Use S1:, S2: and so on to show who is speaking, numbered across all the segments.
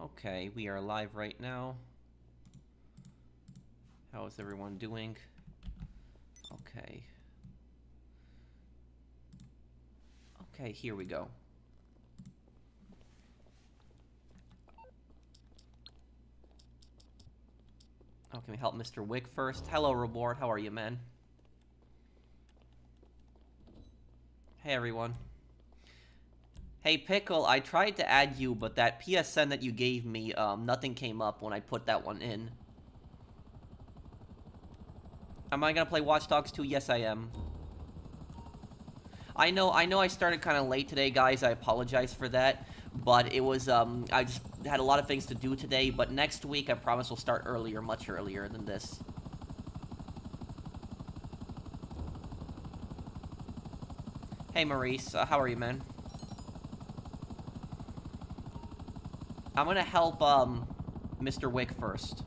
S1: Okay, we are live right now. How is everyone doing? Okay. Okay, here we go. Oh, can we help Mr. Wick first? Hello, Reward. How are you, man? Hey, everyone. Hey, Pickle, I tried to add you, but that PSN that you gave me, nothing came up when I put that one in. Am I gonna play Watch Dogs 2? Yes, I am. I know I started kind of late today, guys. I apologize for that. But it was, I just had a lot of things to do today. But next week, I promise we'll start earlier, much earlier than this. Hey, Maurice. How are you, man? I'm gonna help, Mr. Wick first.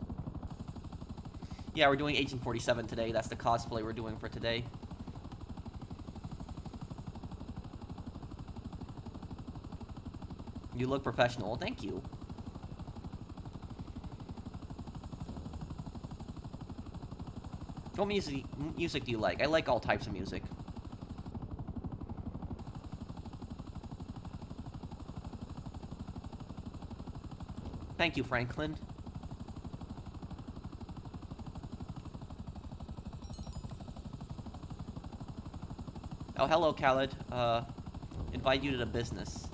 S1: Yeah, we're doing Agent 47 today. That's the cosplay we're doing for today. You look professional. Thank you. What music do you like? I like all types of music. Thank you, Franklin. Oh, hello, Khaled. Invite you to the business.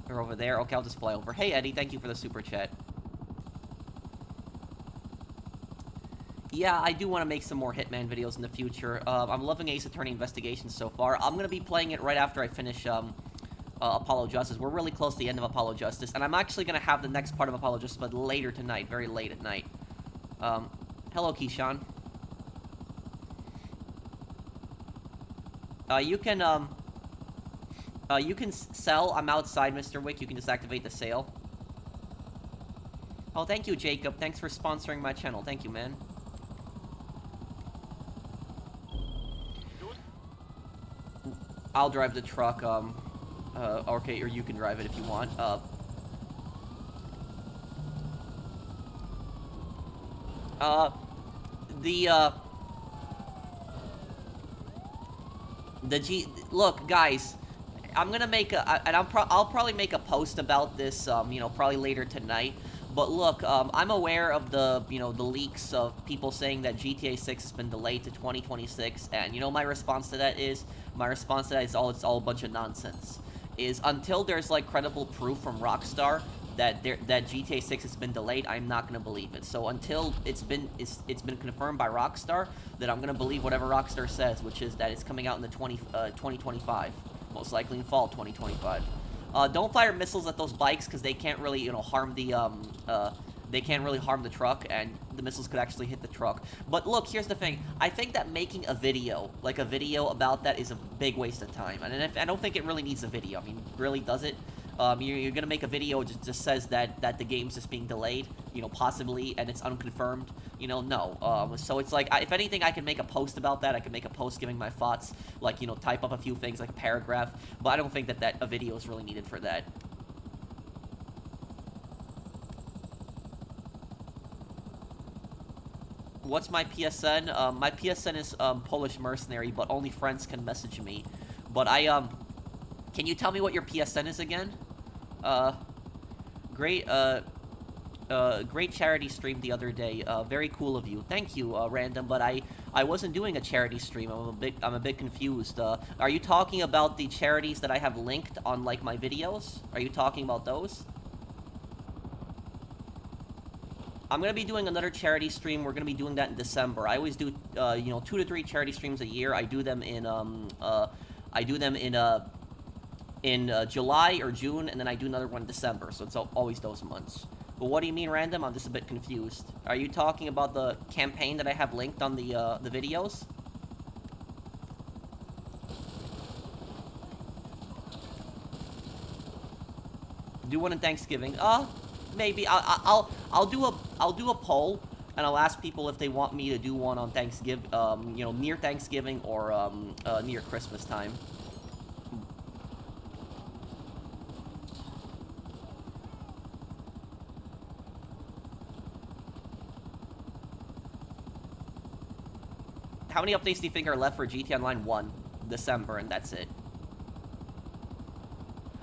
S1: You're over there. Okay, I'll just fly over. Hey, Eddie, thank you for the super chat. Yeah, I do want to make some more Hitman videos in the future. I'm loving Ace Attorney Investigations so far. I'm going to be playing it right after I finish Apollo Justice. We're really close to the end of Apollo Justice, and I'm actually going to have the next part of Apollo Justice, but later tonight, very late at night. Hello, Keyshawn. You can sell. I'm outside, Mr. Wick. You can just activate the sale. Oh, thank you, Jacob. Thanks for sponsoring my channel. Thank you, man. I'll drive the truck, okay, or you can drive it if you want. Look, guys, I'm gonna make a, and I'll probably make a post about this, you know, probably later tonight. But look, I'm aware of the, you know, the leaks of people saying that GTA 6 has been delayed to 2026, and you know my response to that is, it's all a bunch of nonsense. Is until there's like credible proof from Rockstar that GTA 6 has been delayed, I'm not gonna believe it. So until it's been confirmed by Rockstar, then I'm gonna believe whatever Rockstar says, which is that it's coming out in the 2025, most likely in fall 2025. Don't fire missiles at those bikes because they can't really, you know, harm the truck, and the missiles could actually hit the truck. But look, here's the thing. I think that making a video, like a video about that, is a big waste of time. And I don't think it really needs a video. I mean, really, does it? You're gonna make a video just says that the game's just being delayed, you know, possibly, and it's unconfirmed. You know, no. So it's like, if anything, I can make a post about that. I can make a post giving my thoughts, like, you know, type up a few things, like a paragraph. But I don't think that a video is really needed for that. What's my PSN? My PSN is Polish Mercenary, but only friends can message me. But can you tell me what your PSN is again? Great charity stream the other day. Very cool of you. Thank you, Random. But I wasn't doing a charity stream. I'm a bit confused. Are you talking about the charities that I have linked on like my videos? Are you talking about those? I'm gonna be doing another charity stream. We're gonna be doing that in December. I always do, you know, 2 to 3 charity streams a year. I do them in July or June, and then I do another one in December. So it's always those months. But what do you mean, Random? I'm just a bit confused. Are you talking about the campaign that I have linked on the videos? Do one in Thanksgiving. Maybe I'll do a poll, and I'll ask people if they want me to do one on Thanksgiving, you know, near Thanksgiving or near Christmas time. How many updates do you think are left for GT Online 1? December, and that's it.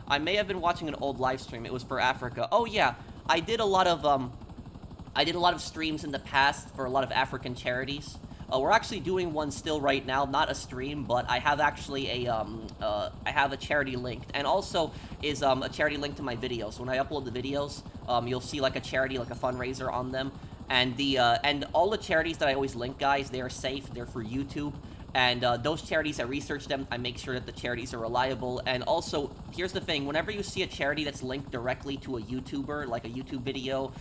S1: I may have been watching an old live stream. It was for Africa. Oh yeah, I did a lot of streams in the past for a lot of African charities. We're actually doing one still right now, not a stream, but I have actually I have a charity linked, and also is a charity link to my videos. So when I upload the videos, you'll see like a charity, like a fundraiser on them, and and all the charities that I always link, guys, they are safe. They're for YouTube. And those charities, I research them, I make sure that the charities are reliable, and also, here's the thing, whenever you see a charity that's linked directly to a YouTuber, like a YouTube video,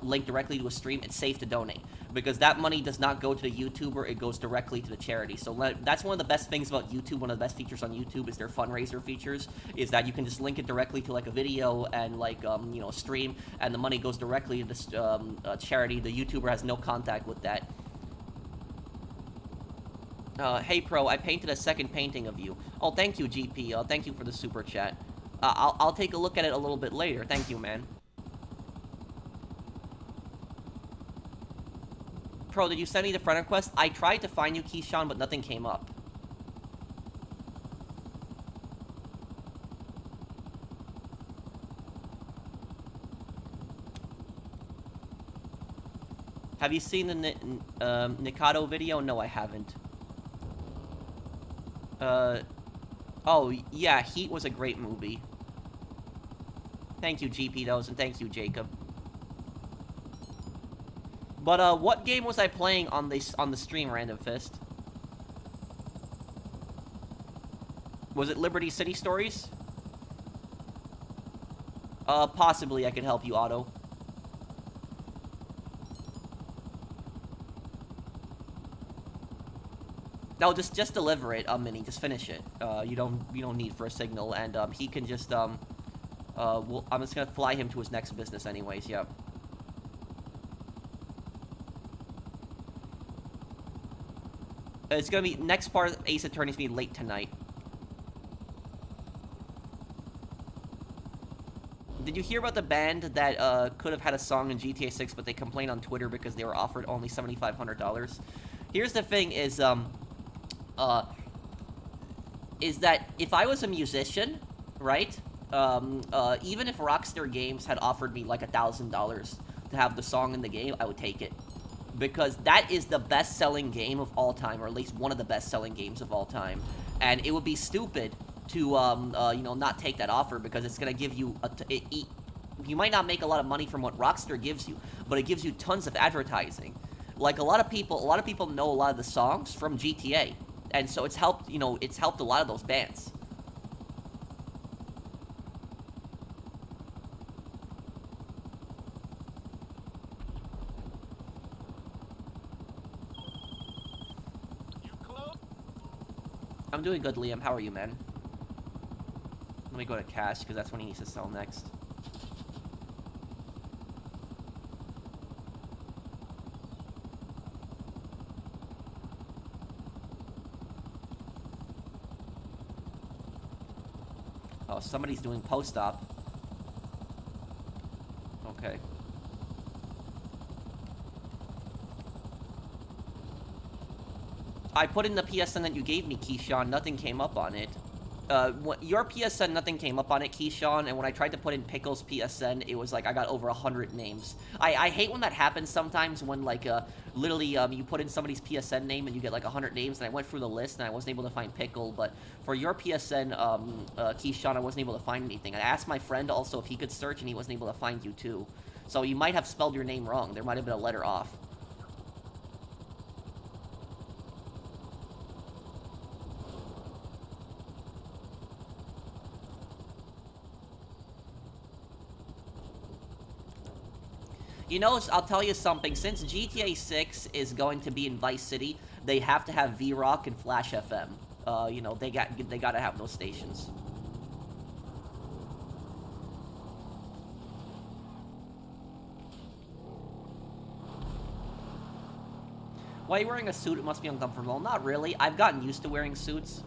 S1: linked directly to a stream, it's safe to donate, because that money does not go to the YouTuber, it goes directly to the charity. So that's one of the best things about YouTube. One of the best features on YouTube is their fundraiser features, is that you can just link it directly to like a video and like, you know, a stream, and the money goes directly to this charity. The YouTuber has no contact with that. Hey Pro, I painted a second painting of you. Oh, thank you, GP. Thank you for the super chat. I'll take a look at it a little bit later. Thank you, man. Pro, did you send me the friend request? I tried to find you, Keyshawn, but nothing came up. Have you seen the Nikado video? No, I haven't. Oh, yeah, Heat was a great movie. Thank you, GP Dose, and thank you, Jacob. But, what game was I playing on the stream, Random Fist? Was it Liberty City Stories? Possibly I could help you, Otto. No, just deliver it, Minnie. Just finish it. You don't need for a signal, and he can just I'm just gonna fly him to his next business, anyways. Yeah. It's gonna be next part of Ace Attorney's gonna be late tonight. Did you hear about the band that could have had a song in GTA 6, but they complained on Twitter because they were offered only $7,500? Here's the thing: is that if I was a musician, right? Even if Rockstar Games had offered me like $1,000 to have the song in the game, I would take it. Because that is the best-selling game of all time, or at least one of the best-selling games of all time. And it would be stupid to, you know, not take that offer, because it's gonna give you you might not make a lot of money from what Rockstar gives you, but it gives you tons of advertising. Like, a lot of people know a lot of the songs from GTA. And so it's helped, you know, it's helped a lot of those bands. I'm doing good, Liam. How are you, man? Let me go to cash, because that's when he needs to sell next. Oh, somebody's doing post-op. Okay. I put in the PSN that you gave me, Keyshawn. Nothing came up on it. Your PSN, nothing came up on it, Keyshawn. And when I tried to put in Pickle's PSN, it was like I got over 100 names. I hate when that happens sometimes, when like literally you put in somebody's PSN name and you get like 100 names. And I went through the list and I wasn't able to find Pickle. But for your PSN, Keyshawn, I wasn't able to find anything. I asked my friend also if he could search, and he wasn't able to find you too. So you might have spelled your name wrong. There might have been a letter off. You know, I'll tell you something. Since GTA 6 is going to be in Vice City, they have to have V-Rock and Flash FM. You know, they gotta have those stations. Why are you wearing a suit? It must be uncomfortable. Not really. I've gotten used to wearing suits.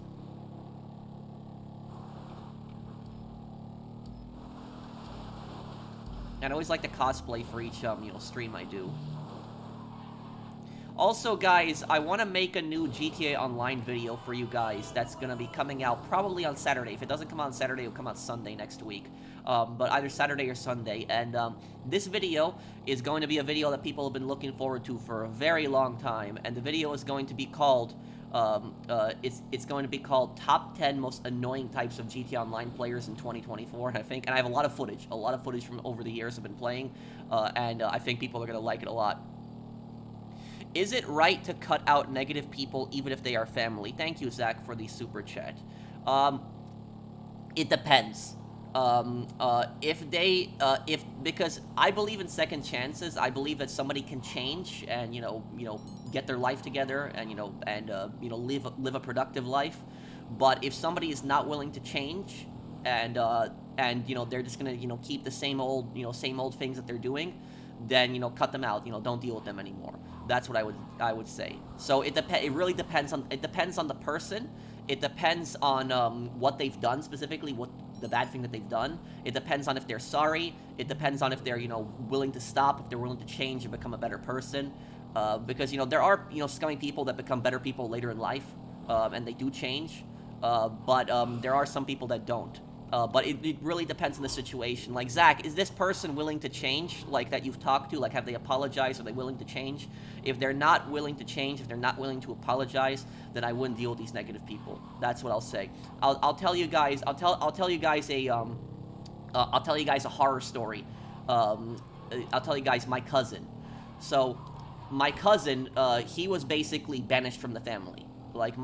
S1: And I always like to cosplay for each, you know, stream I do. Also, guys, I want to make a new GTA Online video for you guys that's going to be coming out probably on Saturday. If it doesn't come out on Saturday, it'll come out Sunday next week. But either Saturday or Sunday. And this video is going to be a video that people have been looking forward to for a very long time. And the video is going to be called... it's going to be called Top 10 Most Annoying Types of GTA Online Players in 2024, and I have a lot of footage from over the years I've been playing, and I think people are going to like it a lot. Is it right to cut out negative people even if they are family? Thank you, Zach, for the super chat. It depends. Because I believe in second chances. I believe that somebody can change and, get their life together and, live a productive life. But if somebody is not willing to change and they're just gonna, keep the same old things that they're doing, then, cut them out, don't deal with them anymore. That's what I would say. So it really depends on the person. It depends on what they've done specifically, what the bad thing that they've done. It depends on if they're sorry. It depends on if they're, willing to stop, if they're willing to change and become a better person. Because, there are, scummy people that become better people later in life, and they do change. But there are some people that don't. But it really depends on the situation. Like, Zach, is this person willing to change, like, that you've talked to? Like, have they apologized? Are they willing to change? If they're not willing to change, if they're not willing to apologize, then I wouldn't deal with these negative people. That's what I'll say. I'll tell you guys a horror story. I'll tell you guys my cousin. So, my cousin, he was basically banished from the family. Like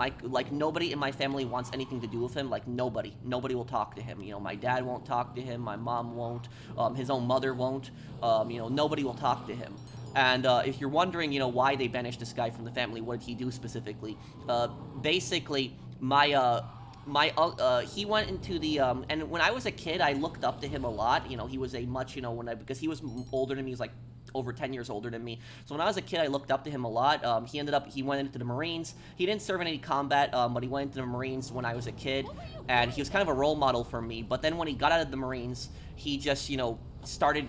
S1: nobody in my family wants anything to do with him. Like, nobody will talk to him. My dad won't talk to him. My mom won't. His own mother won't. Nobody will talk to him. And if you're wondering, why they banished this guy from the family, what did he do specifically? Basically, he went into the, and when I was a kid, I looked up to him a lot. He was a much, because he was older than me. He was like over 10 years older than me. So when I was a kid, I looked up to him a lot. He went into the Marines. He didn't serve in any combat, but he went into the Marines when I was a kid, and he was kind of a role model for me. But then when he got out of the Marines, he just, started,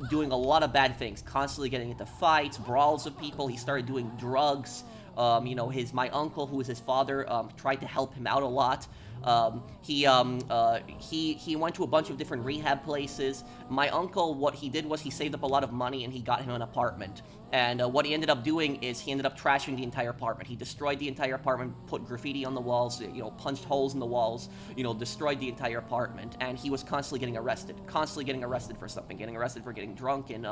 S1: doing a lot of bad things, constantly getting into fights, brawls with people. He started doing drugs. My uncle, who was his father, tried to help him out a lot. He went to a bunch of different rehab places. My uncle, what he did was he saved up a lot of money and he got him an apartment. And what he ended up doing is he ended up trashing the entire apartment. He destroyed the entire apartment, put graffiti on the walls, punched holes in the walls, destroyed the entire apartment. And he was constantly getting arrested for something, getting arrested for getting drunk in,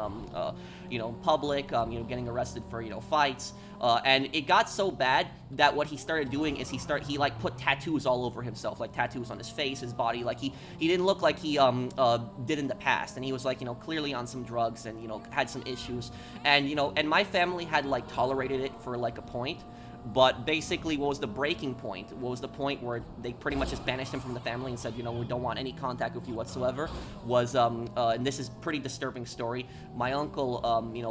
S1: public, getting arrested for, fights. And it got so bad that what he started doing is he put tattoos all over himself, like tattoos on his face, his body. Like he didn't look like he did in the past, and he was like clearly on some drugs and had some issues, and my family had like tolerated it for like a point. But basically, what was the breaking point? What was the point where they pretty much just banished him from the family and said, we don't want any contact with you whatsoever? Was, and this is a pretty disturbing story. My uncle,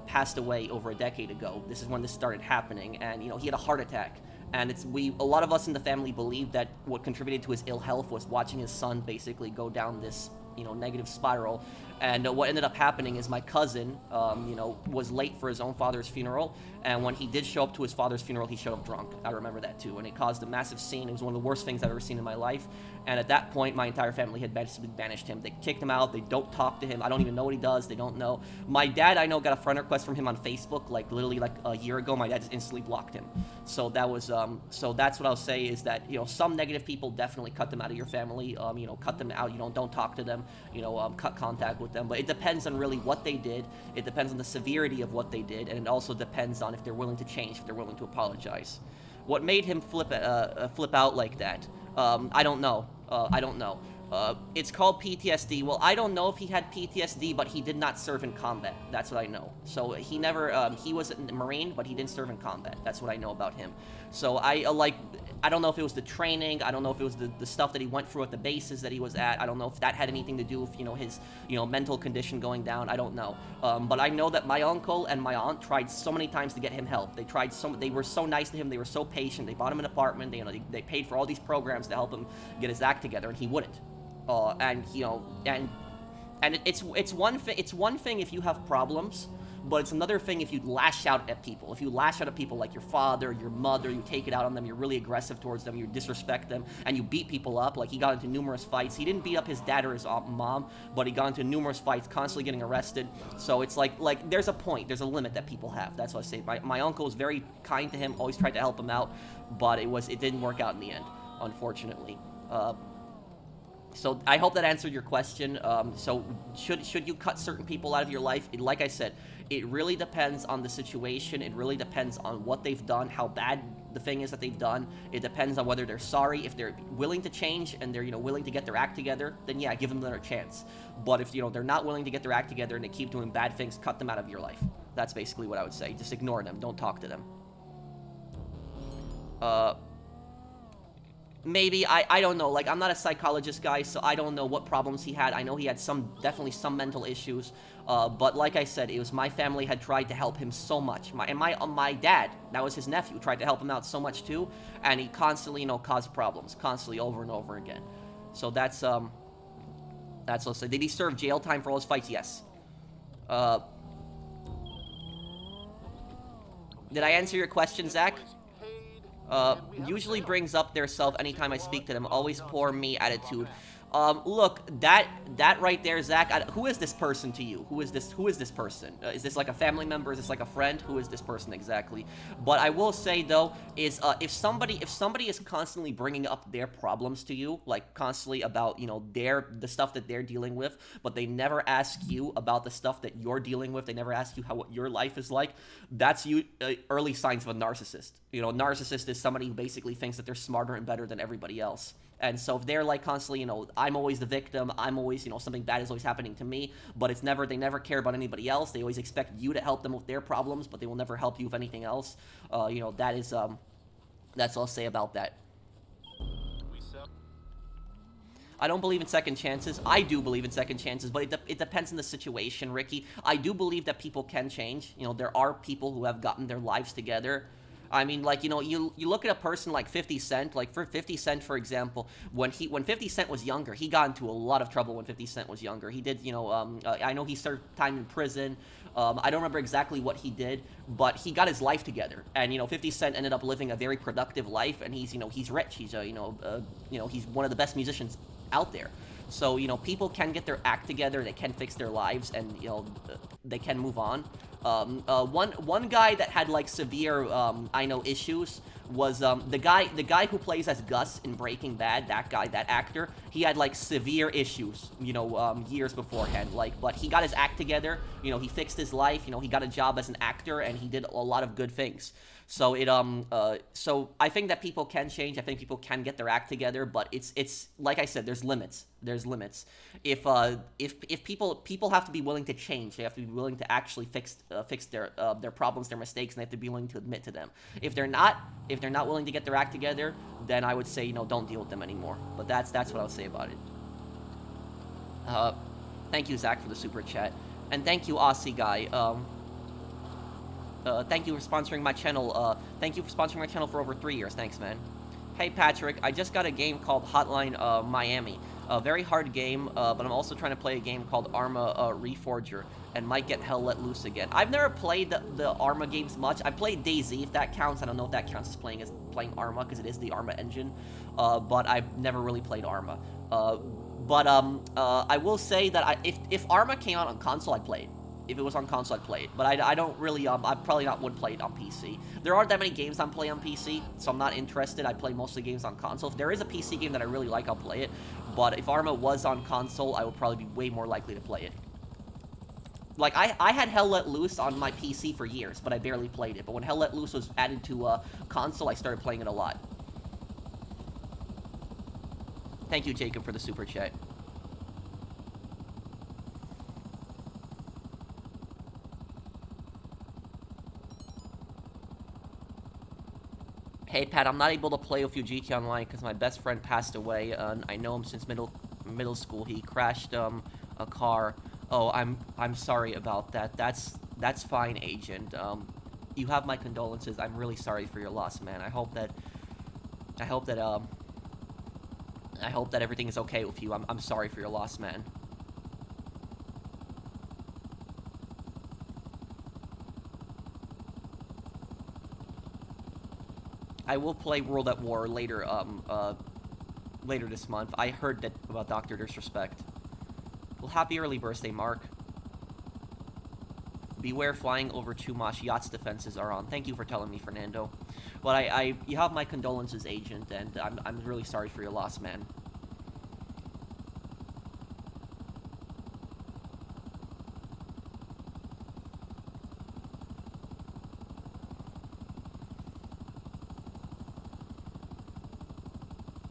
S1: passed away over a decade ago. This is when this started happening, and he had a heart attack. And a lot of us in the family believe that what contributed to his ill health was watching his son basically go down this, negative spiral. And what ended up happening is my cousin, was late for his own father's funeral. And when he did show up to his father's funeral, he showed up drunk. I remember that too. And it caused a massive scene. It was one of the worst things I've ever seen in my life. And at that point, my entire family had banished him. They kicked him out. They don't talk to him. I don't even know what he does. They don't know. My dad, I know, got a friend request from him on Facebook, like literally like a year ago. My dad just instantly blocked him. So that was, so that's what I'll say is that, some negative people, definitely cut them out of your family. Cut them out. Don't talk to them. Cut contact with them. But it depends on really what they did. It depends on the severity of what they did. And it also depends on if they're willing to change, if they're willing to apologize. What made him flip out like that? I don't know. It's called PTSD. Well, I don't know if he had PTSD, but he did not serve in combat. That's what I know. So he never, he was a Marine, but he didn't serve in combat. That's what I know about him. So I don't know if it was the training. I don't know if it was the stuff that he went through at the bases that he was at. I don't know if that had anything to do with, his, mental condition going down. I don't know. But I know that my uncle and my aunt tried so many times to get him help. They were so nice to him. They were so patient. They bought him an apartment. They paid for all these programs to help him get his act together, and he wouldn't. And it's one thing if you have problems, but it's another thing if you lash out at people. If you lash out at people like your father, your mother, you take it out on them, you're really aggressive towards them, you disrespect them, and you beat people up. Like, he got into numerous fights. He didn't beat up his dad or his mom, but he got into numerous fights, constantly getting arrested. So it's like there's a point, there's a limit that people have. That's what I say. My uncle was very kind to him, always tried to help him out, but it didn't work out in the end, unfortunately. So I hope that answered your question. So should you cut certain people out of your life? Like I said, it really depends on the situation. It really depends on what they've done, how bad the thing is that they've done. It depends on whether they're sorry. If they're willing to change and they're willing to get their act together, then yeah, give them another chance. But if they're not willing to get their act together and they keep doing bad things, cut them out of your life. That's basically what I would say. Just ignore them. Don't talk to them. Maybe, I don't know, like, I'm not a psychologist, guys, so I don't know what problems he had. I know he had definitely some mental issues, but like I said, it was my family had tried to help him so much. My dad, that was his nephew, tried to help him out so much too, and he constantly, caused problems, constantly over and over again. So that's what I'll say. Did he serve jail time for all his fights? Yes. Did I answer your question, Zach? Usually brings up their self anytime I speak to them. Always poor me attitude. Look, that right there, Zach, who is this person to you? Who is this person? Is this like a family member? Is this like a friend? Who is this person exactly? But I will say, though, is if somebody is constantly bringing up their problems to you, like constantly about, the stuff that they're dealing with, but they never ask you about the stuff that you're dealing with, they never ask you what your life is like, that's early signs of a narcissist. A narcissist is somebody who basically thinks that they're smarter and better than everybody else. And so if they're like constantly, I'm always the victim, I'm always, something bad is always happening to me, but they never care about anybody else. They always expect you to help them with their problems, but they will never help you with anything else. That's all I'll say about that. I don't believe in second chances. I do believe in second chances, but it depends on the situation, Ricky. I do believe that people can change. There are people who have gotten their lives together. I mean, like, you look at a person like 50 Cent, like for 50 Cent, for example, when 50 Cent was younger, he got into a lot of trouble when 50 Cent was younger. He did, I know he served time in prison. I don't remember exactly what he did, but he got his life together. And, 50 Cent ended up living a very productive life, and he's rich. He's, he's one of the best musicians out there. So, people can get their act together, they can fix their lives, and, they can move on. One guy that had, like, severe, issues was, the guy who plays as Gus in Breaking Bad, that actor, he had, like, severe issues, years beforehand, like, but he got his act together, he fixed his life, he got a job as an actor, and he did a lot of good things. So so I think that people can change. I think people can get their act together, but it's like I said, there's limits. There's limits. If people have to be willing to change, they have to be willing to actually fix their problems, their mistakes, and they have to be willing to admit to them. If they're not willing to get their act together, then I would say don't deal with them anymore. But that's what I would say about it. Thank you, Zach, for the super chat, and thank you, Aussie guy. Thank you for sponsoring my channel. Thank you for sponsoring my channel for over 3 years. Thanks, man. Hey, Patrick, I just got a game called Hotline Miami. A very hard game, but I'm also trying to play a game called Arma Reforger, and might get hell let loose again. I've never played the Arma games much. I played DayZ, if that counts. I don't know if that counts as playing Arma, because it is the Arma engine. But I've never really played Arma. I will say that if Arma came out on console, I'd play it. If it was on console, I'd play it. But I don't really, I probably would play it on PC. There aren't that many games I'm playing on PC, so I'm not interested. I play mostly games on console. If there is a PC game that I really like, I'll play it. But if Arma was on console, I would probably be way more likely to play it. Like, I had Hell Let Loose on my PC for years, but I barely played it. But when Hell Let Loose was added to console, I started playing it a lot. Thank you, Jacob, for the super chat. Hey, Pat, I'm not able to play with you GT Online because my best friend passed away. I know him since middle school. He crashed a car. Oh, I'm sorry about that. That's fine, Agent. You have my condolences. I'm really sorry for your loss, man. I hope that everything is okay with you. I'm sorry for your loss, man. I will play World at War later, later this month. I heard that about Dr. Disrespect. Well, happy early birthday, Mark. Beware flying over Chumash. Yacht's defenses are on. Thank you for telling me, Fernando. Well, you have my condolences, Agent, and I'm really sorry for your loss, man.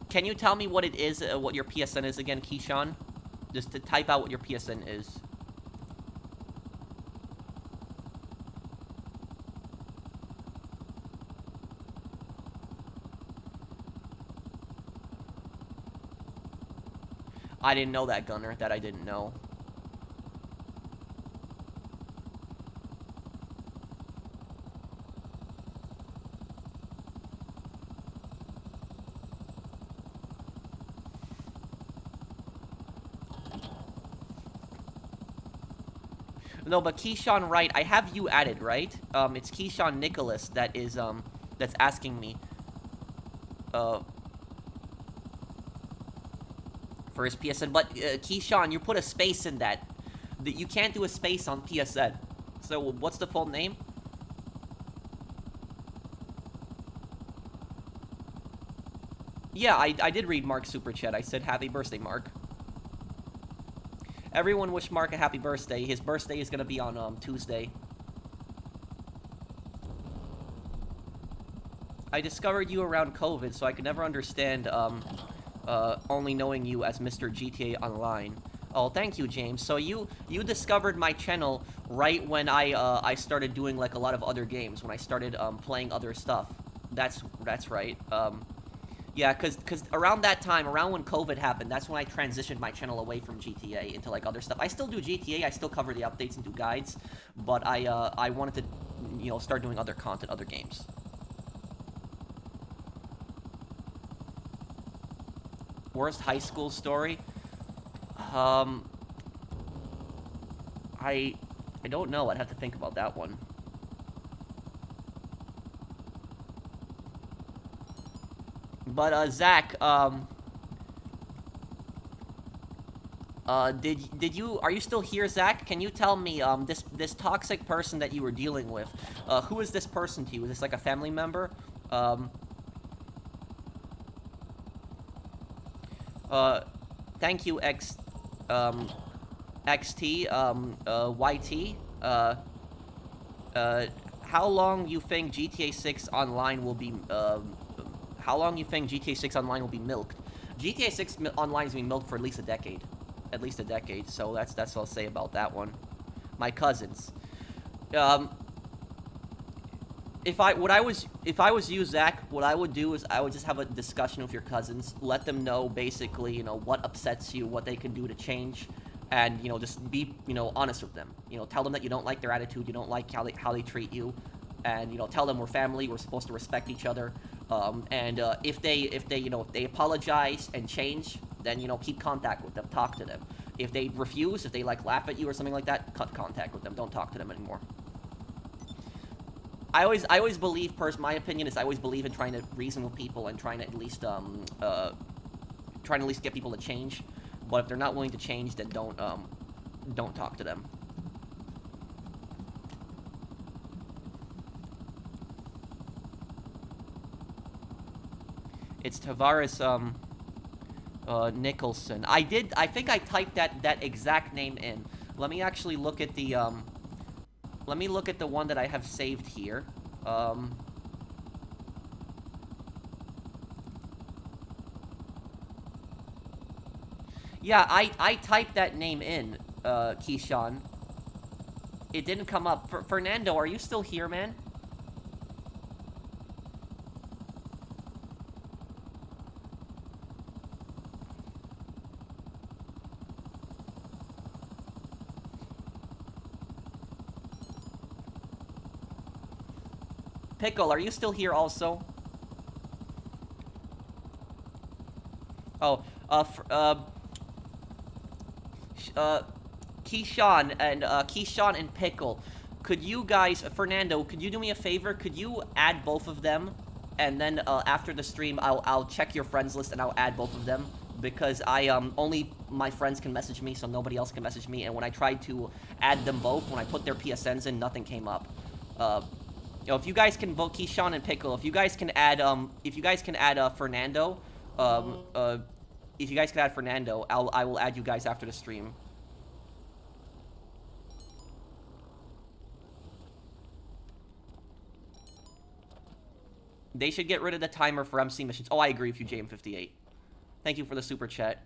S1: Can you tell me what it is, what your PSN is again, Keyshawn? Just to type out what your PSN is. I didn't know that, Gunner. That I didn't know. No, but Keyshawn, right? I have you added, right? It's Keyshawn Nicholas that is that's asking me. For his PSN, but Keyshawn, you put a space in that. You can't do a space on PSN. So what's the full name? Yeah, I did read Mark's super chat. I said happy birthday, Mark. Everyone wish Mark a happy birthday. His birthday is gonna be on Tuesday. I discovered you around COVID, so I could never understand only knowing you as Mr. GTA Online. Oh, thank you, James. So you discovered my channel right when I started doing like a lot of other games, when I started playing other stuff. That's right. Yeah, cause around that time, around when COVID happened, that's when I transitioned my channel away from GTA into like other stuff. I still do GTA, I still cover the updates and do guides, but I wanted to, you know, start doing other content, other games. Worst high school story? I don't know. I'd have to think about that one. But Zach, did you, are you still here, Zach? Can you tell me this toxic person that you were dealing with? Who is this person to you? Is this like a family member? Thank you, XT, YT. How long you think GTA 6 Online will be, how long you think GTA 6 Online will be milked? GTA 6 Online is being milked for at least a decade. At least a decade, so that's what I'll say about that one. My cousins. If I was you, Zach, what I would do is I would just have a discussion with your cousins, let them know basically, you know, what upsets you, what they can do to change, and, you know, just be, you know, honest with them. You know, tell them that you don't like their attitude, you don't like how they treat you, and, you know, tell them we're family, we're supposed to respect each other. If they, you know, if they apologize and change, then, you know, keep contact with them, talk to them. If they refuse, if they like laugh at you or something like that, cut contact with them, don't talk to them anymore. I always believe, my opinion is I always believe in trying to reason with people and trying to at least get people to change. But if they're not willing to change, then don't talk to them. It's Tavares Nicholson. I think I typed that exact name in. Let me actually look at the let me look at the one that I have saved here. Yeah, I typed that name in, Keyshawn. It didn't come up. Fernando, are you still here, man? Pickle, are you still here also? Oh, Keyshawn and Pickle, could you guys, Fernando, could you do me a favor? Could you add both of them and then after the stream, I'll check your friends list and I'll add both of them because I only my friends can message me, so nobody else can message me. And when I tried to add them both, when I put their PSNs in, nothing came up. You know, if you guys can vote Keyshawn and Pickle, if you guys can add Fernando, if you guys can add Fernando, I will add you guys after the stream. They should get rid of the timer for MC missions. Oh, I agree with you, JM58. Thank you for the super chat.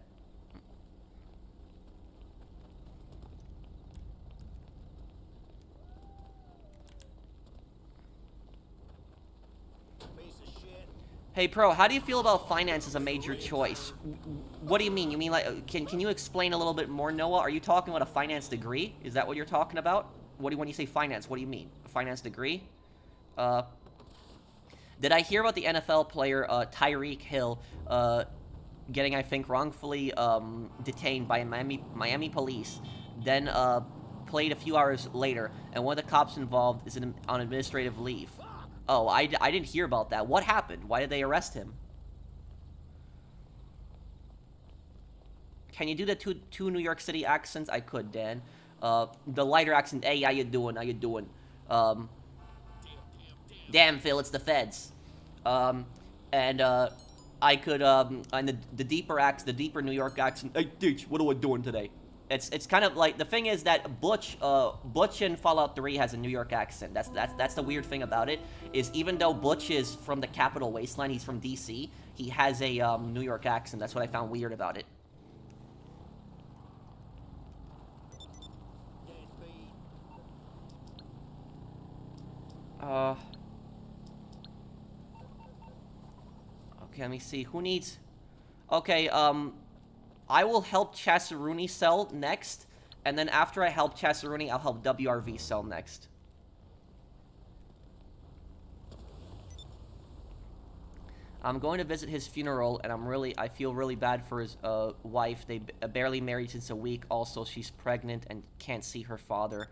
S1: Hey, Pro, how do you feel about finance as a major choice? What do you mean? You mean, like, can you explain a little bit more, Noah? Are you talking about a finance degree? Is that what you're talking about? When you say finance, what do you mean? A finance degree? Did I hear about the NFL player, Tyreek Hill, getting, I think, wrongfully, detained by Miami police, then, played a few hours later, and one of the cops involved is on administrative leave? Oh, I didn't hear about that. What happened? Why did they arrest him? Can you do the two New York City accents? I could, Dan. The lighter accent. Hey, how you doing? How you doing? Damn, Phil, it's the feds. I could, and the deeper New York accent. Hey, Deech, what are we doing today? It's kind of like, the thing is that Butch in Fallout 3 has a New York accent. That's the weird thing about it, is even though Butch is from the Capital Wasteland, he's from DC, he has a New York accent. That's what I found weird about it. Okay, let me see. Who needs... Okay, I will help Chasaruni sell next, and then after I help Chasaruni, I'll help WRV sell next. I'm going to visit his funeral, and I feel really bad for his wife. They barely married since a week. Also, she's pregnant and can't see her father.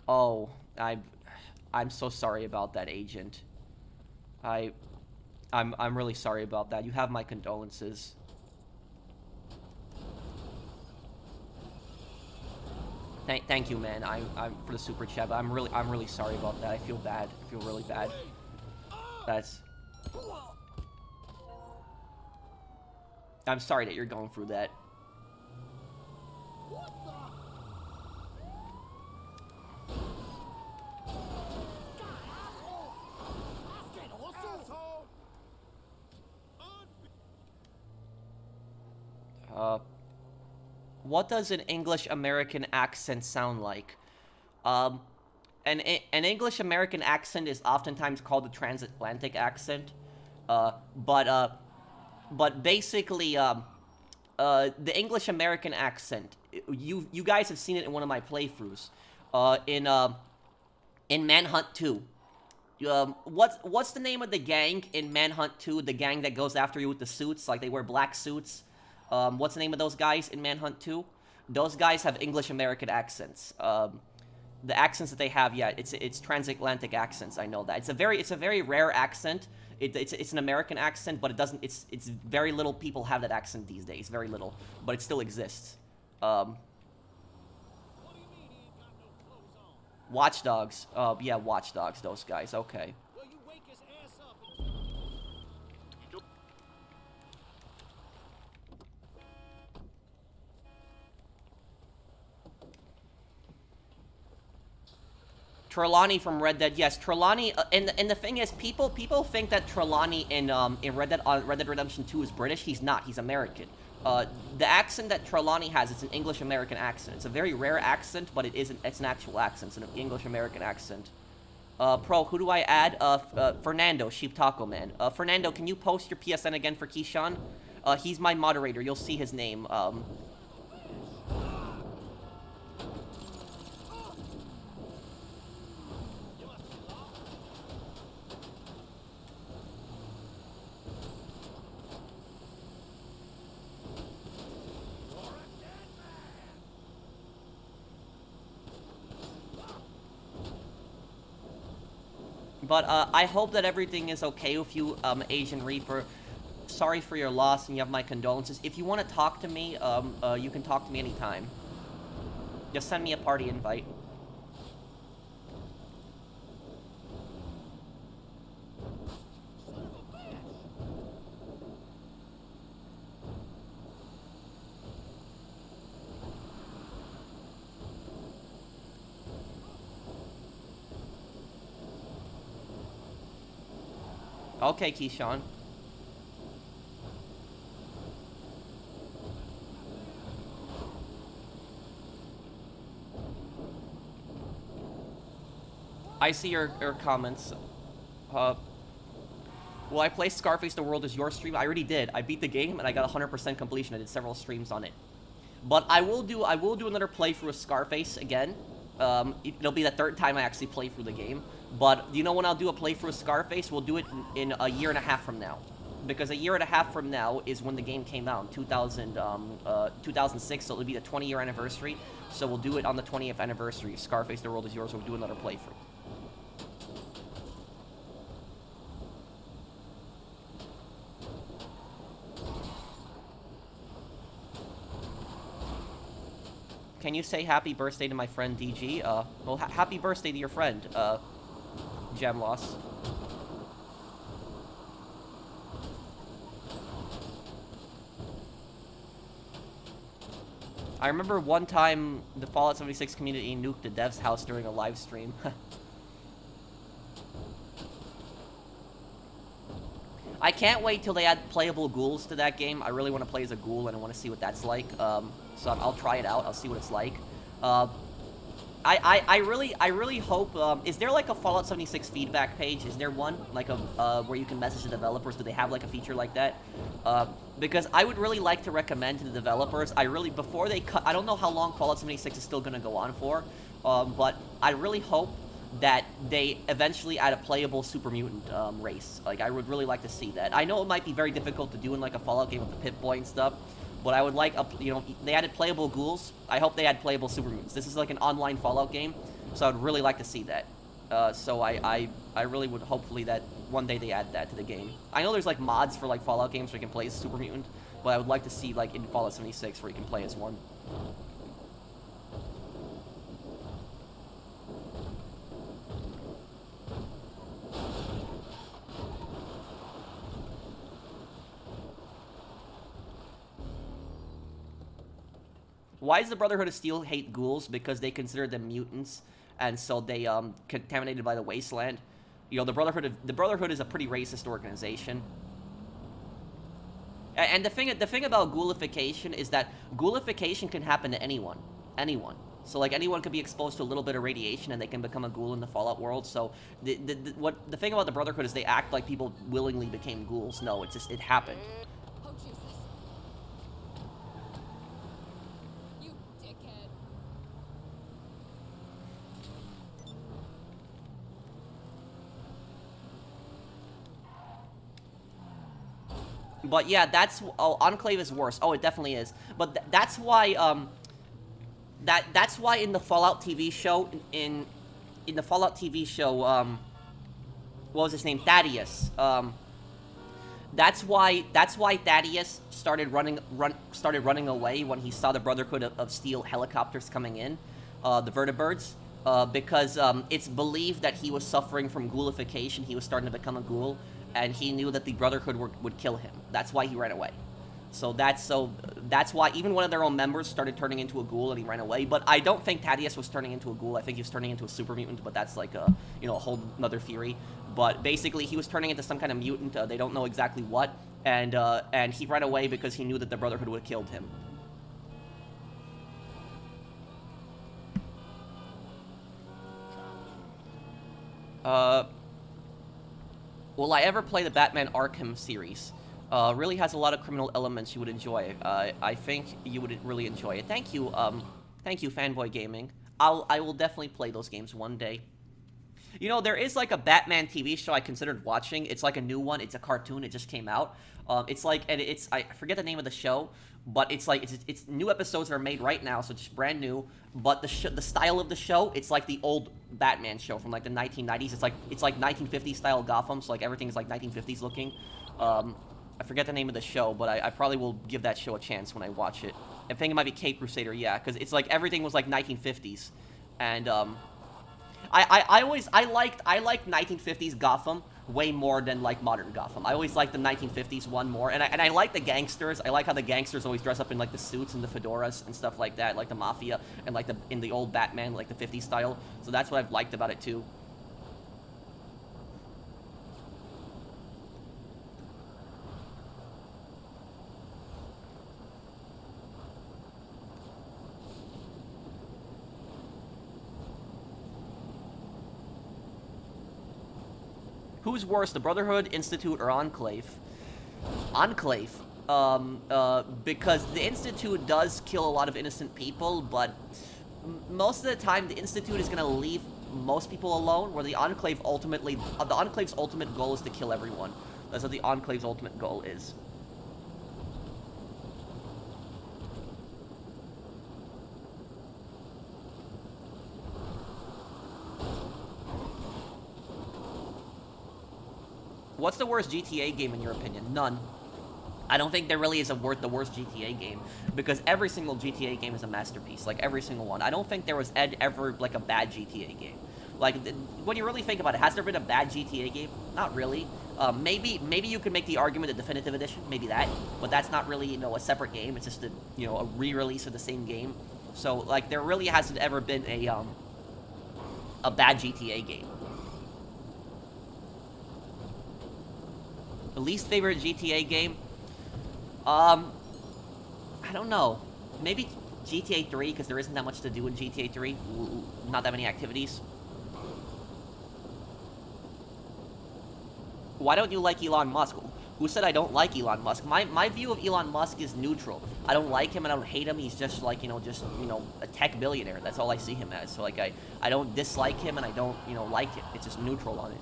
S1: Oh, I'm so sorry about that, Agent. I'm really sorry about that. You have my condolences. Thank you, man. I'm for the super chat. But I'm really sorry about that. I feel bad. I feel really bad. I'm sorry that you're going through that. What does an English-American accent sound like? An English-American accent is oftentimes called the transatlantic accent. But basically, the English-American accent, you guys have seen it in one of my playthroughs. In Manhunt 2. What's the name of the gang in Manhunt 2? The gang that goes after you with the suits, like they wear black suits. What's the name of those guys in Manhunt 2? Those guys have English-American accents. The accents that they have, yeah, it's transatlantic accents. I know that. It's a very rare accent. It's an American accent, but it doesn't. It's very little people have that accent these days. Very little, but it still exists. Watch Dogs. Yeah, Watch Dogs. Those guys. Okay. Trelawney from Red Dead, yes, Trelawney, and the thing is, people think that Trelawney in Red Dead Redemption 2 is British. He's not. He's American. The accent that Trelawney has, it's an English-American accent. It's a very rare accent, but it's an actual accent. It's an English-American accent. Pro, who do I add? Fernando, Sheep Taco Man. Fernando, can you post your PSN again for Keyshawn? He's my moderator. You'll see his name. But I hope that everything is okay with you, Asian Reaper. Sorry for your loss, and you have my condolences. If you want to talk to me, you can talk to me anytime. Just send me a party invite. Okay, Keyshawn. I see your comments. Will I play Scarface The World as your stream? I already did. I beat the game and I got 100% completion. I did several streams on it. But I will do another playthrough of Scarface again. It'll be the third time I actually play through the game. But you know when I'll do a playthrough of Scarface? We'll do it in a year and a half from now. Because a year and a half from now is when the game came out, 2006, so it'll be the 20-year anniversary. So we'll do it on the 20th anniversary. Scarface The World is Yours. We'll do another playthrough. Can you say happy birthday to my friend DG? Well, happy birthday to your friend, Gemloss. I remember one time the Fallout 76 community nuked the dev's house during a live stream. I can't wait till they add playable ghouls to that game. I really want to play as a ghoul and I want to see what that's like. So I'll try it out. I'll see what it's like. I really hope. Is there like a Fallout 76 feedback page? Is there one like a where you can message the developers? Do they have like a feature like that? Because I would really like to recommend to the developers. Before they cut. I don't know how long Fallout 76 is still gonna go on for, but I really hope that they eventually add a playable super mutant race. Like, I would really like to see that. I know it might be very difficult to do in like a Fallout game with the Pip-Boy and stuff, but I would like, they added playable ghouls. I hope they add playable super mutants. This is like an online Fallout game, so I'd really like to see that. So I really would hopefully that one day they add that to the game. I know there's like mods for like Fallout games where you can play as a super mutant, but I would like to see like in Fallout 76 where you can play as one. Why does the Brotherhood of Steel hate ghouls? Because they consider them mutants, and so they contaminated by the wasteland. You know, the Brotherhood is a pretty racist organization. And the thing about ghoulification is that ghoulification can happen to anyone, So like anyone could be exposed to a little bit of radiation and they can become a ghoul in the Fallout world. So the thing about the Brotherhood is they act like people willingly became ghouls. No, it's just it happened. But yeah, Enclave is worse. Oh, it definitely is. But that's why that's why in the Fallout TV show in the Fallout TV show what was his name? Thaddeus. That's why Thaddeus started running away when he saw the Brotherhood of Steel helicopters coming in, the vertibirds, because it's believed that he was suffering from ghoulification. He was starting to become a ghoul, and he knew that the Brotherhood would kill him. That's why he ran away. So that's why even one of their own members started turning into a ghoul and he ran away. But I don't think Thaddeus was turning into a ghoul. I think he was turning into a super mutant, but that's like a whole another theory. But basically he was turning into some kind of mutant. They don't know exactly what, and he ran away because he knew that the Brotherhood would have killed him. Will I ever play the Batman Arkham series? Really has a lot of criminal elements you would enjoy. I think you would really enjoy it. Thank you, Fanboy Gaming. I will definitely play those games one day. You know, there is like a Batman TV show I considered watching. It's like a new one. It's a cartoon. It just came out. It's like, and it's I forget the name of the show, but it's like it's new episodes that are made right now, so it's brand new. But the style of the show, it's like the old Batman show from like the 1990s. It's like 1950s style Gotham, so like everything is like 1950s looking. I forget the name of the show, but I probably will give that show a chance when I watch it. I think it might be Cape Crusader, yeah, because it's like everything was like 1950s, and I liked 1950s Gotham way more than like modern Gotham. I always liked the 1950s one more, and I like the gangsters. I like how the gangsters always dress up in like the suits and the fedoras and stuff like that, like the mafia and like in the old Batman, like the 50s style. So that's what I've liked about it too. Who's worse, the Brotherhood, Institute, or Enclave? Enclave. Because the Institute does kill a lot of innocent people, but most of the time the Institute is gonna leave most people alone, where the Enclave ultimately, the Enclave's ultimate goal is to kill everyone. That's what the Enclave's ultimate goal is. What's the worst GTA game in your opinion? None. I don't think there really is the worst GTA game, because every single GTA game is a masterpiece, like every single one. I don't think there was ever like a bad GTA game. Like, when you really think about it, has there been a bad GTA game? Not really. Maybe you could make the argument the Definitive Edition, maybe that, but that's not really, you know, a separate game. It's just a re-release of the same game. So like, there really hasn't ever been a bad GTA game. The least favorite GTA game? I don't know. Maybe GTA 3, because there isn't that much to do in GTA 3. Not that many activities. Why don't you like Elon Musk? Who said I don't like Elon Musk? My view of Elon Musk is neutral. I don't like him and I don't hate him. He's just like, a tech billionaire. That's all I see him as. So like, I don't dislike him and I don't, like him. It's just neutral on it.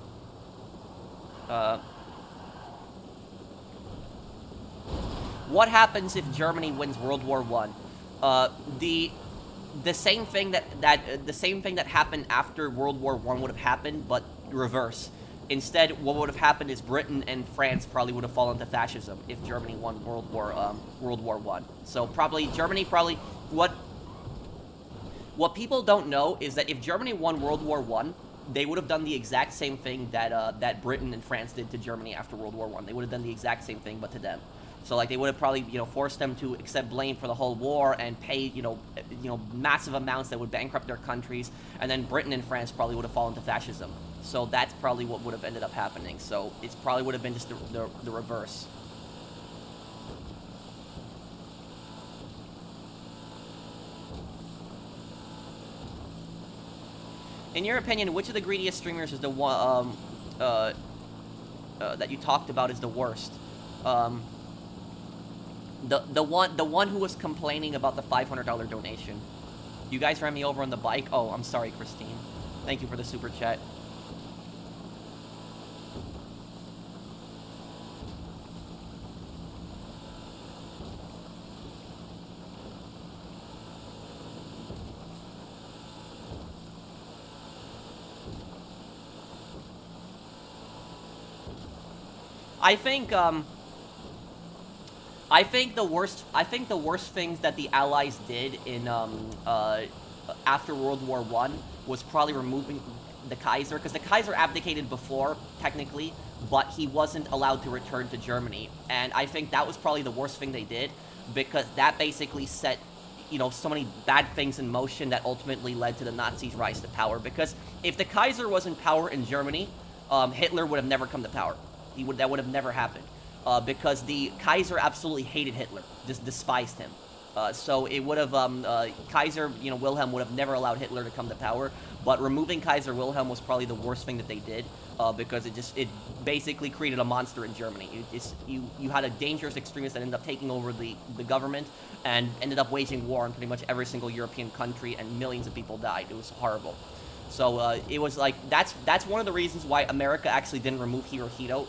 S1: What happens if Germany wins World War I? The same thing that happened after World War I would have happened, but reverse. Instead, what would have happened is Britain and France probably would have fallen to fascism if Germany won World War I. So what people don't know is that if Germany won World War I, they would have done the exact same thing that Britain and France did to Germany after World War I. They would have done the exact same thing, but to them. So like, they would have probably forced them to accept blame for the whole war and pay massive amounts that would bankrupt their countries, and then Britain and France probably would have fallen to fascism. So that's probably what would have ended up happening. So it probably would have been just the reverse. In your opinion, which of the greediest streamers is the one that you talked about is the worst? The one who was complaining about the $500 donation. You guys ran me over on the bike? Oh, I'm sorry, Christine. Thank you for the super chat. I think the worst things that the Allies did in after World War I was probably removing the Kaiser, because the Kaiser abdicated before, technically, but he wasn't allowed to return to Germany, and I think that was probably the worst thing they did, because that basically set so many bad things in motion that ultimately led to the Nazis' rise to power. Because if the Kaiser was in power in Germany, Hitler would have never come to power. That would have never happened. Because the Kaiser absolutely hated Hitler, just despised him. So it would have, Kaiser, Wilhelm would have never allowed Hitler to come to power, but removing Kaiser Wilhelm was probably the worst thing that they did, because it basically created a monster in Germany. You had a dangerous extremist that ended up taking over the government, and ended up waging war on pretty much every single European country, and millions of people died. It was horrible. So it was like that's one of the reasons why America actually didn't remove Hirohito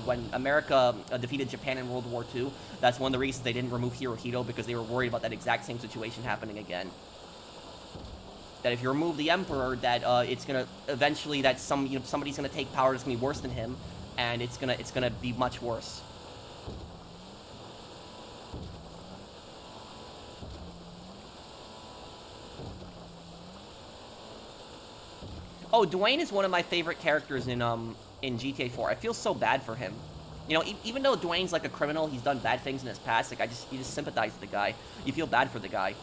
S1: when America defeated Japan in World War II. That's one of the reasons they didn't remove Hirohito, because they were worried about that exact same situation happening again. That if you remove the emperor, that it's gonna eventually that somebody's gonna take power that's gonna be worse than him, and it's gonna be much worse. Oh, Dwayne is one of my favorite characters in GTA 4. I feel so bad for him. You know, even though Dwayne's like a criminal, he's done bad things in his past. Like you just sympathize with the guy. You feel bad for the guy.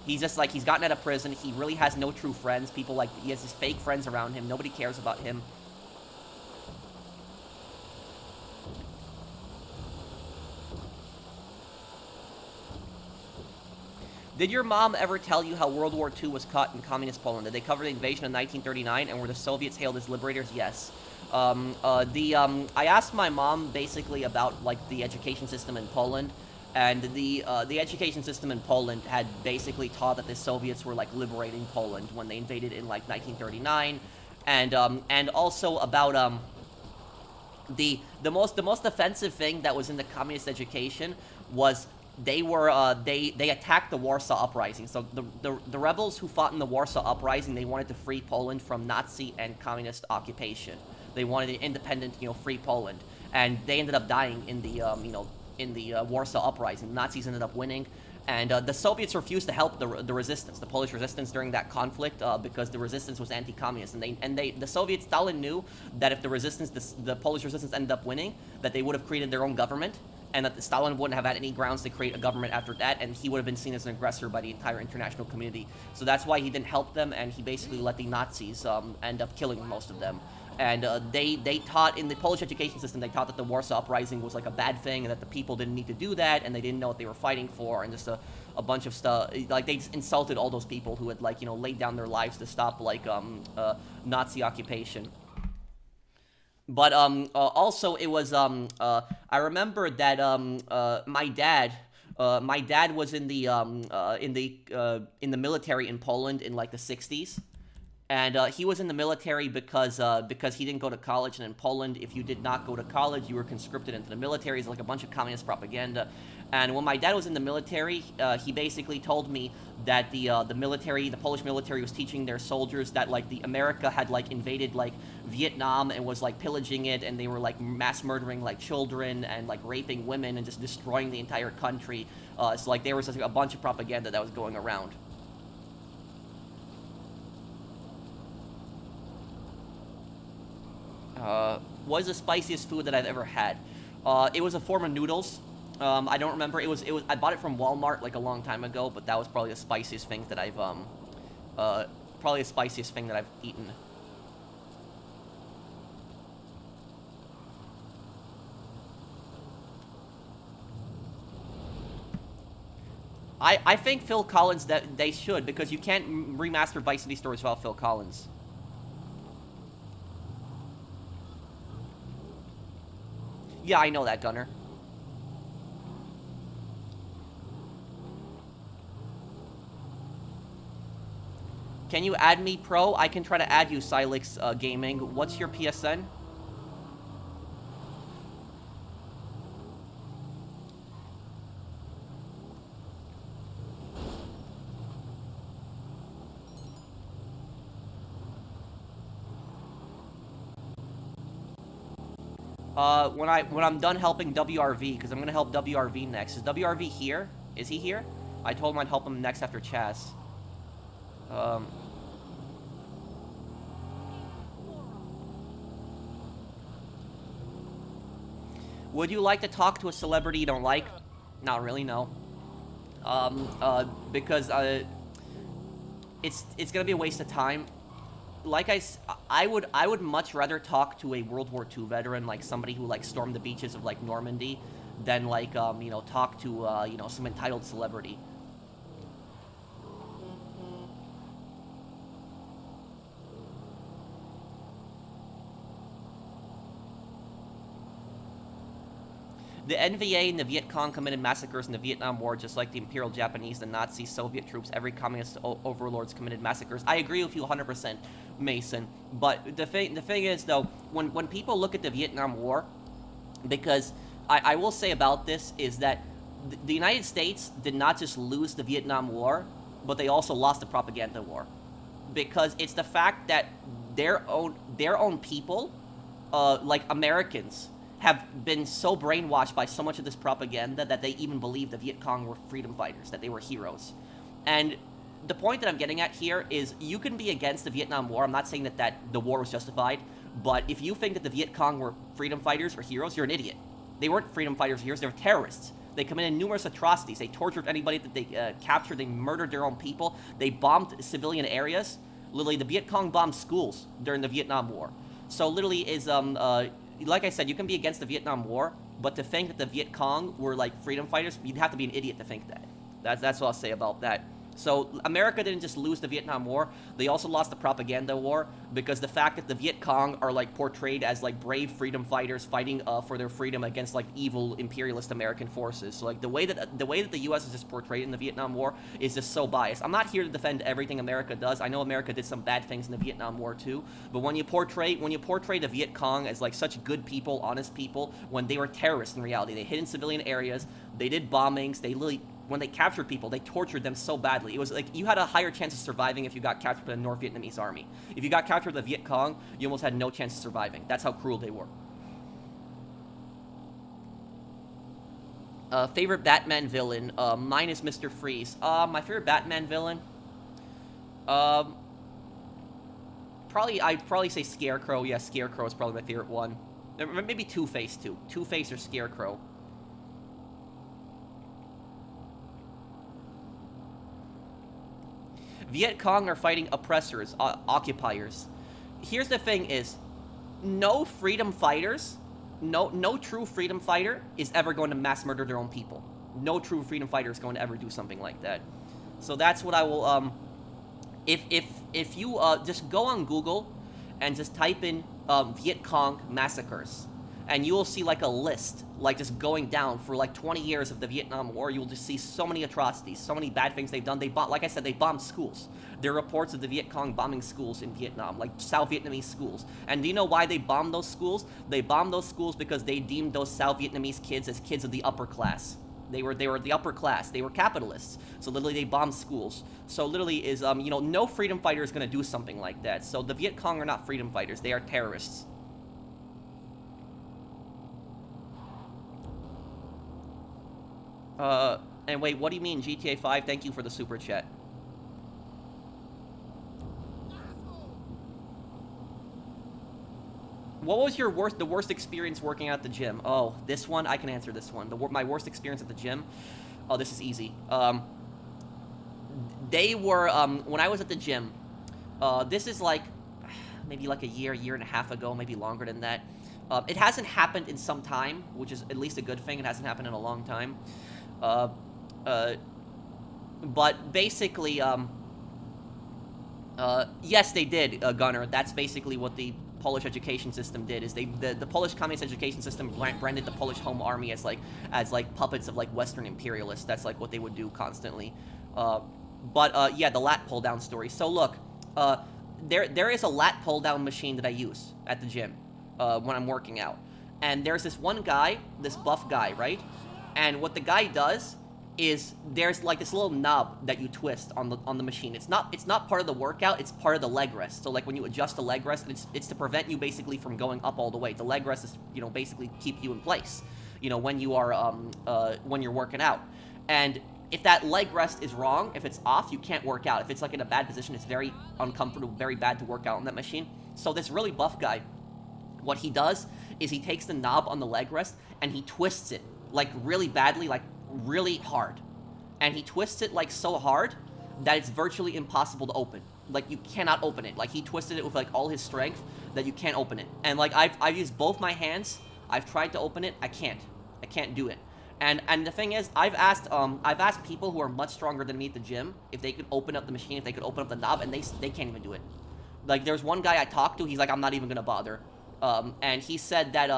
S1: He's just like, he's gotten out of prison. He really has no true friends. People like, he has his fake friends around him. Nobody cares about him. Did your mom ever tell you how World War II was caught in communist Poland? Did they cover the invasion of 1939, and were the Soviets hailed as liberators? Yes. I asked my mom basically about like the education system in Poland, and the education system in Poland had basically taught that the Soviets were like liberating Poland when they invaded in like 1939, and also about the most offensive thing that was in the communist education was they attacked the Warsaw Uprising. So the rebels who fought in the Warsaw Uprising, they wanted to free Poland from Nazi and communist occupation. They wanted an independent, free Poland, and they ended up dying in the Warsaw Uprising. The Nazis ended up winning, and the Soviets refused to help the resistance, the Polish resistance during that conflict, because the resistance was anti-communist, and the Soviets, Stalin knew that if the Polish resistance ended up winning, that they would have created their own government, and that Stalin wouldn't have had any grounds to create a government after that, and he would have been seen as an aggressor by the entire international community. So that's why he didn't help them, and he basically let the Nazis end up killing most of them. And they taught, in the Polish education system, they taught that the Warsaw Uprising was like a bad thing, and that the people didn't need to do that, and they didn't know what they were fighting for, and just a bunch of stuff. Like, they just insulted all those people who had, like, laid down their lives to stop, like, Nazi occupation. But also it was I remember that my dad was in the military in Poland in like the 60s, and he was in the military because he didn't go to college, and in Poland, if you did not go to college, you were conscripted into the military. It's like a bunch of communist propaganda. And when my dad was in the military, he basically told me that the Polish military was teaching their soldiers that like the America had like invaded like Vietnam and was like pillaging it, and they were like mass murdering like children and like raping women and just destroying the entire country. So like there was a bunch of propaganda that was going around. What is the spiciest food that I've ever had? It was a form of noodles. I don't remember. It was. I bought it from Walmart like a long time ago, but that was probably the spiciest thing that I've eaten. I think Phil Collins, that they should, because you can't remaster Vice City Stories without Phil Collins. Yeah, I know that, Gunner. Can you add me, Pro? I can try to add you, Silix Gaming. What's your PSN? When I'm done helping WRV, because I'm gonna help WRV next. Is WRV here? Is he here? I told him I'd help him next after Chaz. Would you like to talk to a celebrity you don't like? Not really, no. Because it's gonna be a waste of time. Like I would much rather talk to a World War II veteran, like somebody who like stormed the beaches of like Normandy, than like talk to some entitled celebrity. The NVA and the Viet Cong committed massacres in the Vietnam War, just like the Imperial Japanese, the Nazi, Soviet troops, every communist overlords committed massacres. I agree with you 100%. Mason. But the thing is, though, when people look at the Vietnam War, because I will say about this is that the United States did not just lose the Vietnam War, but they also lost the propaganda war, because it's the fact that their own people, like Americans, have been so brainwashed by so much of this propaganda that they even believe the Viet Cong were freedom fighters, that they were heroes. And the point that I'm getting at here is you can be against the Vietnam War. I'm not saying that the war was justified, but if you think that the Viet Cong were freedom fighters or heroes, you're an idiot. They weren't freedom fighters or heroes, they were terrorists. They committed numerous atrocities. They tortured anybody that they captured. They murdered their own people. They bombed civilian areas. Literally, the Viet Cong bombed schools during the Vietnam War. So literally is, like I said, you can be against the Vietnam War, but to think that the Viet Cong were like freedom fighters, you'd have to be an idiot to think that. That's what I'll say about that. So America didn't just lose the Vietnam War, they also lost the propaganda war, because the fact that the Viet Cong are like portrayed as like brave freedom fighters fighting for their freedom against like evil imperialist American forces. So like the way that the US is just portrayed in the Vietnam War is just so biased. I'm not here to defend everything America does. I know America did some bad things in the Vietnam War too, but when you portray the Viet Cong as like such good people, honest people, when they were terrorists in reality, they hid in civilian areas, they did bombings, they literally, when they captured people, they tortured them so badly. It was like you had a higher chance of surviving if you got captured by the North Vietnamese army. If you got captured by the Viet Cong, you almost had no chance of surviving. That's how cruel they were. Favorite Batman villain? Mine is Mr. Freeze. My favorite Batman villain? I'd probably say Scarecrow. Yeah, Scarecrow is probably my favorite one. Maybe Two-Face too. Two-Face or Scarecrow. Viet Cong are fighting oppressors, occupiers. Here's the thing is, no freedom fighters, no true freedom fighter is ever going to mass murder their own people. No true freedom fighter is going to ever do something like that. So that's what I will, if you, just go on Google and just type in, Viet Cong massacres, and you will see like a list, like just going down for like 20 years of the Vietnam War. You'll just see so many atrocities, so many bad things they've done. Like I said, they bombed schools. There are reports of the Viet Cong bombing schools in Vietnam, like South Vietnamese schools. And do you know why they bombed those schools? They bombed those schools because they deemed those South Vietnamese kids as kids of the upper class. They were the upper class. They were capitalists. So literally they bombed schools. So literally is, no freedom fighter is going to do something like that. So the Viet Cong are not freedom fighters. They are terrorists. And wait, what do you mean GTA 5? Thank you for the super chat. What was the worst experience working at the gym? Oh, this one, I can answer this one. My worst experience at the gym? Oh, this is easy. They were, when I was at the gym, this is like, maybe like a year and a half ago, maybe longer than that. It hasn't happened in some time, which is at least a good thing. It hasn't happened in a long time. But basically, yes, they did, Gunner. That's basically what the Polish education system did. Is the Polish communist education system branded the Polish Home Army as puppets of like Western imperialists. That's like what they would do constantly. Yeah, the lat pull down story. So look, there is a lat pull down machine that I use at the gym when I'm working out, and there's this one guy, this buff guy, right? And what the guy does is there's like this little knob that you twist on the machine. It's not part of the workout, it's part of the leg rest. So like when you adjust the leg rest, it's to prevent you basically from going up all the way. The leg rest is, basically keep you in place, when you are when you're working out. And if that leg rest is wrong, if it's off, you can't work out. If it's like in a bad position, it's very uncomfortable, very bad to work out on that machine. So this really buff guy, what he does is he takes the knob on the leg rest and he twists it like really badly, like really hard. And he twists it like so hard that it's virtually impossible to open. Like you cannot open it. Like he twisted it with like all his strength that you can't open it. And like I've used both my hands. I've tried to open it. I can't do it. And the thing is, I've asked people who are much stronger than me at the gym if they could open up the machine, if they could open up the knob, and they can't even do it. Like there's one guy I talked to, he's like, I'm not even gonna bother. And he said that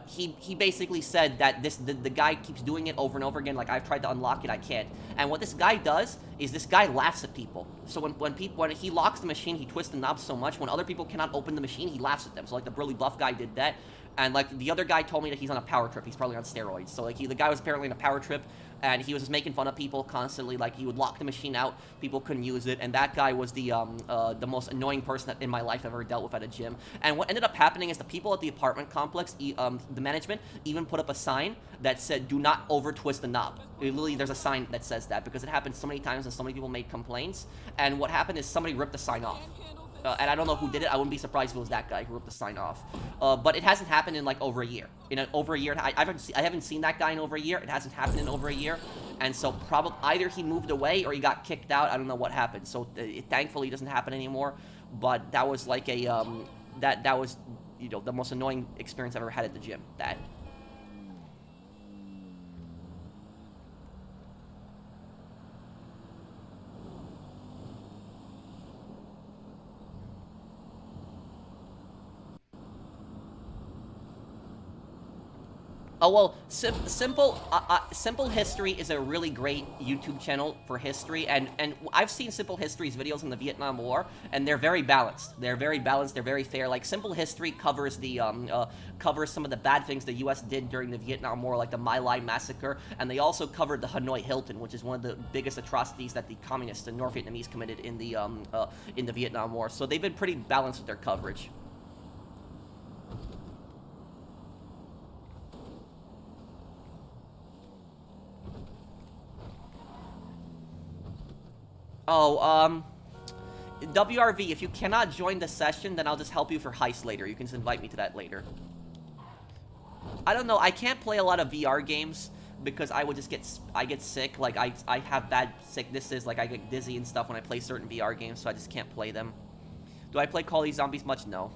S1: he basically said that the guy keeps doing it over and over again. Like, I've tried to unlock it, I can't. And what this guy does is this guy laughs at people. So when he locks the machine, he twists the knob so much. When other people cannot open the machine, he laughs at them. So like the really buff guy did that, and like the other guy told me that he's on a power trip. He's probably on steroids. So like the guy was apparently on a power trip, and he was just making fun of people constantly. Like, he would lock the machine out, people couldn't use it, and that guy was the most annoying person in my life I've ever dealt with at a gym. And what ended up happening is the people at the apartment complex, the management, even put up a sign that said, "Do not over twist the knob." Literally, there's a sign that says that, because it happened so many times and so many people made complaints. And what happened is somebody ripped the sign off. And I don't know who did it. I wouldn't be surprised if it was that guy who ripped the sign off. But it hasn't happened in like over a year. Over a year, I haven't seen that guy in over a year. It hasn't happened in over a year, and so probably either he moved away or he got kicked out. I don't know what happened. So thankfully, it doesn't happen anymore. But that was like a that was the most annoying experience I've ever had at the gym. That. Oh, well, Simple History is a really great YouTube channel for history, and I've seen Simple History's videos in the Vietnam War, and they're very balanced. They're very balanced, they're very fair. Like, Simple History covers the, covers some of the bad things the U.S. did during the Vietnam War, like the My Lai massacre, and they also covered the Hanoi Hilton, which is one of the biggest atrocities that the communists and North Vietnamese committed in the Vietnam War. So they've been pretty balanced with their coverage. Oh, WRV, if you cannot join the session, then I'll just help you for heist later. You can just invite me to that later. I don't know, I can't play a lot of VR games because I get sick. Like, I have bad sicknesses, like I get dizzy and stuff when I play certain VR games, so I just can't play them. Do I play Call of Duty Zombies much? No.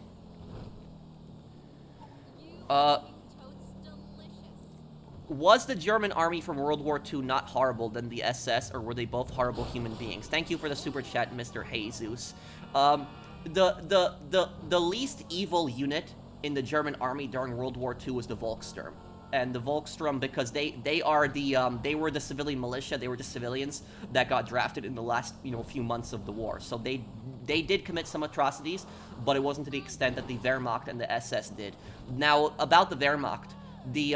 S1: Was the German army from World War II not horrible than the SS, or were they both horrible human beings? Thank you for the super chat, Mr. Jesus. The least evil unit in the German army during World War II was the Volkssturm. And the Volkssturm, because they were the civilian militia, they were just civilians that got drafted in the last, few months of the war. So they did commit some atrocities, but it wasn't to the extent that the Wehrmacht and the SS did. Now, about the Wehrmacht, the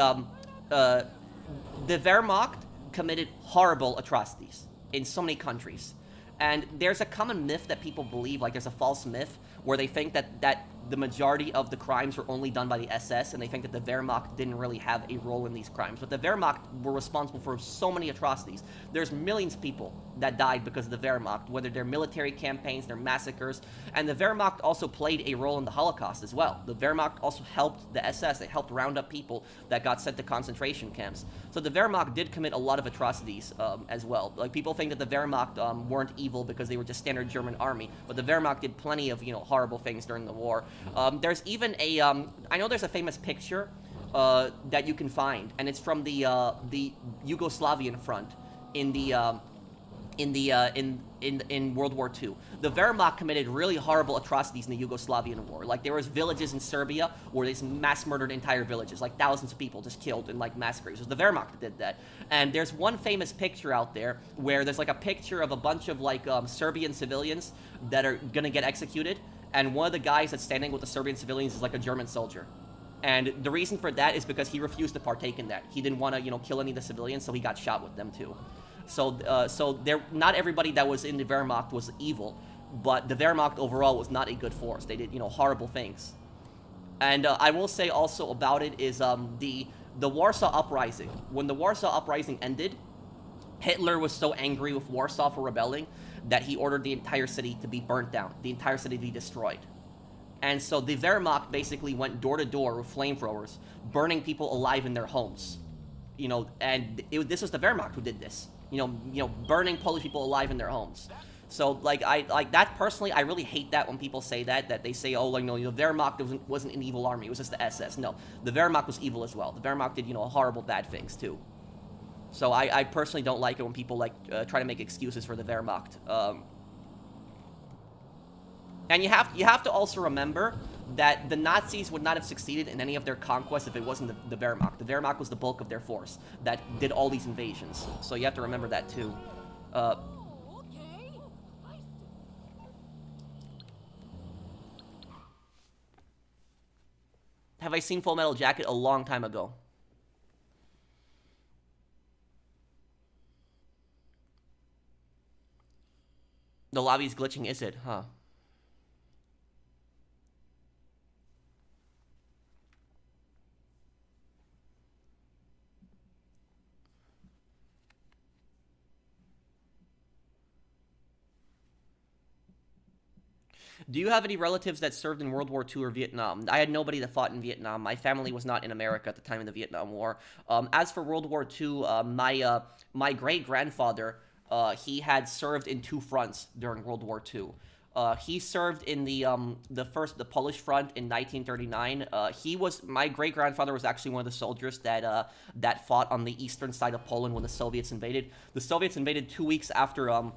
S1: Wehrmacht committed horrible atrocities in so many countries. And there's a common myth that people believe, like there's a false myth, where they think that the majority of the crimes were only done by the SS, and they think that the Wehrmacht didn't really have a role in these crimes. But the Wehrmacht were responsible for so many atrocities. There's millions of people that died because of the Wehrmacht, whether they're military campaigns, they're massacres, and the Wehrmacht also played a role in the Holocaust as well. The Wehrmacht also helped the SS. They helped round up people that got sent to concentration camps. So the Wehrmacht did commit a lot of atrocities as well. Like, people think that the Wehrmacht weren't evil because they were just standard German army, but the Wehrmacht did plenty of, horrible things during the war. There's even a, I know there's a famous picture that you can find, and it's from the Yugoslavian front in World War II. The Wehrmacht committed really horrible atrocities in the Yugoslavian war. Like, there was villages in Serbia where they just mass murdered entire villages, like thousands of people just killed in like massacres. It was the Wehrmacht that did that. And there's one famous picture out there where there's like a picture of a bunch of like Serbian civilians that are gonna get executed, and one of the guys that's standing with the Serbian civilians is like a German soldier. And the reason for that is because he refused to partake in that. He didn't want to, kill any of the civilians, so he got shot with them too. So not everybody that was in the Wehrmacht was evil, but the Wehrmacht overall was not a good force. They did, horrible things. And I will say also about it is the Warsaw Uprising. When the Warsaw Uprising ended, Hitler was so angry with Warsaw for rebelling that he ordered the entire city to be burnt down, the entire city to be destroyed. And so the Wehrmacht basically went door to door with flamethrowers, burning people alive in their homes. And this was the Wehrmacht who did this. Burning Polish people alive in their homes. So, like that personally, I really hate that when people say that they say, oh, like, no, the Wehrmacht wasn't an evil army, it was just the SS. No, the Wehrmacht was evil as well. The Wehrmacht did, horrible bad things too. So I personally don't like it when people try to make excuses for the Wehrmacht. And you have to also remember that the Nazis would not have succeeded in any of their conquests if it wasn't the Wehrmacht. The Wehrmacht was the bulk of their force that did all these invasions. So you have to remember that too. Have I seen Full Metal Jacket? A long time ago. The lobby's glitching, is it? Huh. Do you have any relatives that served in World War II or Vietnam? I had nobody that fought in Vietnam. My family was not in America at the time of the Vietnam War. As for World War II, my great-grandfather, he had served in 2 fronts during World War II. He served in the Polish front in 1939. My great-grandfather was actually one of the soldiers that fought on the eastern side of Poland when the Soviets invaded. The Soviets invaded 2 weeks after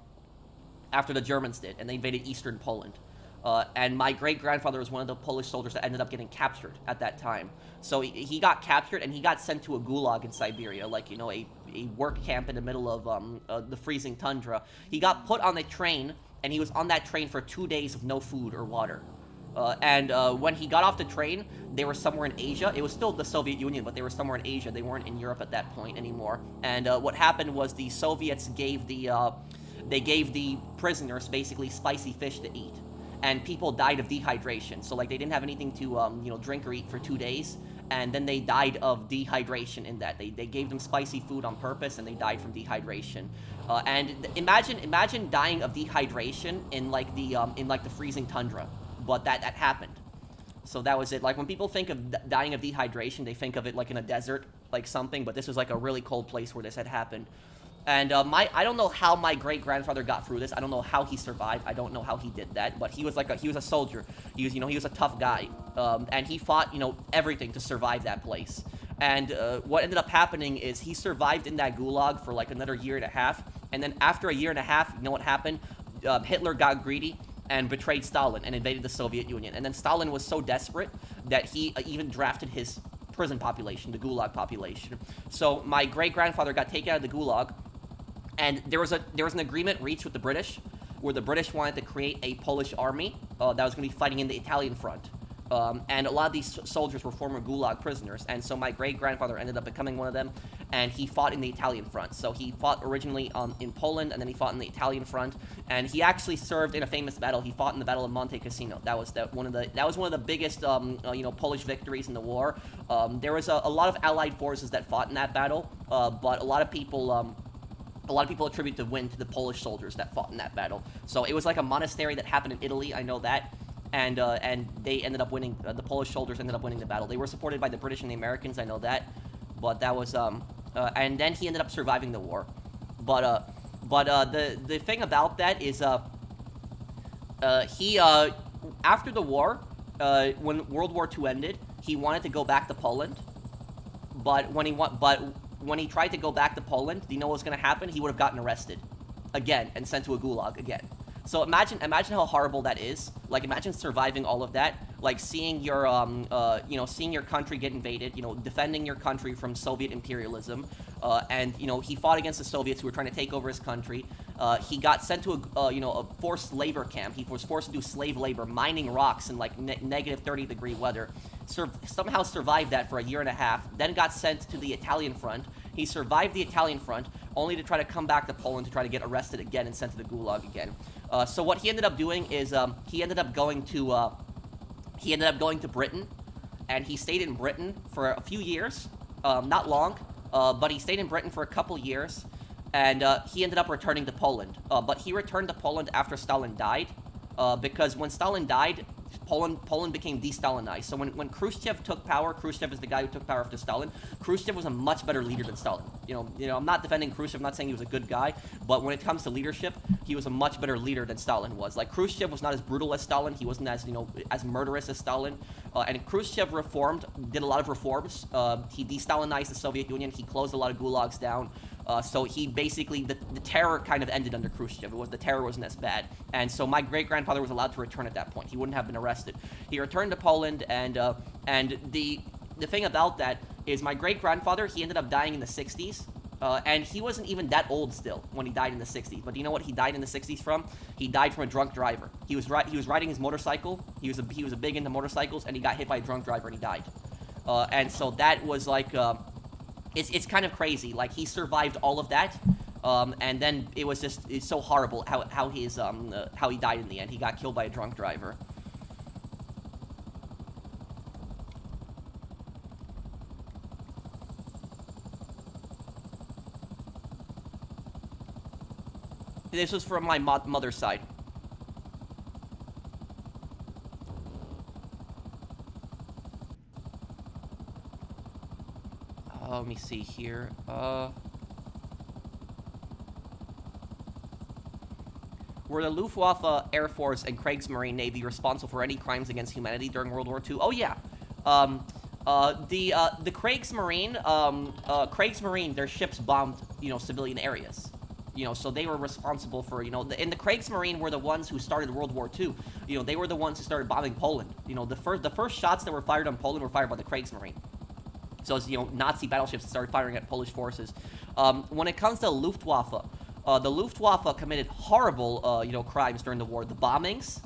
S1: the Germans did, and they invaded eastern Poland. And my great-grandfather was one of the Polish soldiers that ended up getting captured at that time. So he got captured, and he got sent to a gulag in Siberia, like, a work camp in the middle of the freezing tundra. He got put on a train, and he was on that train for 2 days with no food or water. And when he got off the train, they were somewhere in Asia. It was still the Soviet Union, but they were somewhere in Asia. They weren't in Europe at that point anymore. And what happened was the Soviets gave the prisoners basically spicy fish to eat. And people died of dehydration. So, like, they didn't have anything to, drink or eat for 2 days. And then they died of dehydration in that. They gave them spicy food on purpose, and they died from dehydration. And imagine dying of dehydration in, the freezing tundra. But that happened. So that was it. Like, when people think of dying of dehydration, they think of it, like, in a desert, like something. But this was, like, a really cold place where this had happened. And I don't know how my great-grandfather got through this. I don't know how he survived. I don't know how he did that. But he was he was a soldier. He was a tough guy. And he fought, everything to survive that place. And what ended up happening is he survived in that gulag for like another year and a half. And then after a year and a half, you know what happened? Hitler got greedy and betrayed Stalin and invaded the Soviet Union. And then Stalin was so desperate that he even drafted his prison population, the gulag population. So my great-grandfather got taken out of the gulag. And there was an agreement reached with the British, where the British wanted to create a Polish army that was going to be fighting in the Italian front. And a lot of these soldiers were former Gulag prisoners, and so my great-grandfather ended up becoming one of them, and he fought in the Italian front. So he fought originally in Poland, and then he fought in the Italian front, and he actually served in a famous battle. He fought in the Battle of Monte Cassino. That was one of the biggest Polish victories in the war. There was a lot of Allied forces that fought in that battle, but a lot of people attribute the win to the Polish soldiers that fought in that battle. So it was like a monastery that happened in Italy, I know that. And they ended up winning, the Polish soldiers ended up winning the battle. They were supported by the British and the Americans, I know that. But that was, and then he ended up surviving the war. But the thing about that is, he, after the war, when World War II ended, he wanted to go back to Poland. But when he tried to go back to Poland, do you know what was going to happen? He would have gotten arrested again and sent to a gulag again. So imagine how horrible that is. Like, imagine surviving all of that, like seeing your seeing your country get invaded, defending your country from Soviet imperialism, and he fought against the Soviets who were trying to take over his country. He got sent to a forced labor camp. He was forced to do slave labor, mining rocks in like negative 30-degree weather. Somehow survived that for a year and a half. Then got sent to the Italian front. He survived the Italian front, only to try to come back to Poland to try to get arrested again and sent to the gulag again. So what he ended up doing is he ended up going to Britain, and he stayed in Britain for a few years, not long, but he stayed in Britain for a couple years, and he ended up returning to Poland. But he returned to Poland after Stalin died, because when Stalin died, Poland became de-Stalinized. So when Khrushchev took power, Khrushchev is the guy who took power after Stalin. Khrushchev was a much better leader than Stalin. I'm not defending Khrushchev, I'm not saying he was a good guy, but when it comes to leadership, he was a much better leader than Stalin was. Like, Khrushchev was not as brutal as Stalin, he wasn't as murderous as Stalin, and Khrushchev did a lot of reforms. He de-Stalinized the Soviet Union, he closed a lot of gulags down, So he basically, the terror kind of ended under Khrushchev. The terror wasn't as bad. And so my great-grandfather was allowed to return at that point. He wouldn't have been arrested. He returned to Poland, and the thing about that is my great-grandfather, he ended up dying in the 60s. And he wasn't even that old still when he died in the 60s. But do you know what he died in the 60s from? He died from a drunk driver. He was riding his motorcycle. He was a big into motorcycles, and he got hit by a drunk driver and he died. And so that was like, it's kind of crazy. Like, he survived all of that, and then it's so horrible how he died in the end. He got killed by a drunk driver. This was from my mother's side. Let me see here. Were the Luftwaffe, Air Force, and Kriegsmarine Navy responsible for any crimes against humanity during World War II? Oh, yeah. The Kriegsmarine, their ships bombed, civilian areas. So they were responsible for, and the Kriegsmarine were the ones who started World War II. They were the ones who started bombing Poland. The first shots that were fired on Poland were fired by the Kriegsmarine. So it's, Nazi battleships started firing at Polish forces. When it comes to Luftwaffe, the Luftwaffe committed horrible, crimes during the war. The bombings,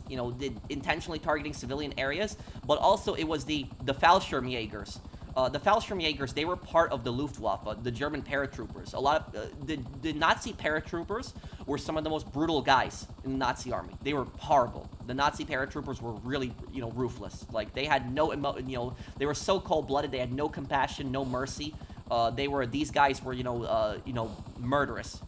S1: intentionally targeting civilian areas, but also it was the Fallschirmjägers. The Fallschirmjägers, they were part of the Luftwaffe, the German paratroopers. A lot of the Nazi paratroopers were some of the most brutal guys in the Nazi army. They were horrible. The Nazi paratroopers were really, ruthless. Like, they had they were so cold-blooded. They had no compassion, no mercy. These guys were, murderous.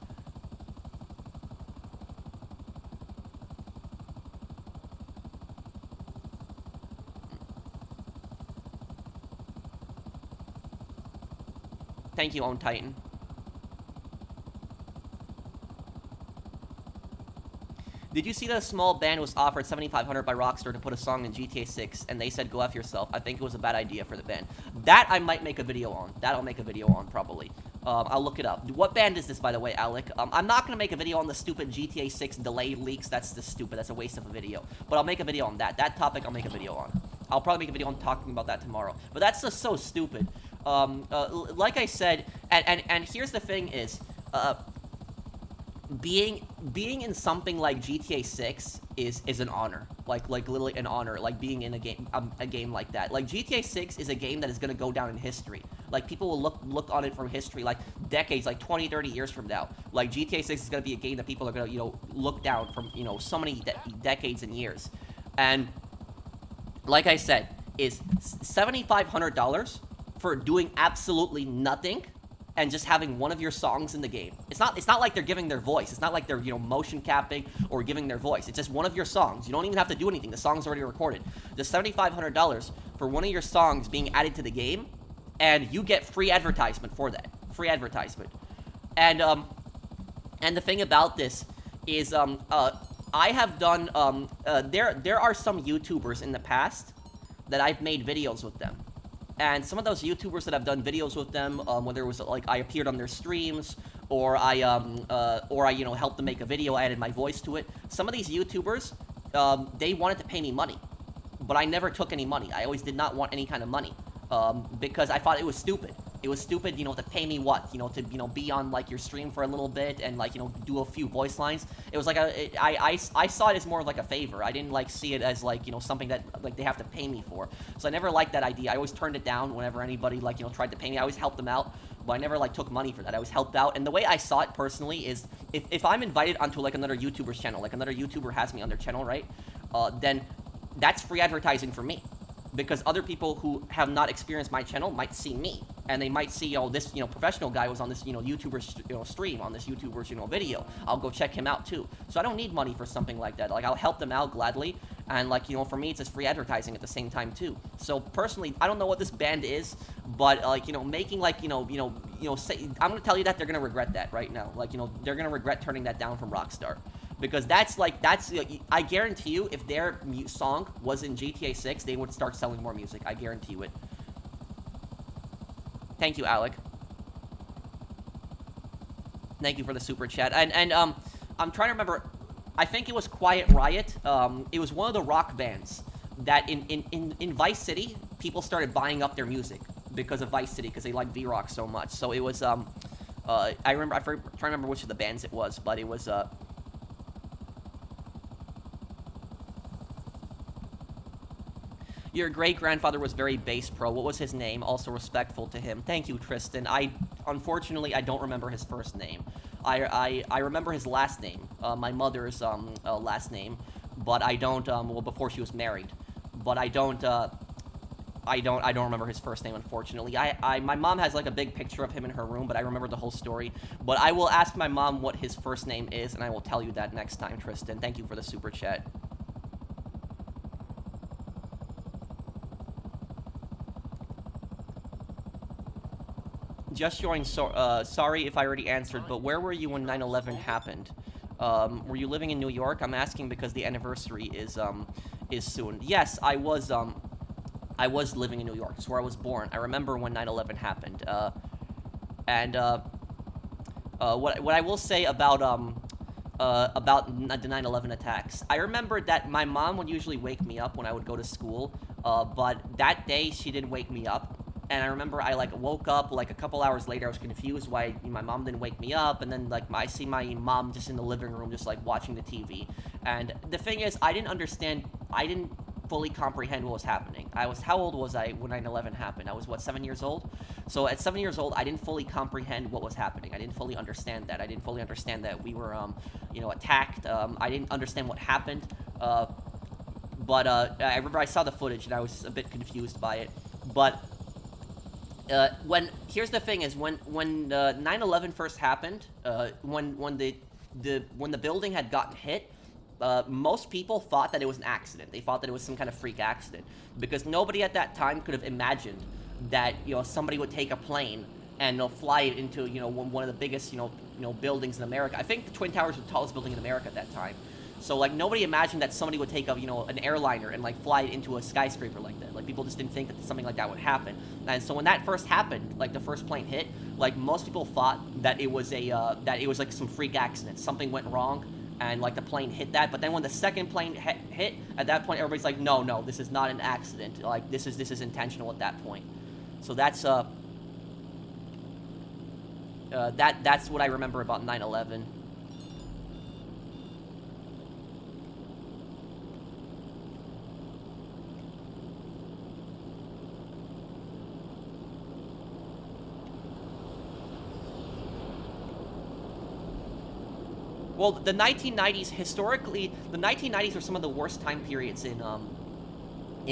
S1: Thank you, Own Titan. Did you see that a small band was offered $7,500 by Rockstar to put a song in GTA 6, and they said, go F yourself? I think it was a bad idea for the band. That I might make a video on. That I'll make a video on, probably. I'll look it up. What band is this, by the way, Alec? I'm not going to make a video on the stupid GTA 6 delay leaks. That's just stupid. That's a waste of a video. But I'll make a video on that. That topic I'll make a video on. I'll probably make a video on talking about that tomorrow. But that's just so stupid. Like I said, and here's the thing is, being in something like GTA 6 is an honor. Like literally an honor. Like being in a game like that. Like GTA 6 is a game that is gonna go down in history. Like people will look on it from history, like decades, like 20, 30 years from now. Like GTA 6 is gonna be a game that people are gonna look down from so many decades and years. And like I said, is $7,500 for doing absolutely nothing and just having one of your songs in the game. It's not like they're giving their voice. It's not like they're, motion capping or giving their voice. It's just one of your songs. You don't even have to do anything. The song's already recorded. Just $7,500 for one of your songs being added to the game, and you get free advertisement for that. Free advertisement. And the thing about this is, I have done, there are some YouTubers in the past that I've made videos with them. And some of those YouTubers that I've done videos with them, whether it was like I appeared on their streams, or I helped them make a video, I added my voice to it. Some of these YouTubers, they wanted to pay me money, but I never took any money. I always did not want any kind of money, because I thought it was stupid. It was stupid, to pay me what? To, be on, like, your stream for a little bit and, like, do a few voice lines. It was like I saw it as more of, like, a favor. I didn't, like, see it as, like, something that, like, they have to pay me for. So I never liked that idea. I always turned it down whenever anybody, like, tried to pay me. I always helped them out, but I never, like, took money for that. I always helped out. And the way I saw it personally is, if I'm invited onto, like, another YouTuber's channel, like, another YouTuber has me on their channel, right? Then that's free advertising for me. Because other people who have not experienced my channel might see me, and they might see, this, professional guy was on this, YouTuber's, stream, on this YouTuber's, video. I'll go check him out, too. So I don't need money for something like that. Like, I'll help them out gladly, and, like, for me, it's just free advertising at the same time, too. So, personally, I don't know what this band is, but, like, making, like, say, I'm gonna tell you that they're gonna regret that right now. Like, they're gonna regret turning that down from Rockstar. Because I guarantee you, if their song was in GTA 6, they would start selling more music. I guarantee you it. Thank you, Alec. Thank you for the super chat. And I'm trying to remember. I think it was Quiet Riot. It was one of the rock bands that in Vice City, people started buying up their music because of Vice City, because they liked V-Rock so much. So it was I remember, trying to remember which of the bands it was, but it was your great-grandfather was very bass pro. What was his name? Also respectful to him. Thank you, Tristan. Unfortunately, I don't remember his first name. I remember his last name, my mother's last name, but I don't, well, before she was married, but I don't remember his first name, unfortunately. My mom has, like, a big picture of him in her room, but I remember the whole story. But I will ask my mom what his first name is, and I will tell you that next time, Tristan. Thank you for the super chat. Just joined, sorry if I already answered, but where were you when 9/11 happened? Were you living in New York? I'm asking because the anniversary is soon. Yes, I was living in New York. It's where I was born. I remember when 9/11 happened. What I will say about the 9/11 attacks, I remember that my mom would usually wake me up when I would go to school, but that day she didn't wake me up. And I remember I, like, woke up, like, a couple hours later. I was confused why my mom didn't wake me up. And then, like, I see my mom just in the living room, just, like, watching the TV. And the thing is, I didn't fully comprehend what was happening. How old was I when 9/11 happened? I was, what, 7 years old? So at 7 years old, I didn't fully comprehend what was happening. I didn't fully understand that. I didn't fully understand that we were, attacked. I didn't understand what happened. But I remember I saw the footage, and I was a bit confused by it. But here's the thing is, when 9/11 first happened, when the building had gotten hit, most people thought that it was an accident. They thought that it was some kind of freak accident, because nobody at that time could have imagined that, somebody would take a plane and fly it into, one of the biggest, buildings in America. I think the Twin Towers was the tallest building in America at that time. So, like, nobody imagined that somebody would take an airliner and, like, fly it into a skyscraper like that. Like, people just didn't think that something like that would happen. And so when that first happened, like, the first plane hit, like, most people thought that it was like some freak accident. Something went wrong, and, like, the plane hit that. But then when the second plane hit, at that point, everybody's like, no, this is not an accident. Like, this is intentional at that point. So that's what I remember about 9/11. Well, the 1990s, historically, the 1990s are some of the worst time periods in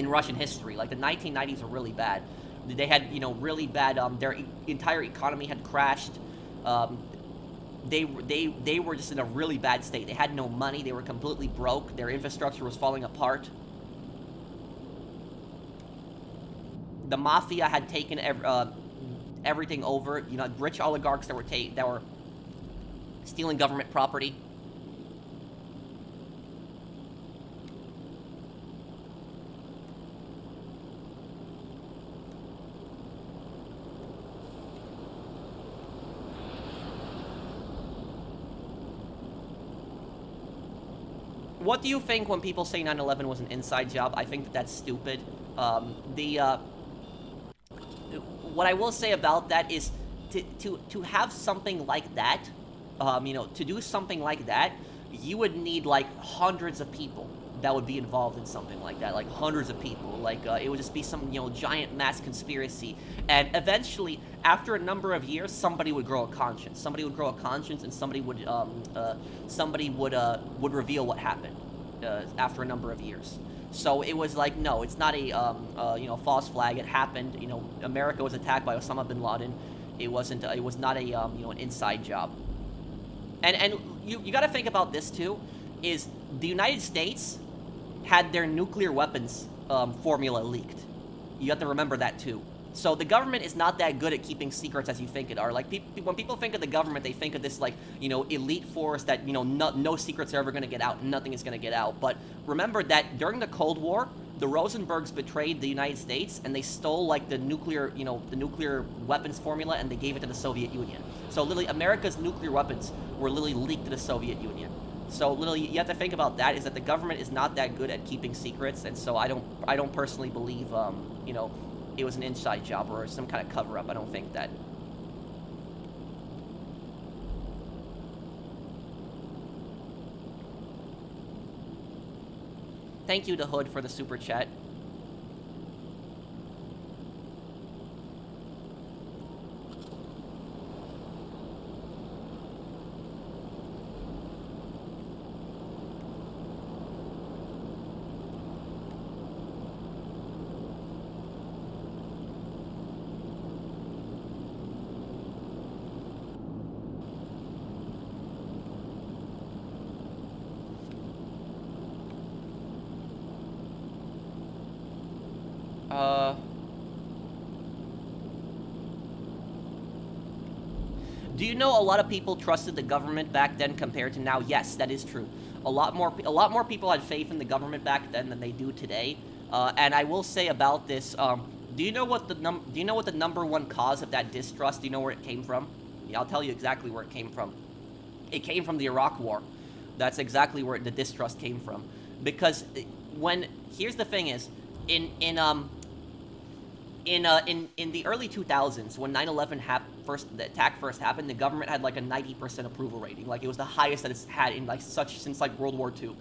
S1: Russian history. Like, the 1990s are really bad. They had, really bad, their entire economy had crashed. They were just in a really bad state. They had no money. They were completely broke. Their infrastructure was falling apart. The mafia had taken everything over. Rich oligarchs that were stealing government property. What do you think when people say 9/11 was an inside job? I think that's stupid. What I will say about that is to have something like that, to do something like that, you would need, like, hundreds of people that would be involved in something like that, like hundreds of people. Like, it would just be some, giant mass conspiracy. And eventually, after a number of years, somebody would grow a conscience. Somebody would grow a conscience, and somebody would reveal what happened after a number of years. So it was like, no, it's not a false flag. It happened. America was attacked by Osama bin Laden. It wasn't. It was not a an inside job. And you got to think about this too, is the United States had their nuclear weapons formula leaked. You have to remember that too. So the government is not that good at keeping secrets as you think it are. Like, when people think of the government, they think of this, like, elite force that, no secrets are ever going to get out. Nothing is going to get out. But remember that during the Cold War, The Rosenbergs betrayed the United States, and they stole like the nuclear, the nuclear weapons formula, and they gave it to the Soviet Union. So literally, America's nuclear weapons were literally leaked to the Soviet Union. So literally, you have to think about that. Is that the government is not that good at keeping secrets, and so I don't personally believe, it was an inside job or some kind of cover up. I don't think that. Thank you to Hood for the super chat. Do you know a lot of people trusted the government back then compared to now? Yes, that is true. A lot more people had faith in the government back then than they do today. And I will say about this, do you know what the number one cause of that distrust? Do you know where it came from? Yeah, I'll tell you exactly where it came from. It came from the Iraq War. That's exactly where the distrust came from. Because here's the thing is, in the early 2000s, when 9/11 the attack first happened, the government had like a 90% approval rating. Like, it was the highest that it's had in since like World War II.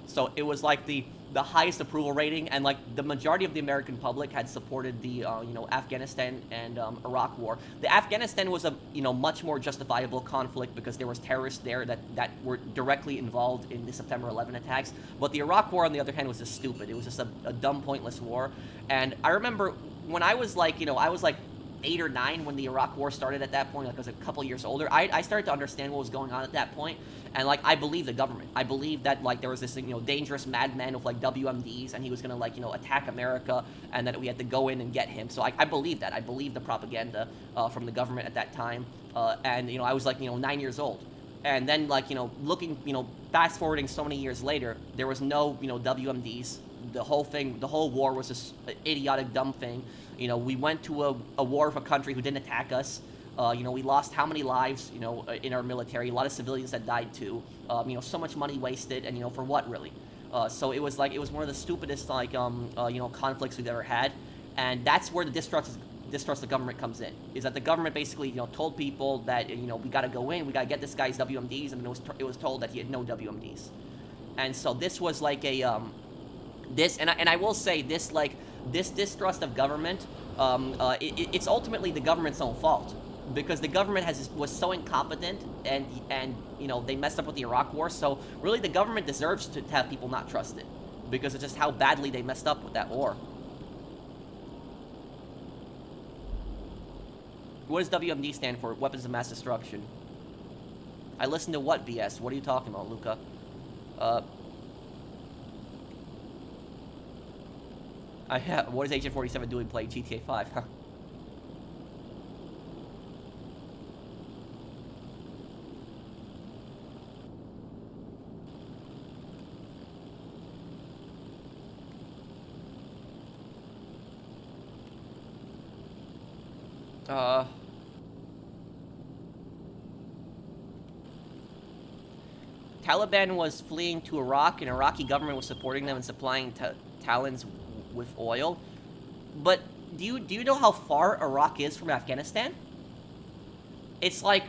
S1: So it was like the highest approval rating, and like the majority of the American public had supported the Afghanistan and Iraq war. The Afghanistan was a much more justifiable conflict because there was terrorists there that were directly involved in the September 11 attacks. But the Iraq war, on the other hand, was just stupid. It was just a dumb, pointless war. And I remember when I was like 8 or 9 when the Iraq war started. At that point, like I was a couple years older, I started to understand what was going on at that point. And like, I believed the government. I believed that like there was this dangerous madman with like WMDs, and he was gonna attack America, and that we had to go in and get him. So I believed that. I believed the propaganda from the government at that time. And I was like 9 years old. And then looking fast forwarding so many years later, there was no WMDs. The whole war was this idiotic, dumb thing. We went to a war with a country who didn't attack us. We lost how many lives, in our military? A lot of civilians that died too. So much money wasted, and for what really? So it was one of the stupidest conflicts we've ever had, and that's where the distrust of government comes in. Is that the government basically told people that we got to go in, we got to get this guy's WMDs, and it was told that he had no WMDs, and so this was like a and I will say this this distrust of government, it's ultimately the government's own fault, because the government was so incompetent, and they messed up with the Iraq war. So really, the government deserves to have people not trust it, because of just how badly they messed up with that war. What does WMD stand for? Weapons of mass destruction. I listen to what BS? What are you talking about, Luca? What is Agent 47 doing playing GTA 5? Huh? Taliban was fleeing to Iraq, and Iraqi government was supporting them and supplying Talons with oil. But do you know how far Iraq is from Afghanistan? It's like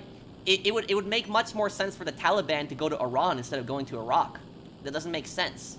S1: it would make much more sense for the Taliban to go to Iran instead of going to Iraq. That doesn't make sense.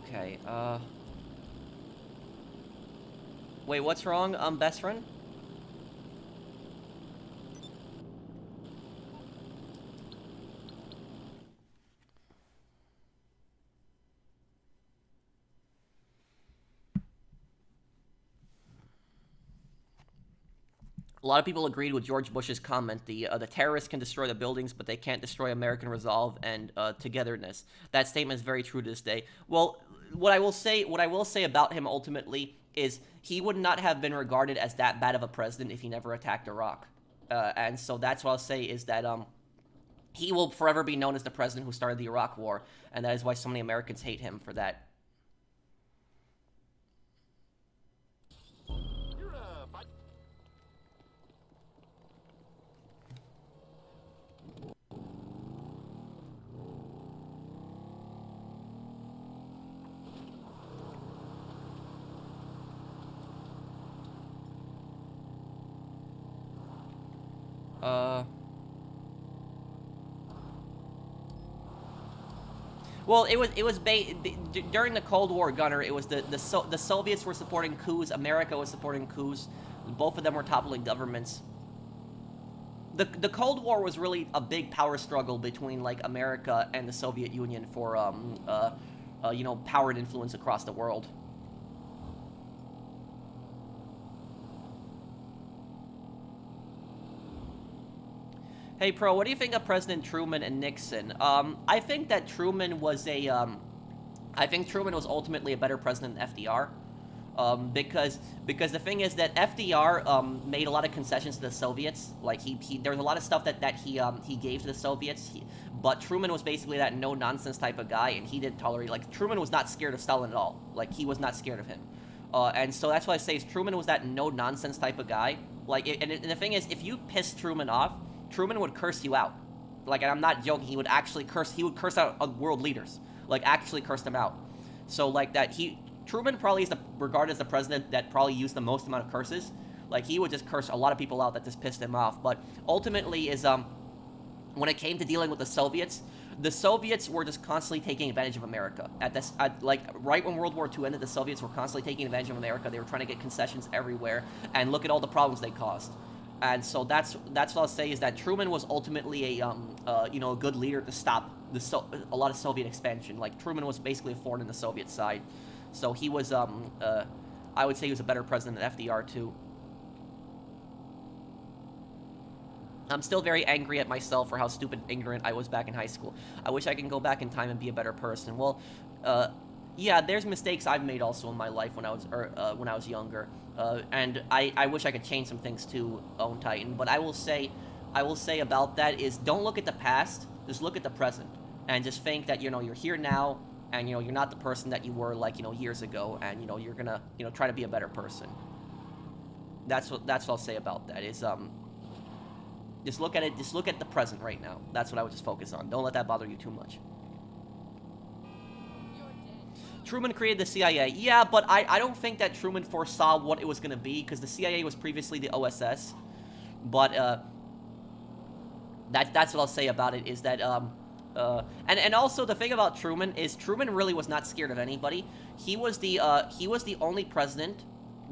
S1: Okay, wait, what's wrong, best friend? A lot of people agreed with George Bush's comment: the terrorists can destroy the buildings, but they can't destroy American resolve and togetherness. That statement is very true to this day. Well, what I will say about him ultimately is he would not have been regarded as that bad of a president if he never attacked Iraq. And so that's what I'll say is that he will forever be known as the president who started the Iraq War, and that is why so many Americans hate him for that. Well, during the Cold War, Gunner. It was the Soviets were supporting coups, America was supporting coups. Both of them were toppling governments. The Cold War was really a big power struggle between like America and the Soviet Union for power and influence across the world. Hey, Pro, what do you think of President Truman and Nixon? I think that Truman was I think Truman was ultimately a better president than FDR. Because the thing is that FDR made a lot of concessions to the Soviets. Like there was a lot of stuff that he gave to the Soviets. But Truman was basically that no nonsense type of guy, and he didn't tolerate. Like Truman was not scared of Stalin at all. Like he was not scared of him. And so that's why I say is Truman was that no nonsense type of guy. Like and the thing is, if you pissed Truman off, Truman would curse you out. Like, and I'm not joking, he would actually curse, he would curse out world leaders. Like, actually curse them out. So, like, Truman probably is regarded as the president that probably used the most amount of curses. Like, he would just curse a lot of people out that just pissed him off. But ultimately when it came to dealing with the Soviets were just constantly taking advantage of America. Right when World War II ended, the Soviets were constantly taking advantage of America. They were trying to get concessions everywhere, and look at all the problems they caused. And so that's what I'll say is that Truman was ultimately a good leader to stop a lot of Soviet expansion. Like Truman was basically a thorn in the Soviet side, so he was I would say he was a better president than FDR too. I'm still very angry at myself for how stupid and ignorant I was back in high school. I wish I could go back in time and be a better person. Well, yeah, there's mistakes I've made also in my life when I was younger. And I wish I could change some things too, Own Titan. But I will say about that is don't look at the past, just look at the present. And just think that, you're here now, and, you're not the person that you were, like, years ago, and, you're gonna, try to be a better person. That's what I'll say about that is, just look at the present right now. That's what I would just focus on. Don't let that bother you too much. Truman created the CIA. Yeah, but I don't think that Truman foresaw what it was going to be, because the CIA was previously the OSS. But that's what I'll say about it, is that and also the thing about Truman is Truman really was not scared of anybody. He was the only president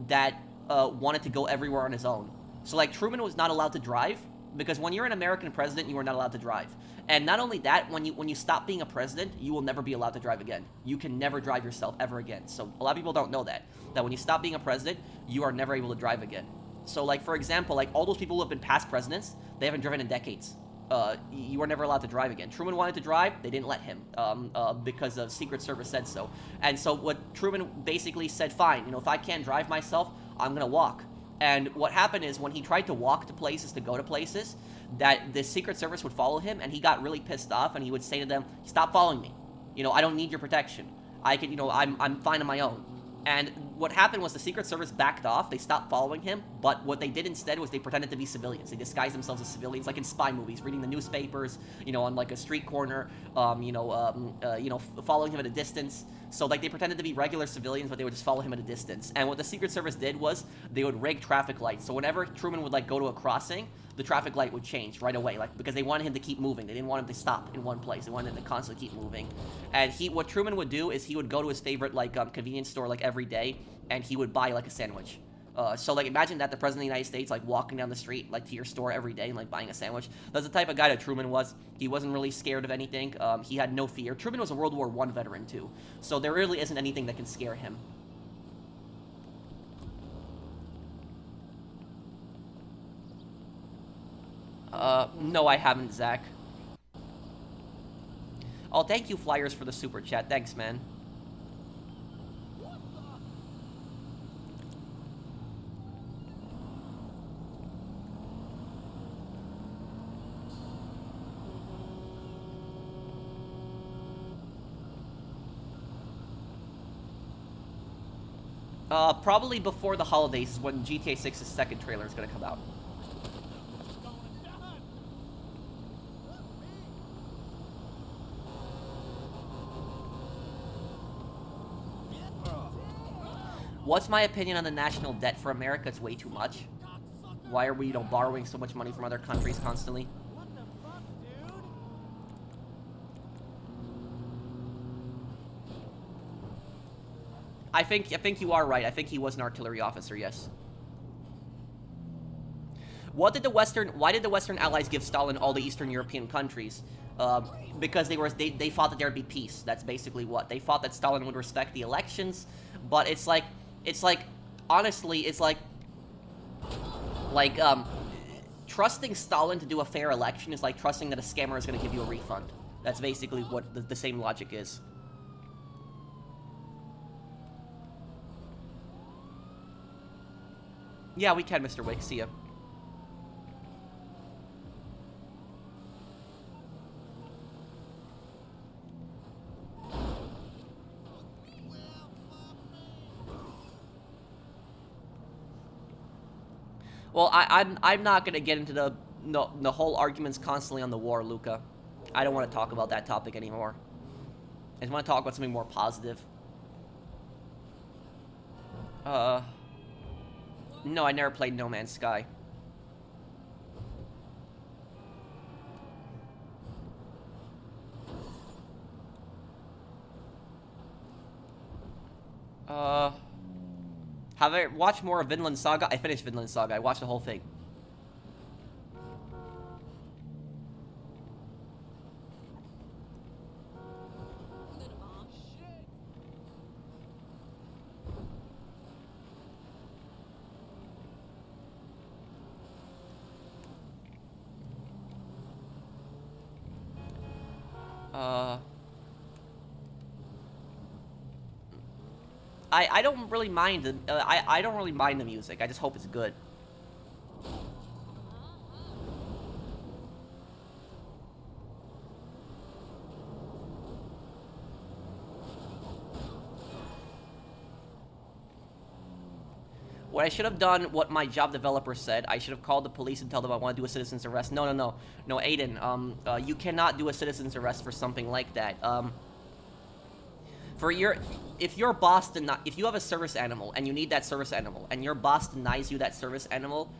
S1: that wanted to go everywhere on his own. So like Truman was not allowed to drive, because when you're an American president, you are not allowed to drive. And not only that, when you stop being a president, you will never be allowed to drive again. You can never drive yourself ever again. So a lot of people don't know that when you stop being a president, you are never able to drive again. So like, for example, like all those people who have been past presidents, they haven't driven in decades. You are never allowed to drive again. Truman wanted to drive, they didn't let him, because the Secret Service said so. And so what Truman basically said, fine, if I can't drive myself, I'm gonna walk. And what happened is when he tried to walk to places, to go to places, that the Secret Service would follow him, and he got really pissed off, and he would say to them, stop following me. I don't need your protection. I can, I'm fine on my own. And what happened was the Secret Service backed off. They stopped following him, but what they did instead was they pretended to be civilians. They disguised themselves as civilians, like in spy movies, reading the newspapers, on like a street corner, following him at a distance. So like they pretended to be regular civilians, but they would just follow him at a distance. And what the Secret Service did was they would rig traffic lights. So whenever Truman would like go to a crossing, the traffic light would change right away, like because they wanted him to keep moving. They didn't want him to stop in one place. They wanted him to constantly keep moving. And what Truman would do is he would go to his favorite like convenience store like every day, and he would buy like a sandwich. So like imagine that the president of the United States like walking down the street like to your store every day and like buying a sandwich. That's the type of guy that Truman was. He wasn't really scared of anything. He had no fear. Truman was a World War I veteran too, so there really isn't anything that can scare him. No, I haven't, Zach. Oh, thank you, Flyers, for the super chat. Thanks, man. Probably before the holidays is when GTA 6's second trailer is gonna come out. What's my opinion on the national debt for America? It's way too much. Why are we, borrowing so much money from other countries constantly? I think you are right. I think he was an artillery officer, yes. Why did the Western Allies give Stalin all the Eastern European countries? Because they thought that there would be peace. That's basically what. They thought that Stalin would respect the elections, but it's like, honestly, it's like, trusting Stalin to do a fair election is like trusting that a scammer is going to give you a refund. That's basically what the same logic is. Yeah, we can, Mr. Wick. See ya. Well, I'm not gonna get into the whole arguments constantly on the war, Luca. I don't want to talk about that topic anymore. I just want to talk about something more positive. No, I never played No Man's Sky. Have I watched more of Vinland Saga? I finished Vinland Saga. I watched the whole thing. I don't really mind the I don't really mind the music. I just hope it's good. What I should have done, what my job developer said, I should have called the police and tell them I want to do a citizen's arrest. No, Aiden, you cannot do a citizen's arrest for something like that. If your boss if you have a service animal and you need that service animal and your boss denies you that service animal,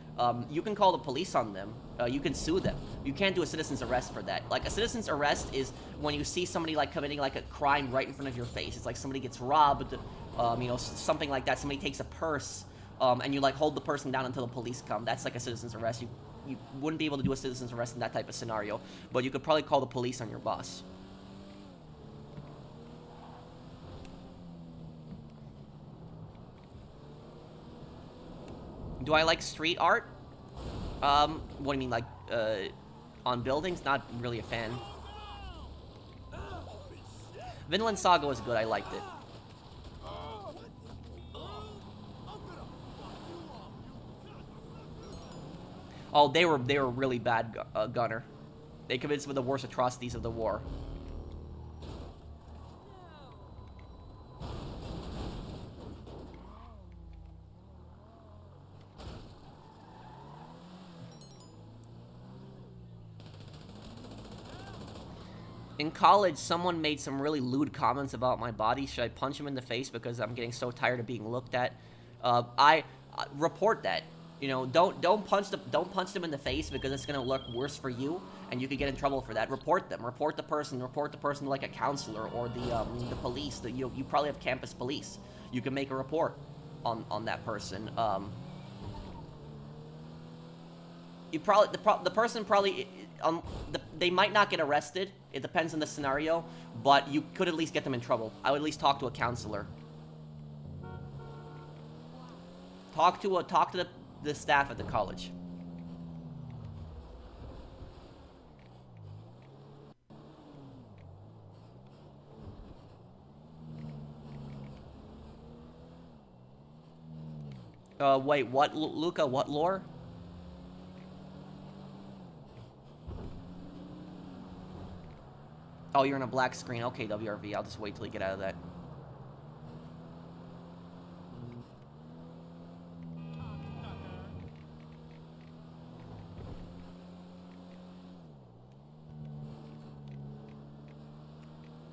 S1: you can call the police on them. You can sue them. You can't do a citizen's arrest for that. Like, a citizen's arrest is when you see somebody, like, committing, like, a crime right in front of your face. It's like somebody gets robbed, something like that. Somebody takes a purse, and you, like, hold the person down until the police come. That's like a citizen's arrest. You wouldn't be able to do a citizen's arrest in that type of scenario, but you could probably call the police on your boss. Do I like street art? What do you mean, like, on buildings? Not really a fan. Vinland Saga was good, I liked it. Oh, they were really bad, Gunner. They committed some of the worst atrocities of the war. In college, someone made some really lewd comments about my body. Should I punch him in the face because I'm getting so tired of being looked at? I report that. You know, don't punch them in the face because it's gonna look worse for you, and you could get in trouble for that. Report them. Report the person to, like, a counselor or the police. You probably have campus police. You can make a report on that person. The person probably. They might not get arrested. It depends on the scenario, but you could at least get them in trouble. I would at least talk to a counselor. Talk to the staff at the college. Wait, what, Luca? What lore? Oh, you're in a black screen. Okay, WRV. I'll just wait till you get out of that.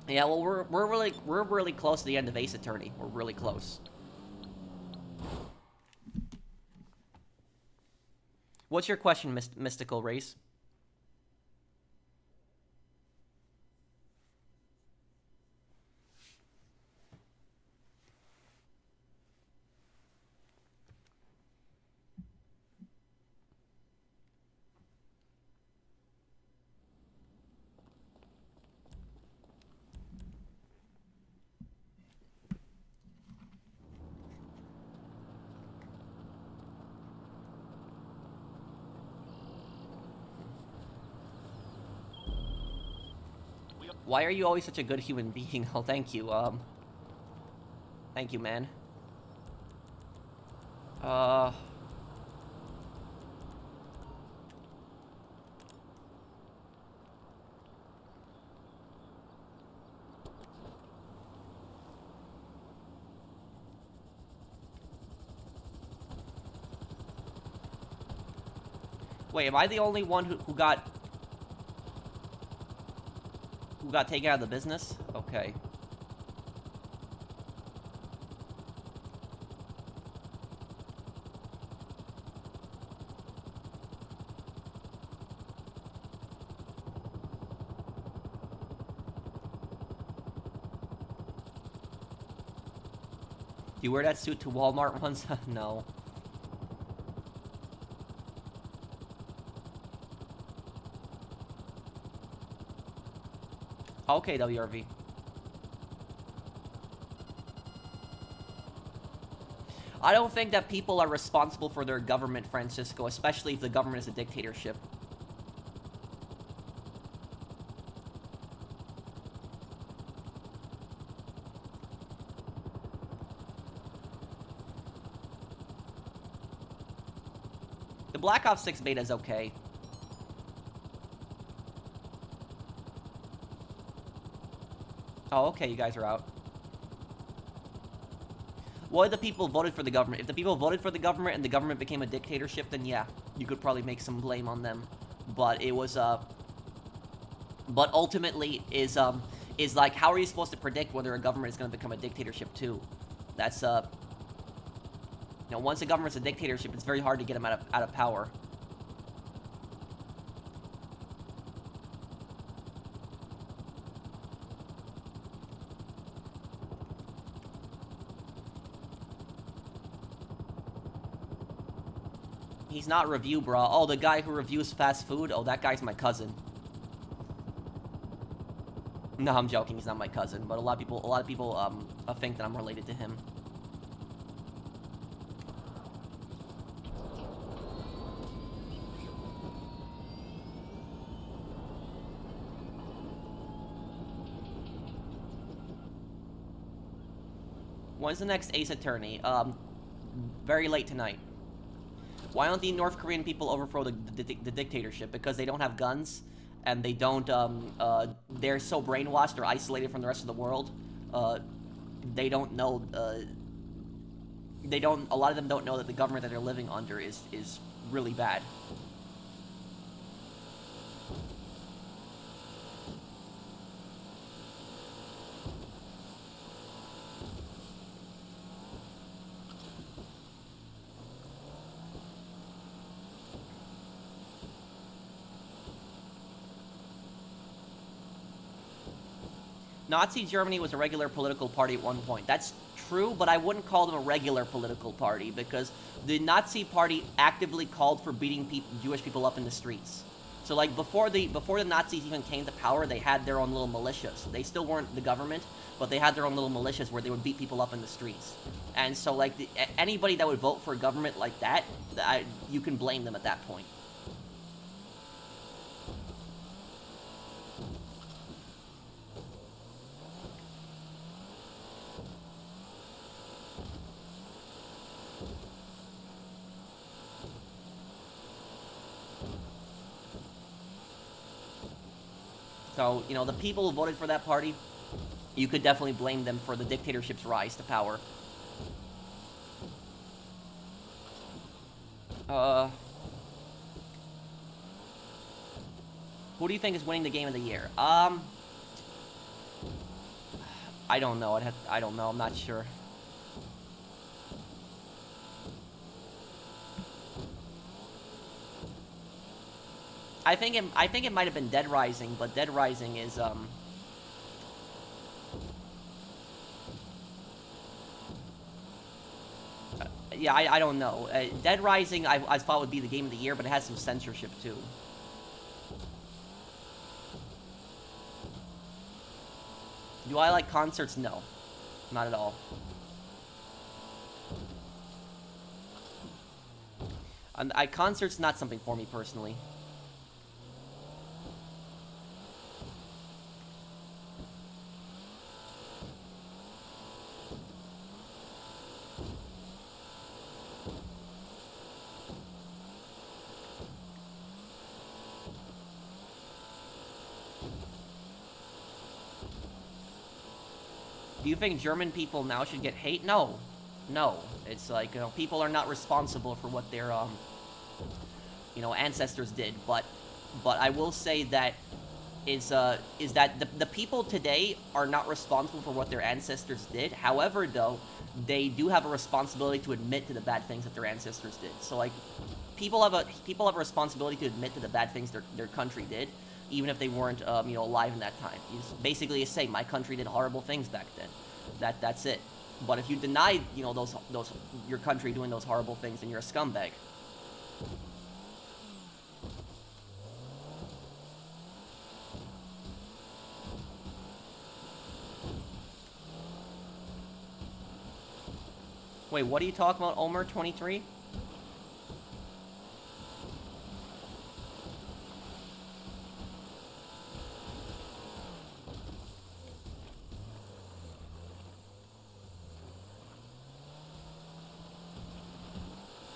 S1: Yeah, well, we're really close to the end of Ace Attorney. We're really close. What's your question, Mystical Race? Why are you always such a good human being? Oh, thank you. Thank you, man. Wait, am I the only one who got taken out of the business? Okay. Do you wear that suit to Walmart once? No. Okay, WRV. I don't think that people are responsible for their government, Francisco, especially if the government is a dictatorship. The Black Ops 6 beta is okay. Oh, okay, you guys are out. Well, the people voted for the government. If the people voted for the government and the government became a dictatorship, then yeah, you could probably make some blame on them. But it was, but ultimately is like, how are you supposed to predict whether a government is going to become a dictatorship too? That's, you know, once a government's a dictatorship, it's very hard to get them out of power. He's not review, bro. Oh, the guy who reviews fast food? Oh, that guy's my cousin. No, I'm joking. He's not my cousin, but a lot of people think that I'm related to him. When's the next Ace Attorney? Very late tonight. Why don't the North Korean people overthrow the dictatorship? Because they don't have guns, and they don't, they're so brainwashed or isolated from the rest of the world, they don't know, a lot of them don't know that the government that they're living under is really bad. Nazi Germany was a regular political party at one point. That's true, but I wouldn't call them a regular political party because the Nazi party actively called for beating Jewish people up in the streets. So like before the Nazis even came to power, they had their own little militias. They still weren't the government, but they had their own little militias where they would beat people up in the streets. And so like anybody that would vote for a government like that, you can blame them at that point. So, the people who voted for that party, you could definitely blame them for the dictatorship's rise to power. Uh, who do you think is winning the game of the year? I don't know. I don't know. I'm not sure. I think it might have been Dead Rising, but Dead Rising is yeah, I don't know. Dead Rising I thought would be the game of the year, but it has some censorship too. Do I like concerts? No, not at all. Concerts not something for me personally. Do you think German people now should get hate? No, no. It's like people are not responsible for what their ancestors did. But I will say that is that the people today are not responsible for what their ancestors did. However, though, they do have a responsibility to admit to the bad things that their ancestors did. So like, people have a responsibility to admit to the bad things their country did, even if they weren't alive in that time. You say my country did horrible things back then. That's it. But if you deny those your country doing those horrible things, then you're a scumbag. Wait, what are you talking about, Omer 23?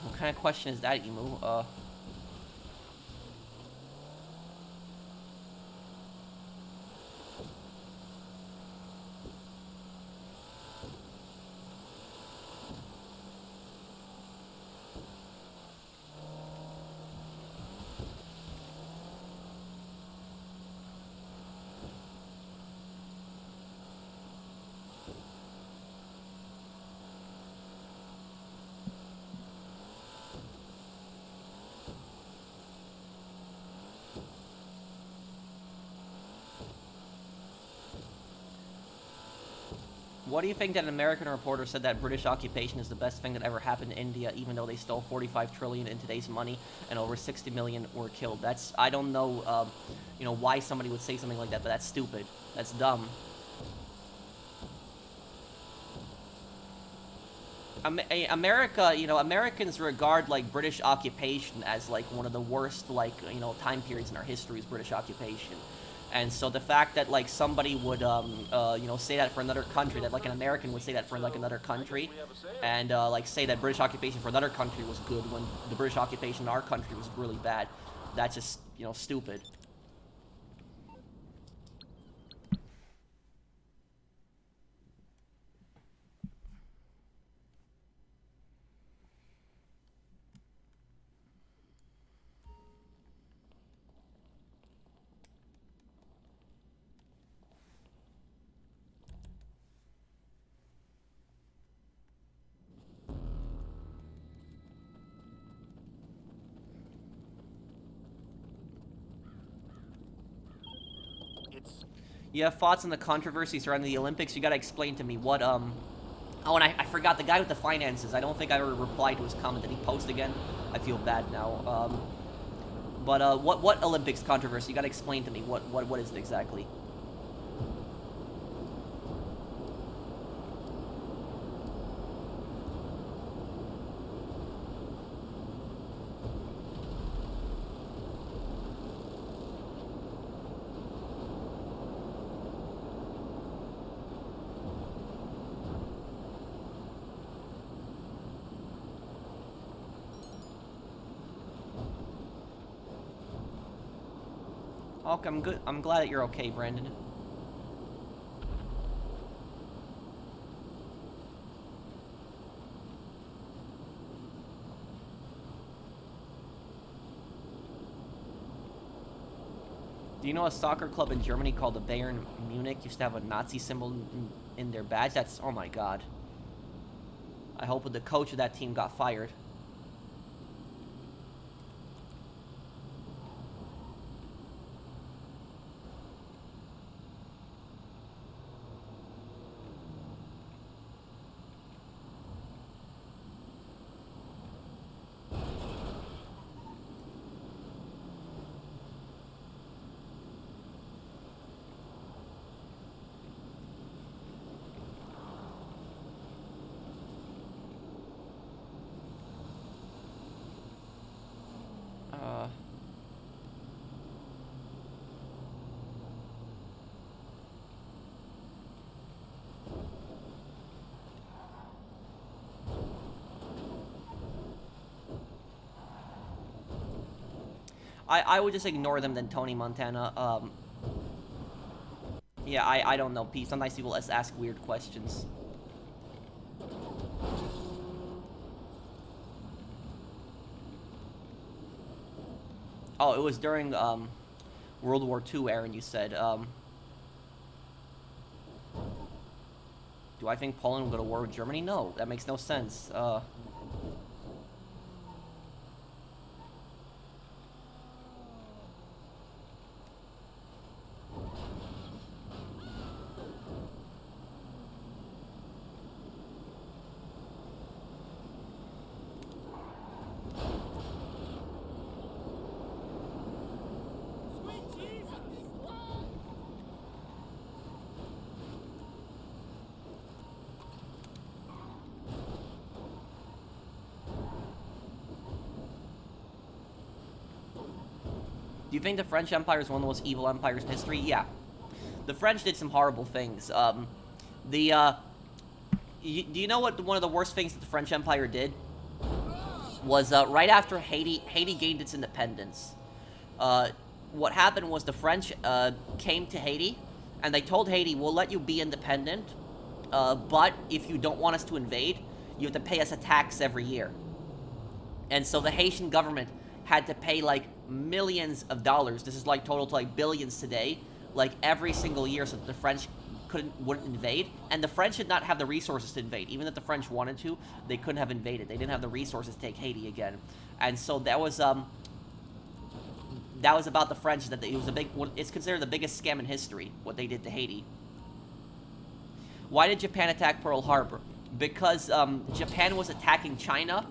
S1: What kind of question is that, Emu? What do you think that an American reporter said that British occupation is the best thing that ever happened to India, even though they stole 45 trillion in today's money and over 60 million were killed? I don't know, why somebody would say something like that, but that's stupid. That's dumb. America, Americans regard like British occupation as like one of the worst time periods in our history is British occupation. And so the fact that like somebody would say that for another country, that like an American would say that for like another country, and like say that British occupation for another country was good when the British occupation in our country was really bad, that's just stupid. You have thoughts on the controversy surrounding the Olympics? You gotta explain to me what Oh, and I forgot the guy with the finances. I don't think I ever replied to his comment. Did he post again? I feel bad now. But what Olympics controversy? You gotta explain to me what is it exactly? Okay, I'm good. I'm glad that you're okay, Brandon. Do you know a soccer club in Germany called the Bayern Munich used to have a Nazi symbol in their badge? That's, oh my god. I hope the coach of that team got fired. Uh... I would just ignore them than Tony Montana. Yeah, I don't know, Pete. Sometimes people ask weird questions. Oh, it was during World War II, Aaron, you said. Do I think Poland will go to war with Germany? No, that makes no sense. Do you think the French Empire is one of the most evil empires in history? Yeah. The French did some horrible things. Do you know what one of the worst things that the French Empire did? Was right after Haiti gained its independence. What happened was the French came to Haiti, and they told Haiti, we'll let you be independent, but if you don't want us to invade, you have to pay us a tax every year. And so the Haitian government had to pay like millions of dollars. This is like total to like billions today, like every single year, so that the French wouldn't invade. And the French did not have the resources to invade. Even if the French wanted to, they couldn't have invaded. They didn't have the resources to take Haiti again. And so that was about the French. That it was it's considered the biggest scam in history, what they did to Haiti. Why did Japan attack Pearl Harbor? Because Japan was attacking China.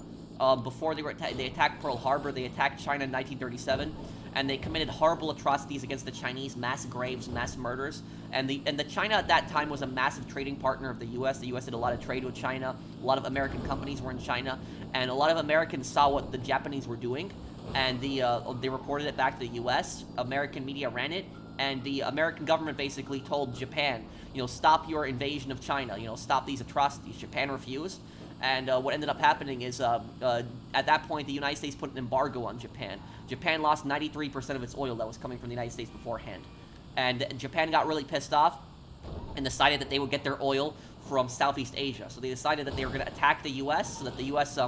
S1: Before they attacked Pearl Harbor, they attacked China in 1937, and they committed horrible atrocities against the Chinese, mass graves, mass murders, and the China at that time was a massive trading partner of the U.S. The U.S. did a lot of trade with China. A lot of American companies were in China, and a lot of Americans saw what the Japanese were doing, and they reported it back to the U.S. American media ran it, and the American government basically told Japan, stop your invasion of China, stop these atrocities. Japan refused. And what ended up happening is, at that point, the United States put an embargo on Japan. Japan lost 93% of its oil that was coming from the United States beforehand. And Japan got really pissed off and decided that they would get their oil from Southeast Asia. So they decided that they were going to attack the U.S. so that the U.S.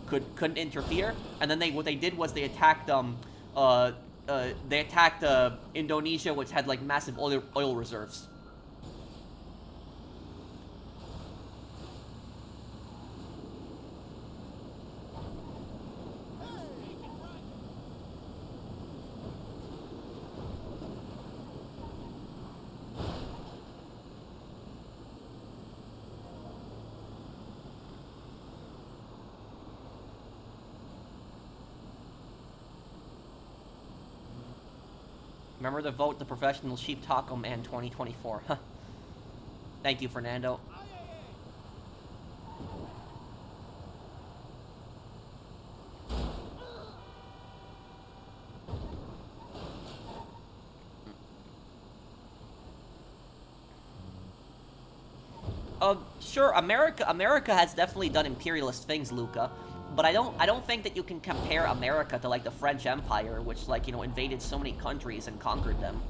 S1: Couldn't interfere. And then what they did was they attacked Indonesia, which had like massive oil reserves. Remember to vote the Professional Sheep Taco Man 2024. Thank you, Fernando. Sure, America has definitely done imperialist things, Luca. But I don't think that you can compare America to like the French Empire, which like invaded so many countries and conquered them.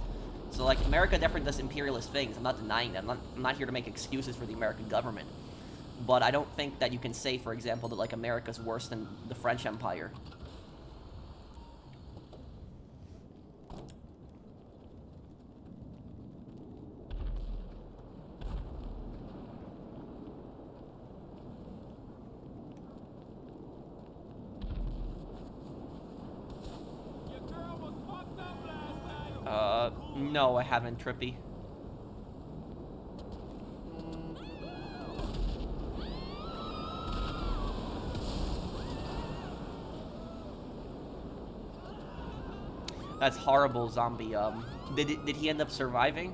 S1: So like America definitely does imperialist things. I'm not denying that. I'm not here to make excuses for the American government. But I don't think that you can say, for example, that like America's worse than the French Empire. No, I haven't, Trippy. That's horrible, zombie. Did he end up surviving?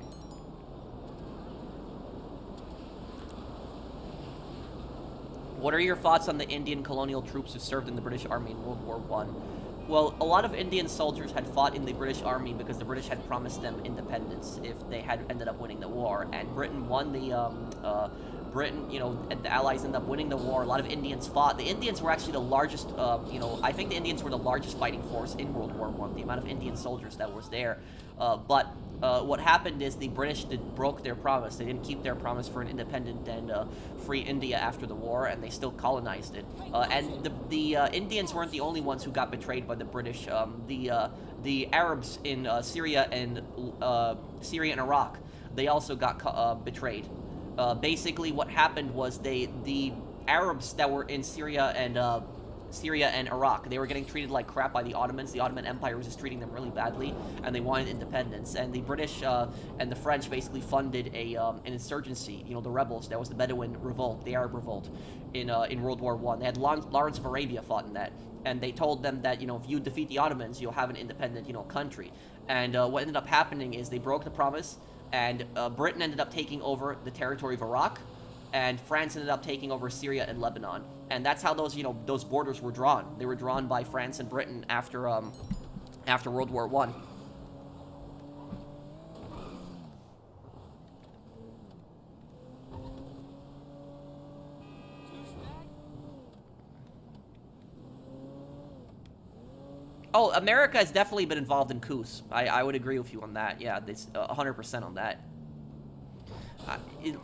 S1: What are your thoughts on the Indian colonial troops who served in the British Army in World War I? Well, a lot of Indian soldiers had fought in the British Army because the British had promised them independence if they had ended up winning the war, and Britain won the, Britain, and the Allies ended up winning the war. A lot of Indians fought. The Indians were actually the largest, I think the Indians were the largest fighting force in World War I, the amount of Indian soldiers that was there. But what happened is the British broke their promise. They didn't keep their promise for an independent and free India after the war, and they still colonized it. And the Indians weren't the only ones who got betrayed by the British. The Arabs in Syria and Iraq, they also got betrayed. Basically, what happened was the Arabs that were in Syria and Iraq, they were getting treated like crap by the Ottomans. The Ottoman Empire was just treating them really badly, and they wanted independence. And the British and the French basically funded an insurgency. The rebels. That was the Bedouin Revolt, the Arab Revolt, in World War I. They had Lawrence of Arabia fought in that, and they told them that if you defeat the Ottomans, you'll have an independent country. And what ended up happening is they broke the promise. And Britain ended up taking over the territory of Iraq, and France ended up taking over Syria and Lebanon. And that's how those borders were drawn. They were drawn by France and Britain after World War I. Oh, America has definitely been involved in coups. I would agree with you on that. Yeah, it's 100% on that.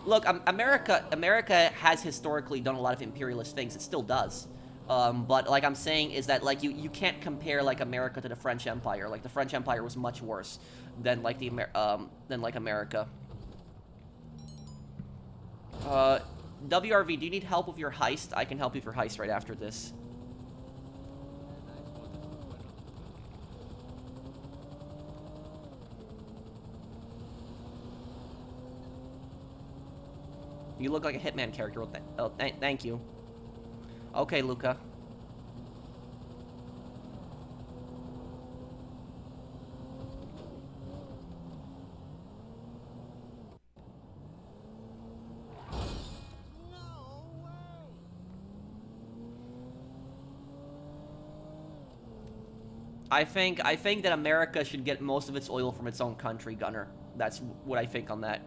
S1: Look, America has historically done a lot of imperialist things. It still does. But like I'm saying is that like you can't compare like America to the French Empire. Like the French Empire was much worse than like America. WRV, do you need help with your heist? I can help you with your heist right after this. You look like a Hitman character. Oh, thank you. Okay, Luca. I think that America should get most of its oil from its own country, Gunner. That's what I think on that.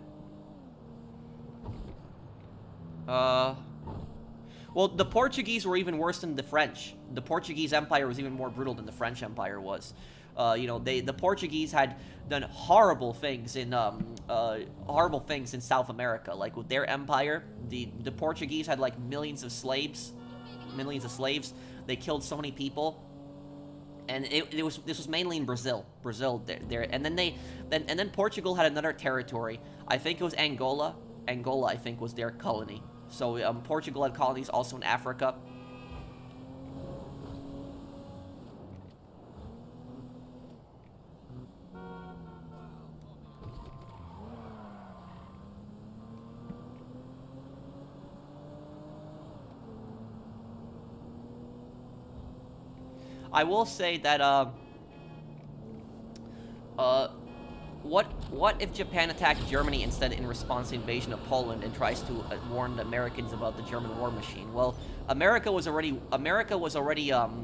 S1: Well, the Portuguese were even worse than the French. The Portuguese Empire was even more brutal than the French Empire was. The Portuguese had done horrible things in South America. Like with their empire, the Portuguese had like millions of slaves. They killed so many people. And this was mainly in Brazil, and then Portugal had another territory. I think it was Angola. Angola, I think, was their colony. So Portugal had colonies also in Africa. I will say that what if Japan attacked Germany instead in response to the invasion of Poland and tries to warn the Americans about the German war machine? Well, America was already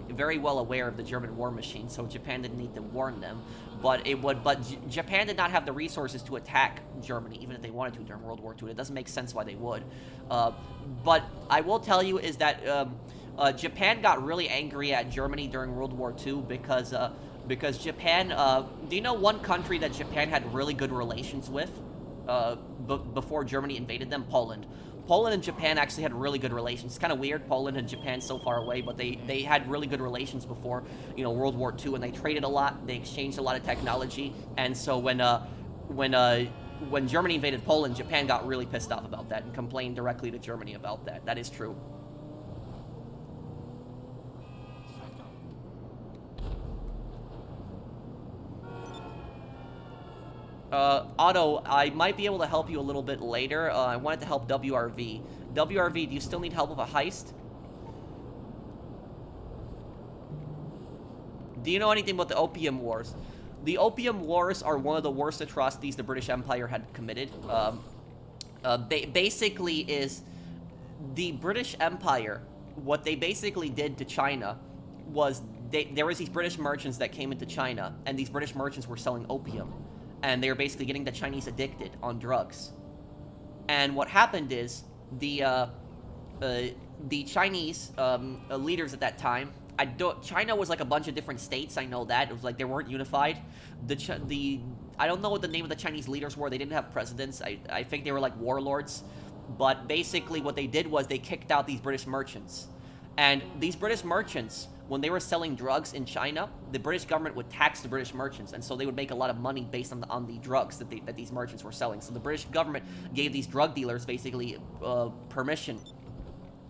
S1: very well aware of the German war machine, so Japan didn't need to warn them. But Japan did not have the resources to attack Germany, even if they wanted to during World War II. It doesn't make sense why they would. But I will tell you is that Japan got really angry at Germany during World War II because Japan. Do you know one country that Japan had really good relations with before Germany invaded them? Poland. Poland and Japan actually had really good relations. It's kind of weird, Poland and Japan so far away, but they had really good relations before, World War II, and they traded a lot. They exchanged a lot of technology, and so when Germany invaded Poland, Japan got really pissed off about that and complained directly to Germany about that. That is true. Otto, I might be able to help you a little bit later. I wanted to help WRV. WRV, do you still need help with a heist? Do you know anything about the Opium Wars? The Opium Wars are one of the worst atrocities the British Empire had committed. Basically is the British Empire, what they basically did to China was there was these British merchants that came into China, and these British merchants were selling opium. And they were basically getting the Chinese addicted on drugs. And what happened is the Chinese leaders at that time, China was like a bunch of different states. I know that it was like they weren't unified. I don't know what the name of the Chinese leaders were. They didn't have presidents. I think they were like warlords. But basically, what they did was they kicked out these British merchants, and these British merchants, when they were selling drugs in China, the British government would tax the British merchants, and so they would make a lot of money based on the drugs that these merchants were selling. So the British government gave these drug dealers basically permission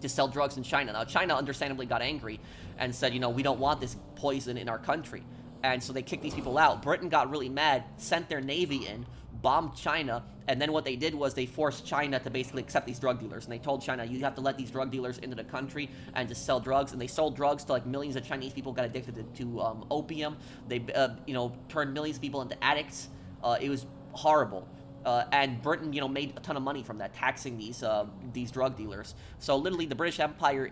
S1: to sell drugs in China. Now, China understandably got angry and said, we don't want this poison in our country. And so they kicked these people out. Britain got really mad, sent their navy in, bombed China, and then what they did was they forced China to basically accept these drug dealers. And they told China, you have to let these drug dealers into the country and just sell drugs. And they sold drugs to like millions of Chinese people got addicted to opium. They, turned millions of people into addicts. It was horrible. And Britain, made a ton of money from that, taxing these drug dealers. So literally, the British Empire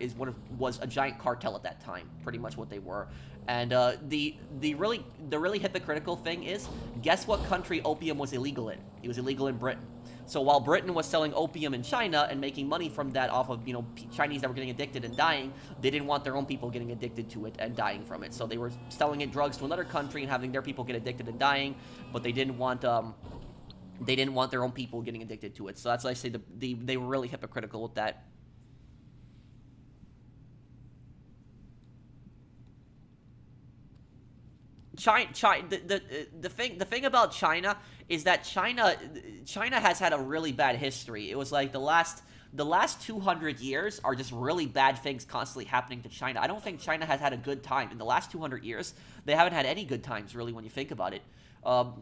S1: was a giant cartel at that time, pretty much what they were. And the really hypocritical thing is, guess what country opium was illegal in? It was illegal in Britain. So while Britain was selling opium in China and making money from that off of Chinese that were getting addicted and dying, they didn't want their own people getting addicted to it and dying from it. So they were selling it drugs to another country and having their people get addicted and dying, but they didn't want their own people getting addicted to it. So that's why I say they were really hypocritical with that. The thing about China is that China has had a really bad history. It was like the last 200 years are just really bad things constantly happening to China. I don't think China has had a good time. In the last 200 years, they haven't had any good times, really, when you think about it.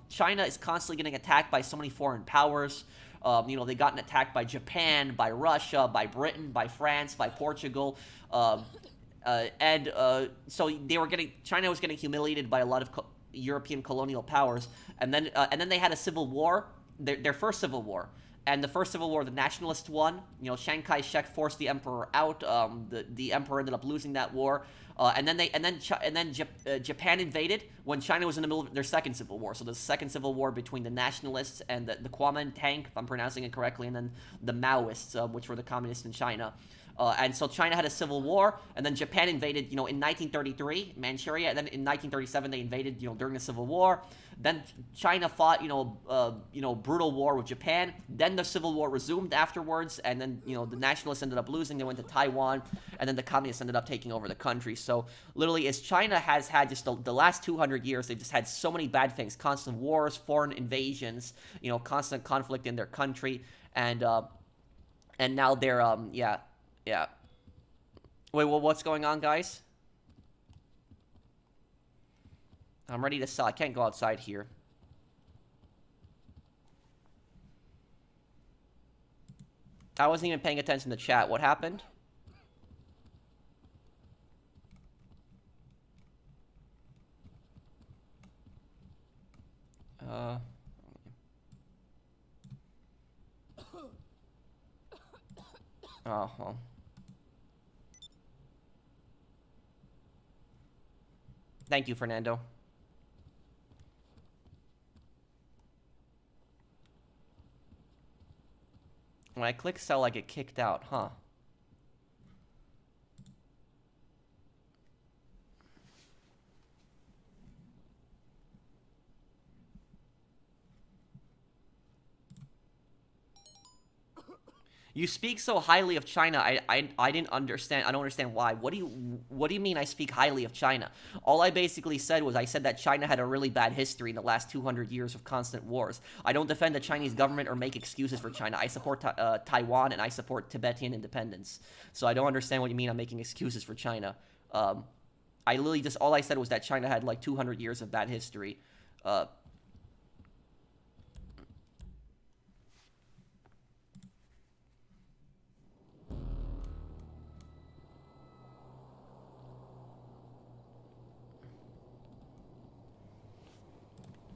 S1: China is constantly getting attacked by so many foreign powers. They gotten attacked by Japan, by Russia, by Britain, by France, by Portugal. So China was getting humiliated by a lot of European colonial powers. And then they had a civil war, their first civil war. And the first civil war, the nationalists won. Chiang Kai-shek forced the emperor out. The emperor ended up losing that war. And then Japan invaded when China was in the middle of their second civil war. So the second civil war between the nationalists and the Kuomintang, if I'm pronouncing it correctly, and then the Maoists, which were the communists in China. And so China had a civil war, and then Japan invaded, in 1933, Manchuria, and then in 1937 they invaded, during the Civil War. Then China fought, brutal war with Japan. Then the Civil War resumed afterwards, and then, the nationalists ended up losing. They went to Taiwan, and then the communists ended up taking over the country. So literally, as China has had just the last 200 years, they've just had so many bad things: constant wars, foreign invasions, constant conflict in their country, and now they're Yeah. Wait, well, what's going on, guys? I'm ready to sell. I can't go outside here. I wasn't even paying attention to chat. What happened? Oh, well. Thank you, Fernando. When I click sell, I get kicked out, huh? You speak so highly of China. I didn't understand. I don't understand why. What do you mean I speak highly of China? All I basically said was I said that China had a really bad history in the last 200 years of constant wars. I don't defend the Chinese government or make excuses for China. I support Taiwan and I support Tibetan independence. So I don't understand what you mean I'm making excuses for China. I literally just all I said was that China had like 200 years of bad history.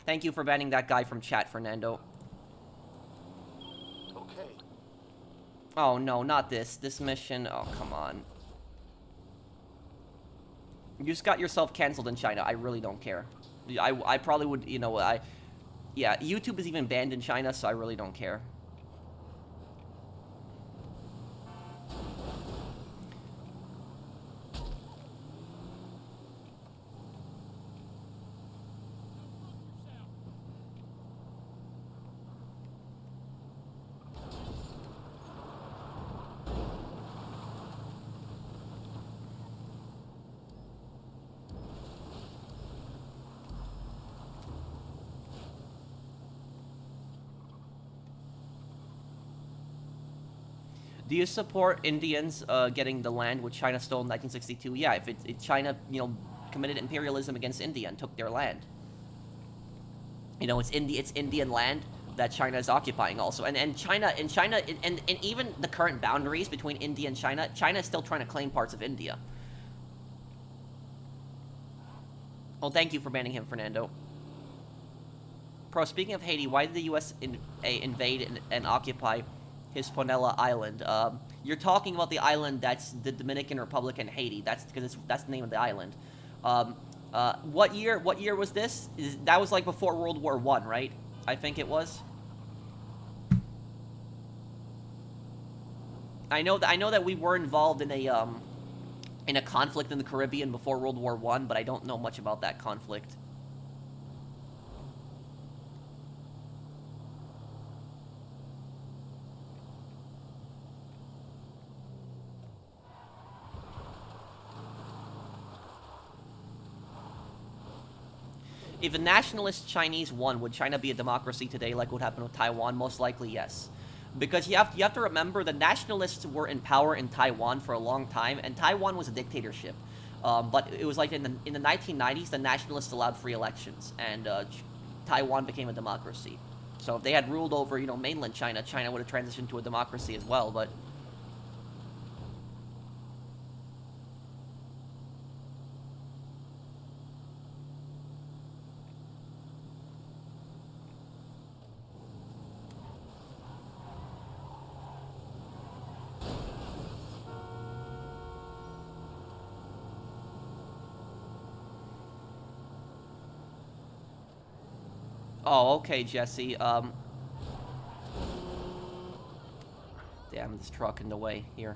S1: Thank you for banning that guy from chat, Fernando.
S2: Okay.
S1: Oh no, not this. This mission. Oh, come on. You just got yourself canceled in China. I really don't care. I probably would, yeah, YouTube is even banned in China, so I really don't care. Do you support Indians getting the land which China stole in 1962? Yeah, if China, committed imperialism against India and took their land. It's Indian land that China is occupying also. And China, and even the current boundaries between India and China is still trying to claim parts of India. Well, thank you for banning him, Fernando. Pro, speaking of Haiti, why did the U.S. invade and occupy Hispaniola Island? You're talking about the island that's the Dominican Republic and Haiti. That's because that's the name of the island. What year was this? That was like before World War I, right? I think it was. I know that we were involved in a conflict in the Caribbean before World War I, but I don't know much about that conflict. If the nationalist Chinese won, would China be a democracy today like what happened with Taiwan? Most likely, yes. Because you have to remember the nationalists were in power in Taiwan for a long time, and Taiwan was a dictatorship. But it was like in the 1990s, the nationalists allowed free elections, and Taiwan became a democracy. So if they had ruled over, mainland China, China would have transitioned to a democracy as well, but... Oh, okay, Jesse. Damn, this truck in the way here.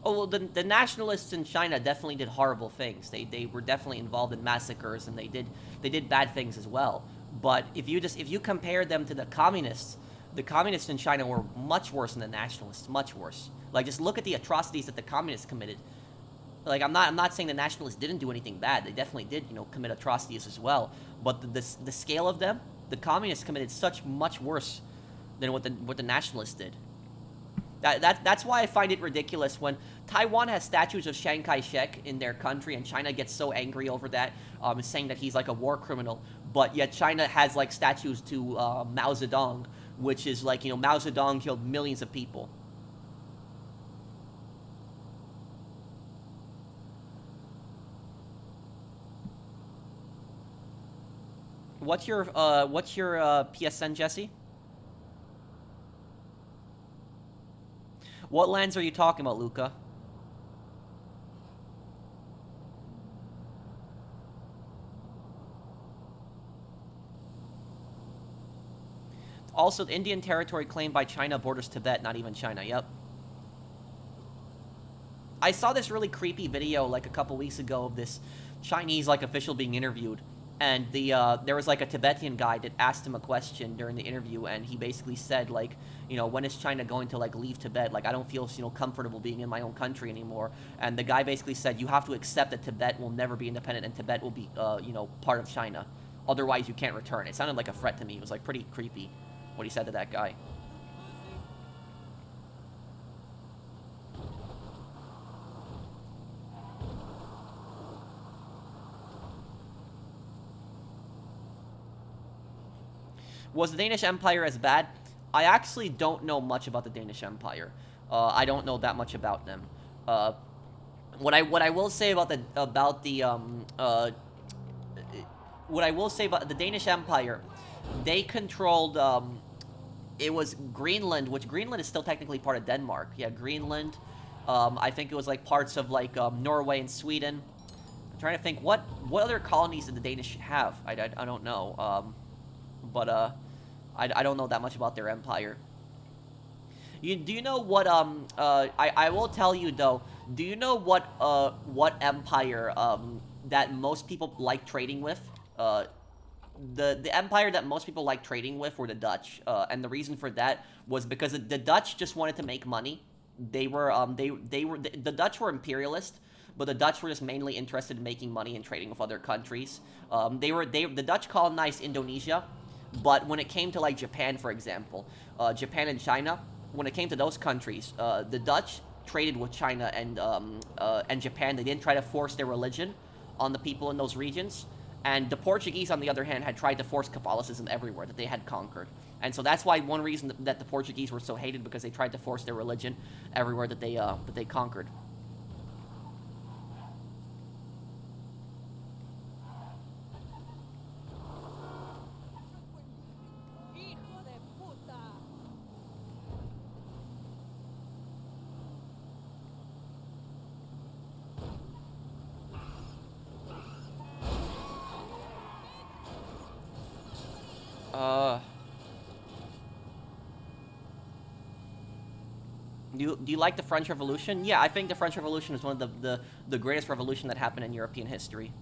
S1: Oh, well, the nationalists in China definitely did horrible things. They were definitely involved in massacres, and they did bad things as well. But if you compare them to the communists in China were much worse than the nationalists, much worse. Like, just look at the atrocities that the communists committed. Like, I'm not saying the nationalists didn't do anything bad. They definitely did, commit atrocities as well. But the scale of them, the communists committed much worse than what the nationalists did. That's why I find it ridiculous when Taiwan has statues of Chiang Kai-shek in their country, and China gets so angry over that, saying that he's like a war criminal. But yet China has like statues to Mao Zedong, which is like, Mao Zedong killed millions of people. What's your PSN, Jesse? What lands are you talking about, Luca? Also, the Indian territory claimed by China borders Tibet, not even China. Yep. I saw this really creepy video like a couple weeks ago of this Chinese official being interviewed, And there was like a Tibetan guy that asked him a question during the interview, and he basically said like, when is China going to like leave Tibet? Like, I don't feel comfortable being in my own country anymore. And the guy basically said, you have to accept that Tibet will never be independent, and Tibet will be part of China. Otherwise, you can't return. It sounded like a threat to me. It was like pretty creepy what he said to that guy. Was the Danish Empire as bad? I actually don't know much about the Danish Empire. I don't know that much about them. What I will say about the Danish Empire, they controlled it was Greenland, which Greenland is still technically part of Denmark. Yeah, Greenland. I think it was like parts of like Norway and Sweden. I'm trying to think what other colonies did the Danish have. I don't know. But I don't know that much about their empire. Do you know what I will tell you though. Do you know what empire that most people like trading with? The empire that most people like trading with were the Dutch, and the reason for that was because the Dutch just wanted to make money. The Dutch were imperialist, but the Dutch were just mainly interested in making money and trading with other countries. The Dutch colonized Indonesia, but when it came to like Japan, for example, Japan and China, when it came to those countries, the Dutch traded with China and Japan. They didn't try to force their religion on the people in those regions. And the Portuguese, on the other hand, had tried to force Catholicism everywhere that they had conquered. And so that's why one reason that the Portuguese were so hated, because they tried to force their religion everywhere that they conquered. Do you like the French Revolution? Yeah, I think the French Revolution is one of the greatest revolution that happened in European history.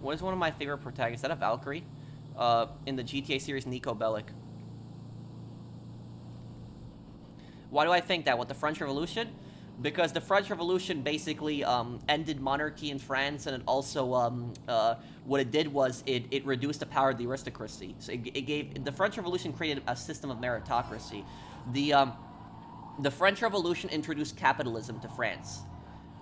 S1: What is one of my favorite protagonists? Is that a Valkyrie? In the GTA series, Nico Bellic. Why do I think that? What, the French Revolution? Because the French Revolution basically ended monarchy in France, and it also, what it did was it reduced the power of the aristocracy. So the French Revolution created a system of meritocracy. The French Revolution introduced capitalism to France.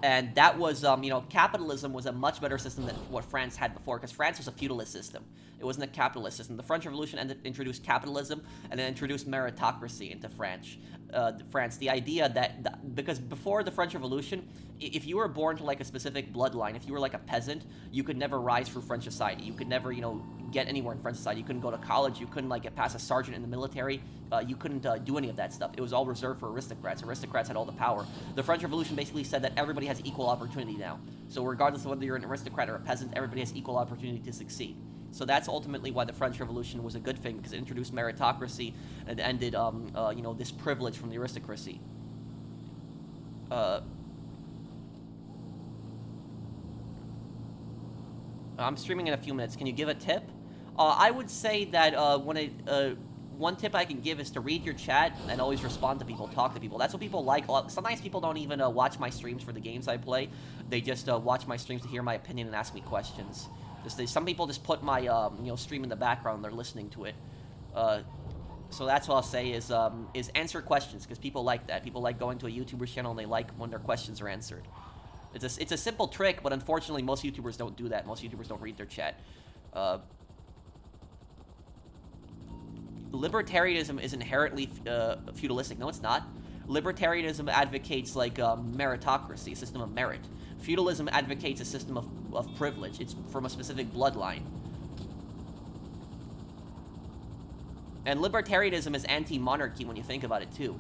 S1: And that was, capitalism was a much better system than what France had before, because France was a feudalist system. It wasn't a capitalist system. The French Revolution introduced capitalism, and then introduced meritocracy into France. The idea that, because before the French Revolution, if you were born to like a specific bloodline, if you were like a peasant, you could never rise through French society. You could never, get anywhere in French society. You couldn't go to college. You couldn't like get past a sergeant in the military. You couldn't do any of that stuff. It was all reserved for aristocrats. Aristocrats had all the power. The French Revolution basically said that everybody has equal opportunity now. So regardless of whether you're an aristocrat or a peasant, everybody has equal opportunity to succeed. So that's ultimately why the French Revolution was a good thing, because it introduced meritocracy and ended, this privilege from the aristocracy. I'm streaming in a few minutes. Can you give a tip? I would say that one tip I can give is to read your chat and always respond to people, talk to people. That's what people like. Sometimes people don't even watch my streams for the games I play. They just watch my streams to hear my opinion and ask me questions. Some people just put my stream in the background and they're listening to it. So that's what I'll say is answer questions, because people like that. People like going to a YouTuber's channel and they like when their questions are answered. It's a simple trick, but unfortunately most YouTubers don't do that. Most YouTubers don't read their chat. Libertarianism is inherently feudalistic. No, it's not. Libertarianism advocates like meritocracy, a system of merit. Feudalism advocates a system of privilege. It's from a specific bloodline. And libertarianism is anti-monarchy when you think about it too.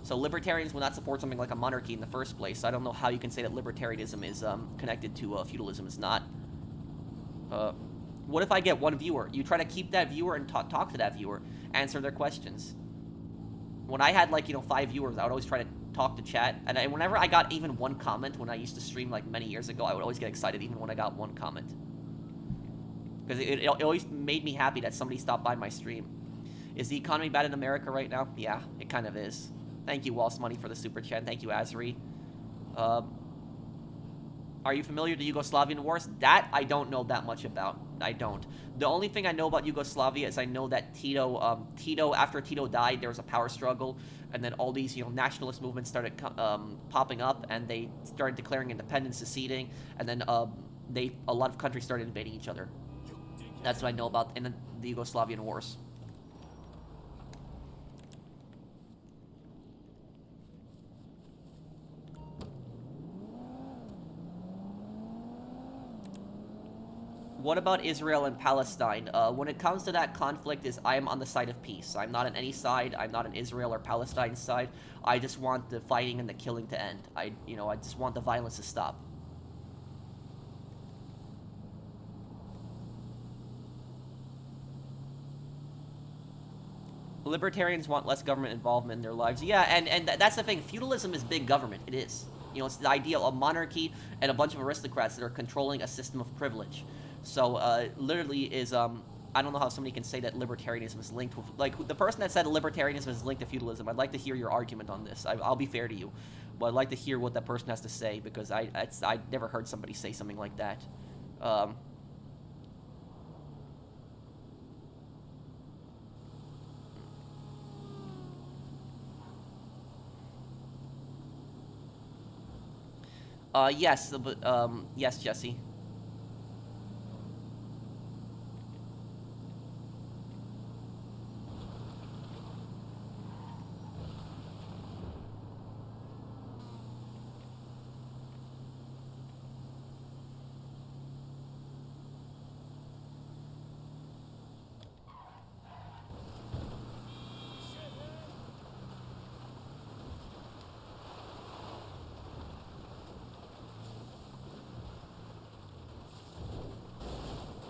S1: So libertarians will not support something like a monarchy in the first place. So I don't know how you can say that libertarianism is connected to feudalism. It's not. What if I get one viewer? You try to keep that viewer and talk to that viewer, answer their questions. When I had like 5 viewers, I would always try to talk to chat, and whenever I got even one comment when I used to stream like many years ago, I would always get excited even when I got one comment, because it always made me happy that somebody stopped by my stream. Is the economy bad in America right now? Yeah, it kind of is. Thank you, Waltz Money, for the super chat. Thank you, Azri. Are you familiar with the Yugoslavian wars? That I don't know that much about. I don't. The only thing I know about Yugoslavia is I know that Tito, after Tito died, there was a power struggle, and then all these, nationalist movements started popping up, and they started declaring independence, seceding, and then a lot of countries started invading each other. That's what I know about in the Yugoslavian wars. What about Israel and Palestine? When it comes to that conflict, I am on the side of peace. I'm not on any side. I'm not on Israel or Palestine's side. I just want the fighting and the killing to end. I just want the violence to stop. Libertarians want less government involvement in their lives. Yeah, and that's the thing. Feudalism is big government. It is. It's the idea of a monarchy and a bunch of aristocrats that are controlling a system of privilege. So, literally is, I don't know how somebody can say that libertarianism is linked with, like, the person that said libertarianism is linked to feudalism, I'd like to hear your argument on this. I'll be fair to you, but I'd like to hear what that person has to say, because I never heard somebody say something like that. Yes, but, yes, Jesse.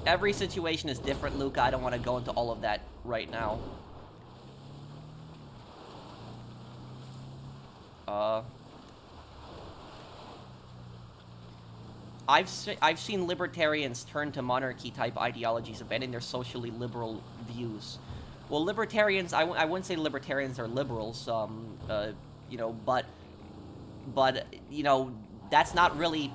S1: Every situation is different, Luca. I don't want to go into all of that right now. I've seen libertarians turn to monarchy-type ideologies, abandon their socially liberal views. Well, libertarians, I wouldn't say libertarians are liberals, but, that's not really,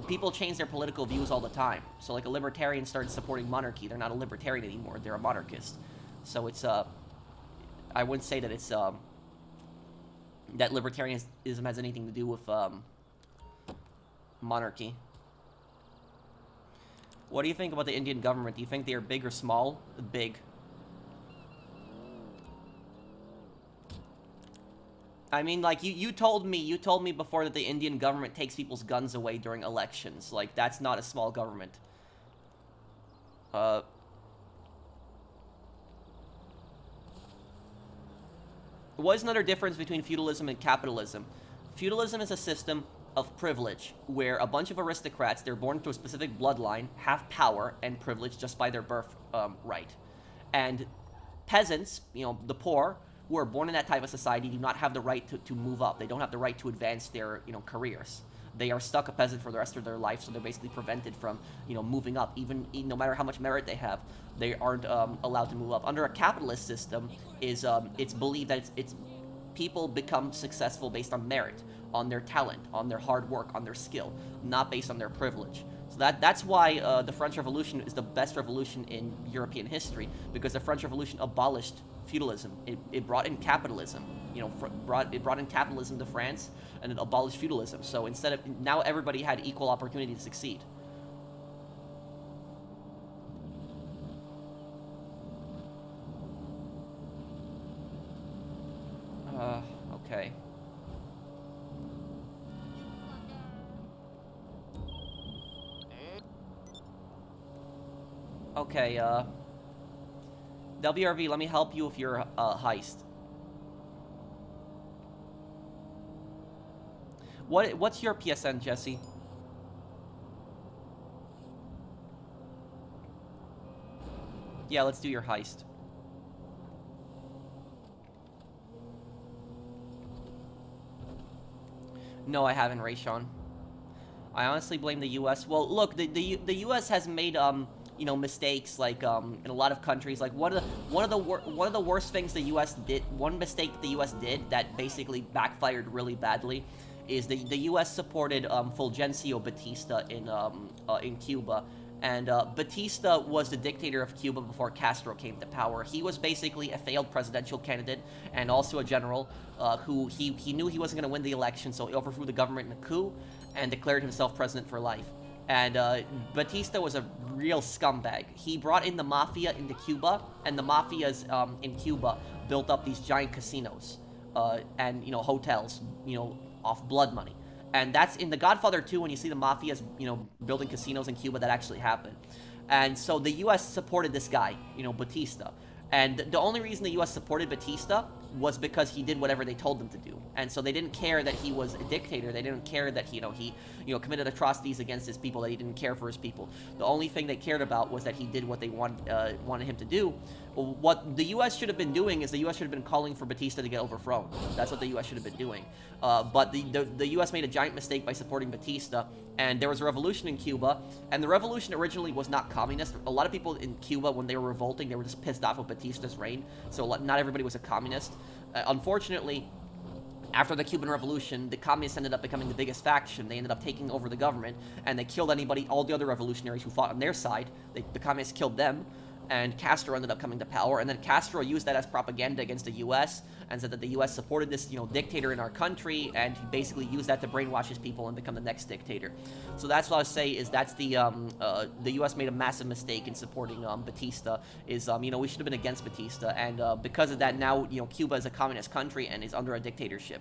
S1: people change their political views all the time. So, like, a libertarian started supporting monarchy. They're not a libertarian anymore. They're a monarchist. So it's, I wouldn't say that it's, that libertarianism has anything to do with, monarchy. What do you think about the Indian government? Do you think they are big or small? Big. I mean, like, you told me before that the Indian government takes people's guns away during elections. Like, that's not a small government. What is another difference between feudalism and capitalism? Feudalism is a system of privilege, where a bunch of aristocrats, they're born into a specific bloodline, have power and privilege just by their birth right. And peasants, the poor, who are born in that type of society, do not have the right to move up. They don't have the right to advance their, careers. They are stuck a peasant for the rest of their life, so they're basically prevented from, moving up. Even no matter how much merit they have, they aren't allowed to move up. Under a capitalist system, it's believed that it's people become successful based on merit, on their talent, on their hard work, on their skill, not based on their privilege. So that's why the French Revolution is the best revolution in European history, because the French Revolution abolished feudalism. It brought in capitalism. It brought in capitalism to France, and it abolished feudalism. So now everybody had equal opportunity to succeed. Okay. Okay, WRV, let me help you with your heist. What's your PSN, Jesse? Yeah, let's do your heist. No, I haven't, Rayshawn. I honestly blame the U.S. Well, look, the U.S. has made mistakes like in a lot of countries. Like one of the worst things the U.S. did, one mistake the U.S. did that basically backfired really badly, is the U.S. supported Fulgencio Batista in Cuba. And Batista was the dictator of Cuba before Castro came to power. He was basically a failed presidential candidate and also a general who he knew he wasn't going to win the election, so he overthrew the government in a coup and declared himself president for life. And Batista was a real scumbag. He brought in the mafia into Cuba, and the mafias in Cuba built up these giant casinos and hotels, off blood money. And that's in The Godfather 2 when you see the mafias, building casinos in Cuba, that actually happened. And so the U.S. supported this guy, Batista. And the only reason the U.S. supported Batista was because he did whatever they told him to do. And so they didn't care that he was a dictator. They didn't care that he committed atrocities against his people, that he didn't care for his people. The only thing they cared about was that he did what they wanted him to do. What the U.S. should have been doing is the U.S. should have been calling for Batista to get overthrown. That's what the U.S. should have been doing. But the U.S. made a giant mistake by supporting Batista, and there was a revolution in Cuba, and the revolution originally was not communist. A lot of people in Cuba, when they were revolting, they were just pissed off with Batista's reign, so not everybody was a communist. Unfortunately, after the Cuban Revolution, the communists ended up becoming the biggest faction. They ended up taking over the government, and they killed all the other revolutionaries who fought on their side. The communists killed them, and Castro ended up coming to power, and then Castro used that as propaganda against the U.S. and said that the U.S. supported this, dictator in our country, and he basically used that to brainwash his people and become the next dictator. So that's what I say is that's the U.S. made a massive mistake in supporting Batista. We should have been against Batista, and because of that, now Cuba is a communist country and is under a dictatorship.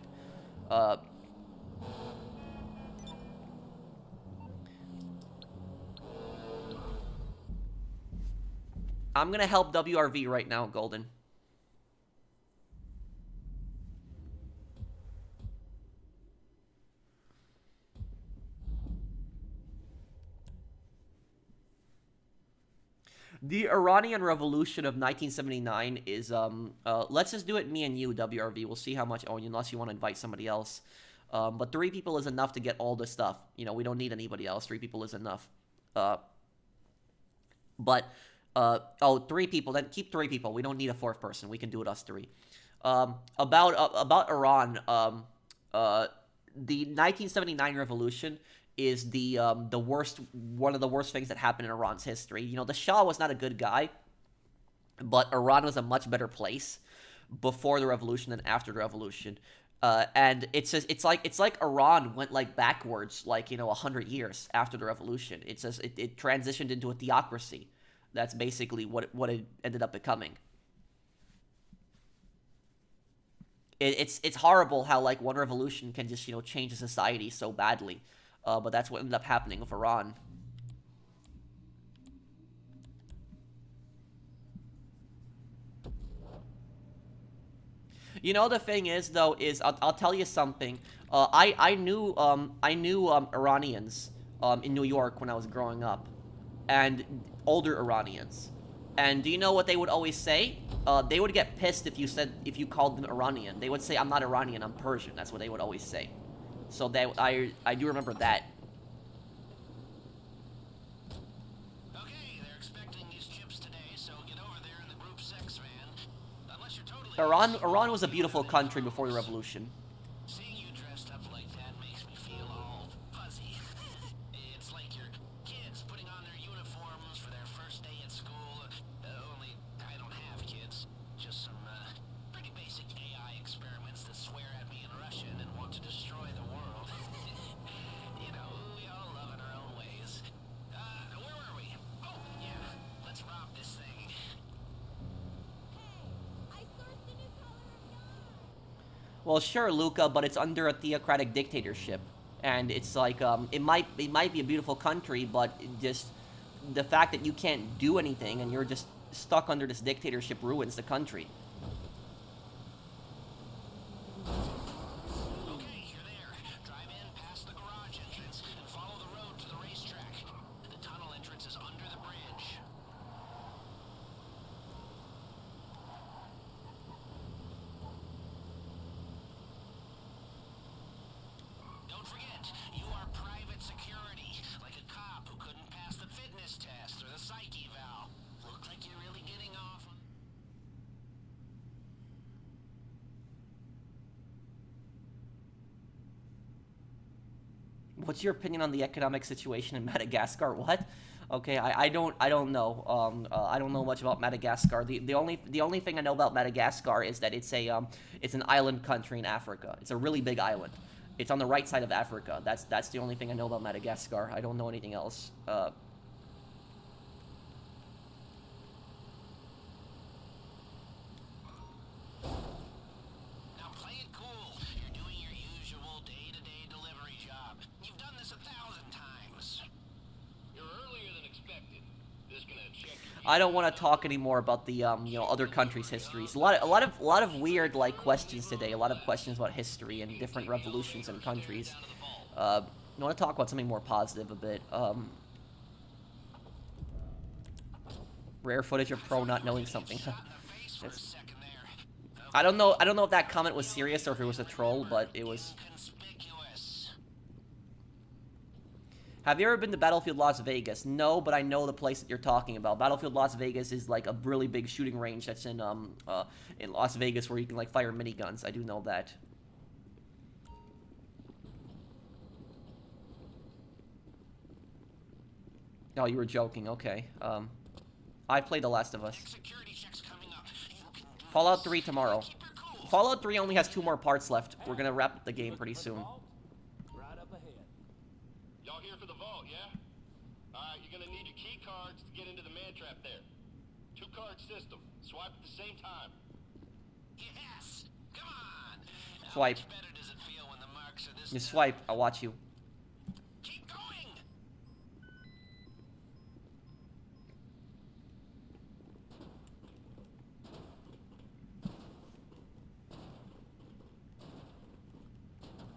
S1: I'm gonna help WRV right now, Golden. The Iranian Revolution of 1979 is, let's just do it me and you, WRV. We'll see how much, unless you want to invite somebody else. But 3 people is enough to get all the stuff. We don't need anybody else. 3 people is enough. But 3 people, then keep 3 people. We don't need a 4th person. We can do it us 3. About Iran, the 1979 revolution is one of the worst things that happened in Iran's history. The Shah was not a good guy, but Iran was a much better place before the revolution than after the revolution. And it's like Iran went backwards 100 years after the revolution. It transitioned into a theocracy. That's basically what it ended up becoming. It's horrible how one revolution can just change a society so badly. But that's what ended up happening with Iran. The thing is, though, is I'll tell you something. I knew Iranians in New York when I was growing up, and older Iranians. And do you know what they would always say? They would get pissed if you called them Iranian. They would say, "I'm not Iranian, I'm Persian." That's what they would always say. So I do remember that.
S2: Okay, they're expecting these chips today, so get over there in the group 6 van. Unless you're totally
S1: Iran was a beautiful country before the revolution.
S2: Seeing you dressed up like that makes me feel all fuzzy. It's like your kids putting on their uniforms for their first day at school. Only I don't have kids. Just some pretty basic AI experiments that swear at me in Russian and want to destroy the world. We all love in our own ways. Where were we? Oh, yeah. Let's rob this thing.
S1: Well, sure, Luca, but it's under a theocratic dictatorship, and it's it might be a beautiful country, but the fact that you can't do anything and you're just stuck under this dictatorship ruins the country.
S2: Okay, you're there. Drive in past the garage entrance and follow the road to the racetrack. The tunnel entrance is under the bridge. Don't forget, you are private security, like a cop who couldn't pass the fitness test or the psych eval. Look like you're really getting off on...
S1: What's your opinion on the economic situation in Madagascar? What? Okay, I don't know. I don't know much about Madagascar. The only thing I know about Madagascar is that it's an island country in Africa. It's a really big island. It's on the right side of Africa. That's the only thing I know about Madagascar. I don't know anything else.
S2: Now play it cool. You're doing your usual day-to-day delivery job. You've done this 1,000 times. You're earlier than expected. This gonna check your...
S1: I don't want to talk anymore about the other countries' histories. A lot of weird like questions today. A lot of questions about history and different revolutions and countries. I want to talk about something more positive a bit. Rare footage of Pro not knowing something. I don't know if that comment was serious or if it was a troll, but it was. Have you ever been to Battlefield Las Vegas? No, but I know the place that you're talking about. Battlefield Las Vegas is like a really big shooting range that's in Las Vegas where you can like fire miniguns. I do know that. Oh, you were joking. Okay. I played The Last of Us. Fallout 3 tomorrow. Fallout 3 only has 2 more parts left. We're gonna wrap up the game pretty soon.
S3: Right up ahead.
S4: Y'all here for the vault, yeah? Alright, you're gonna need your key cards to get into the man trap there. 2-card system. Swipe at the same time.
S2: Yes! Come on! How
S1: Swipe.
S2: much better does it feel when the marks are this
S1: You swipe. I'll watch you.
S2: Keep going!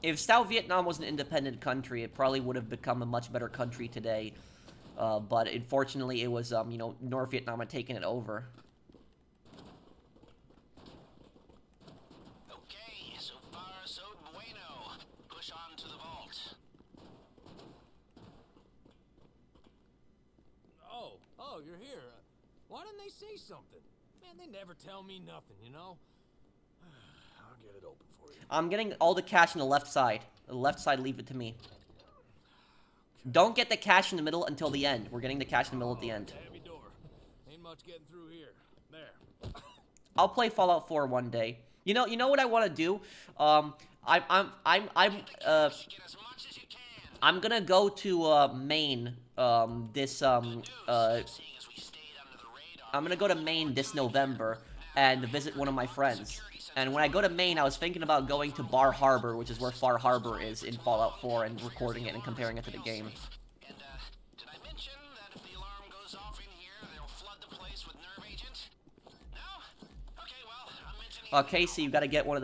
S1: If South Vietnam was an independent country, it probably would have become a much better country today. But unfortunately, it was, North Vietnam had taken it over.
S2: Okay, so far so bueno. Push on to the vault.
S3: Oh, you're here. Why didn't they say something? Man, they never tell me nothing, you know? I'll get it open for you.
S1: I'm getting all the cash on the left side. The left side, leave it to me. Don't get the cash in the middle until the end. We're getting the cash in the middle at the end.
S3: Heavy door. Ain't much getting through here. There.
S1: I'll play Fallout 4 one day. You know what I want to do? I'm
S2: Get as much as you can.
S1: I'm gonna go to Maine.
S2: Seeing as we stayed under the radar.
S1: I'm gonna go to Maine this November and visit one of my friends. And when I go to Maine, I was thinking about going to Bar Harbor, which is where Far Harbor is in Fallout 4, and recording it and comparing it to the game.
S2: And, did I mention that if the alarm goes off in here, they'll flood the place with nerve agent? No? Okay, well, I'm mentioning...
S1: Casey, you gotta get one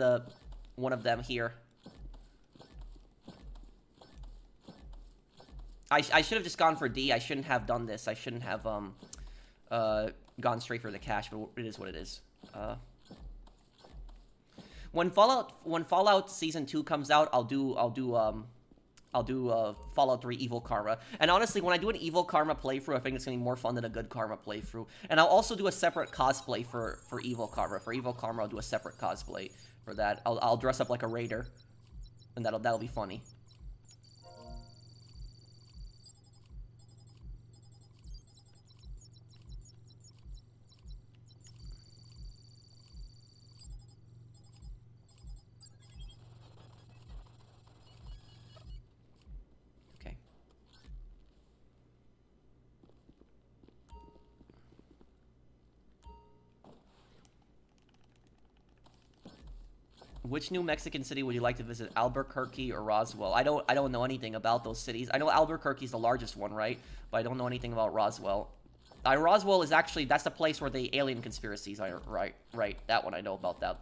S1: of them here. I should have just gone for D. I shouldn't have done this. I shouldn't have gone straight for the cash, but it is what it is. When Fallout Season 2 comes out, I'll do Fallout 3 Evil Karma. And honestly, when I do an Evil Karma playthrough, I think it's gonna be more fun than a Good Karma playthrough. And I'll also do a separate cosplay for Evil Karma. For Evil Karma, I'll do a separate cosplay for that. I'll dress up like a raider, and that'll be funny. Okay. Which new Mexican city would you like to visit? Albuquerque or Roswell? I don't know anything about those cities. I know Albuquerque's the largest one, right? But I don't know anything about Roswell. Roswell is actually, that's the place where the alien conspiracies are, right. That one, I know about that.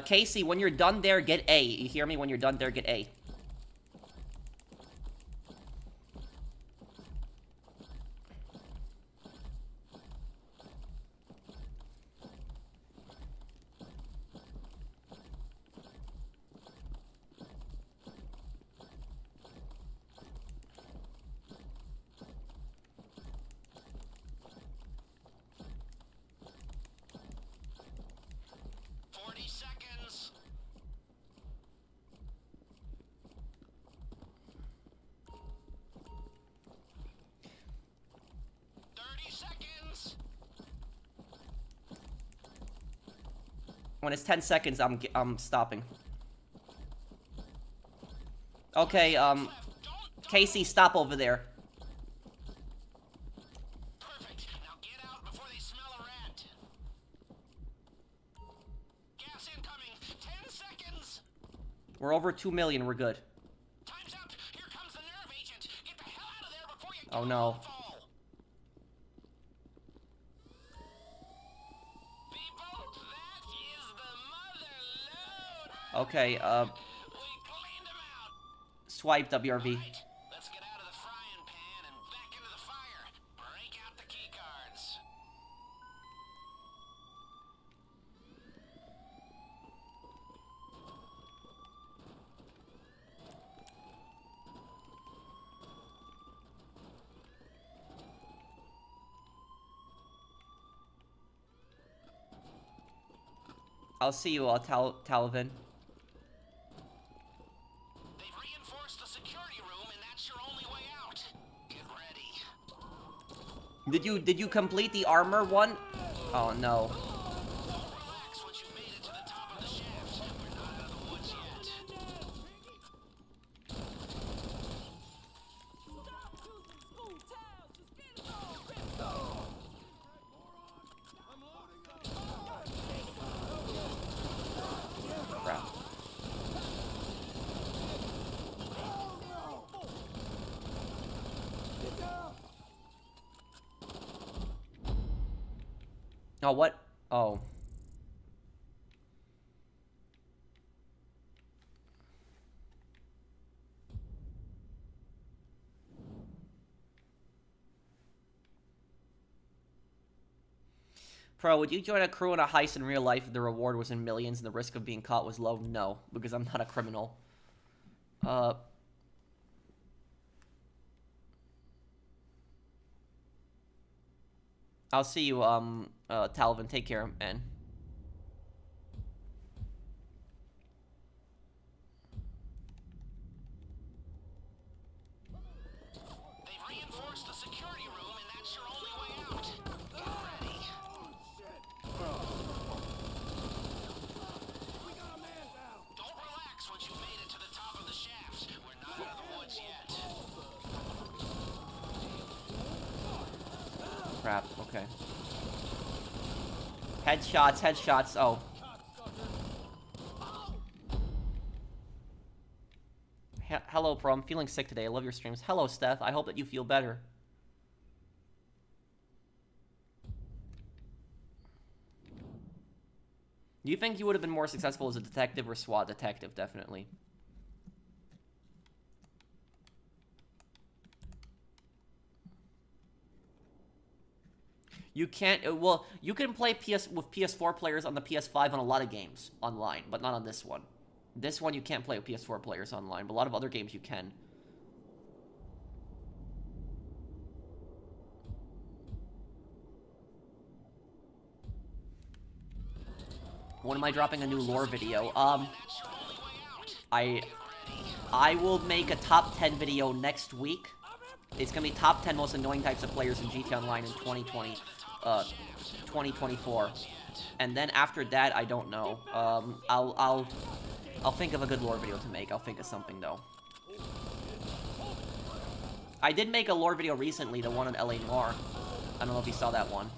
S1: Casey, when you're done there, get A. You hear me? When you're done there, get A. When it's 10 seconds, I'm stopping. Okay, Casey, stop over there.
S2: Perfect. Now get out before they smell a rat. Gas incoming. 10 seconds.
S1: We're over 2 million. We're good.
S2: Time's up. Here comes the nerve agent. Get the hell out of there before you
S1: Oh no.
S2: fall.
S1: Okay,
S2: We cleaned them out.
S1: swipe WRV.
S2: Right. Let's get out of the frying pan and back into the fire. Break out the key cards.
S1: I'll see you, Talvin.
S2: They've reinforced the security room, and that's your only way out. Get ready.
S1: Did you complete the armor one? Oh no.
S2: Relax once you've made it to the top of the shaft. We're not out of the woods yet.
S1: Crap. Oh, what? Oh. Pro, would you join a crew in a heist in real life if the reward was in millions and the risk of being caught was low? No, because I'm not a criminal. I'll see you, Talvin. Take care, man.
S2: They've reinforced the security room, and that's your only way out. Get ready. Don't relax once you've made it to the top of the shaft. We're not out of the woods yet.
S1: Crap, okay. Headshots, headshots, oh. Hello, Pro, I'm feeling sick today. I love your streams. Hello, Steph. I hope that you feel better. Do you think you would have been more successful as a detective or SWAT detective? Definitely. You can't, well, you can play with PS4 players on the PS5 on a lot of games online, but not on this one. This one you can't play with PS4 players online, but a lot of other games you can. When am I dropping a new lore video? I will make a top 10 video next week. It's gonna be top 10 most annoying types of players in GTA Online in 2024. And then after that, I don't know. I'll think of a good lore video to make. I'll think of something though. I did make a lore video recently, the one on LA Noire. I don't know if you saw that one.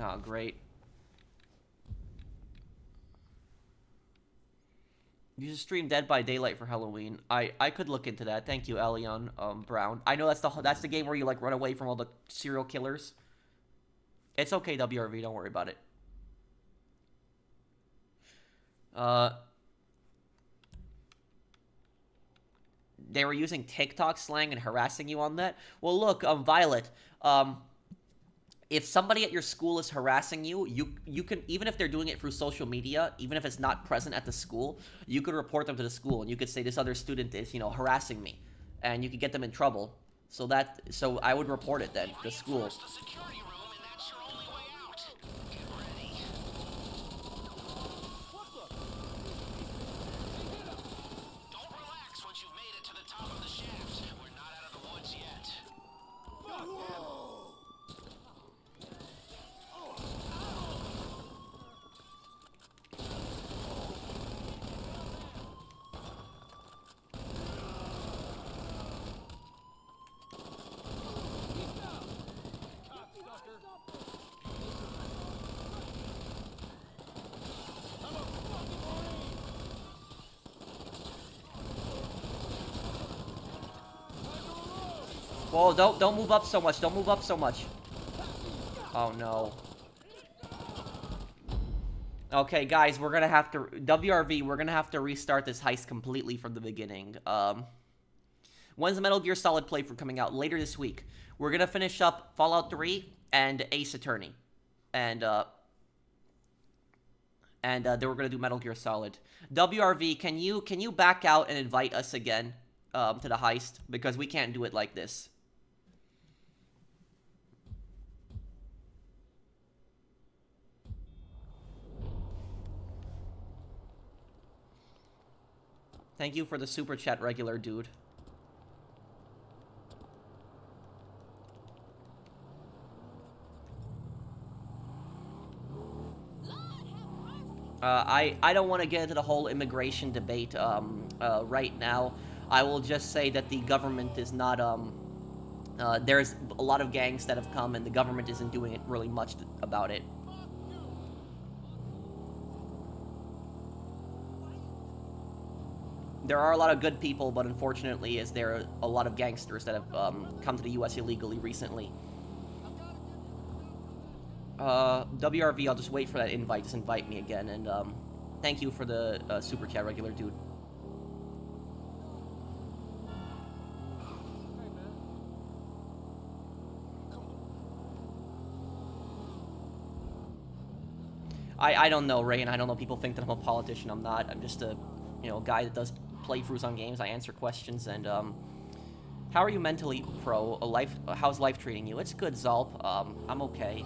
S1: Oh, great. You should stream Dead by Daylight for Halloween. I could look into that. Thank you, Elion Brown. I know that's the game where you like run away from all the serial killers. It's okay, WRV. Don't worry about it. They were using TikTok slang and harassing you on that. Well, look, Violet. If somebody at your school is harassing you, you can, even if they're doing it through social media, even if it's not present at the school, you could report them to the school, and you could say this other student is, harassing me, and you could get them in trouble. So I would report it then to the school. Whoa, don't move up so much. Don't move up so much. Oh, no. Okay, guys, we're gonna have to... WRV, we're gonna have to restart this heist completely from the beginning. When's the Metal Gear Solid playthrough coming out? Later this week. We're gonna finish up Fallout 3 and Ace Attorney. And then we're gonna do Metal Gear Solid. WRV, can you back out and invite us again to the heist? Because we can't do it like this. Thank you for the super chat, regular dude. I don't want to get into the whole immigration debate right now. I will just say that the government is not, there's a lot of gangs that have come and the government isn't doing it really much about it. There are a lot of good people, but unfortunately, there are a lot of gangsters that have come to the U.S. illegally recently. WRV, I'll just wait for that invite. Just invite me again, and thank you for the super chat, regular dude. I don't know, Ray, and I don't know. People think that I'm a politician. I'm not. I'm just a, guy that does playthroughs on games. I answer questions, and how are you mentally, pro? How's life treating you? It's good, Zalp. I'm okay.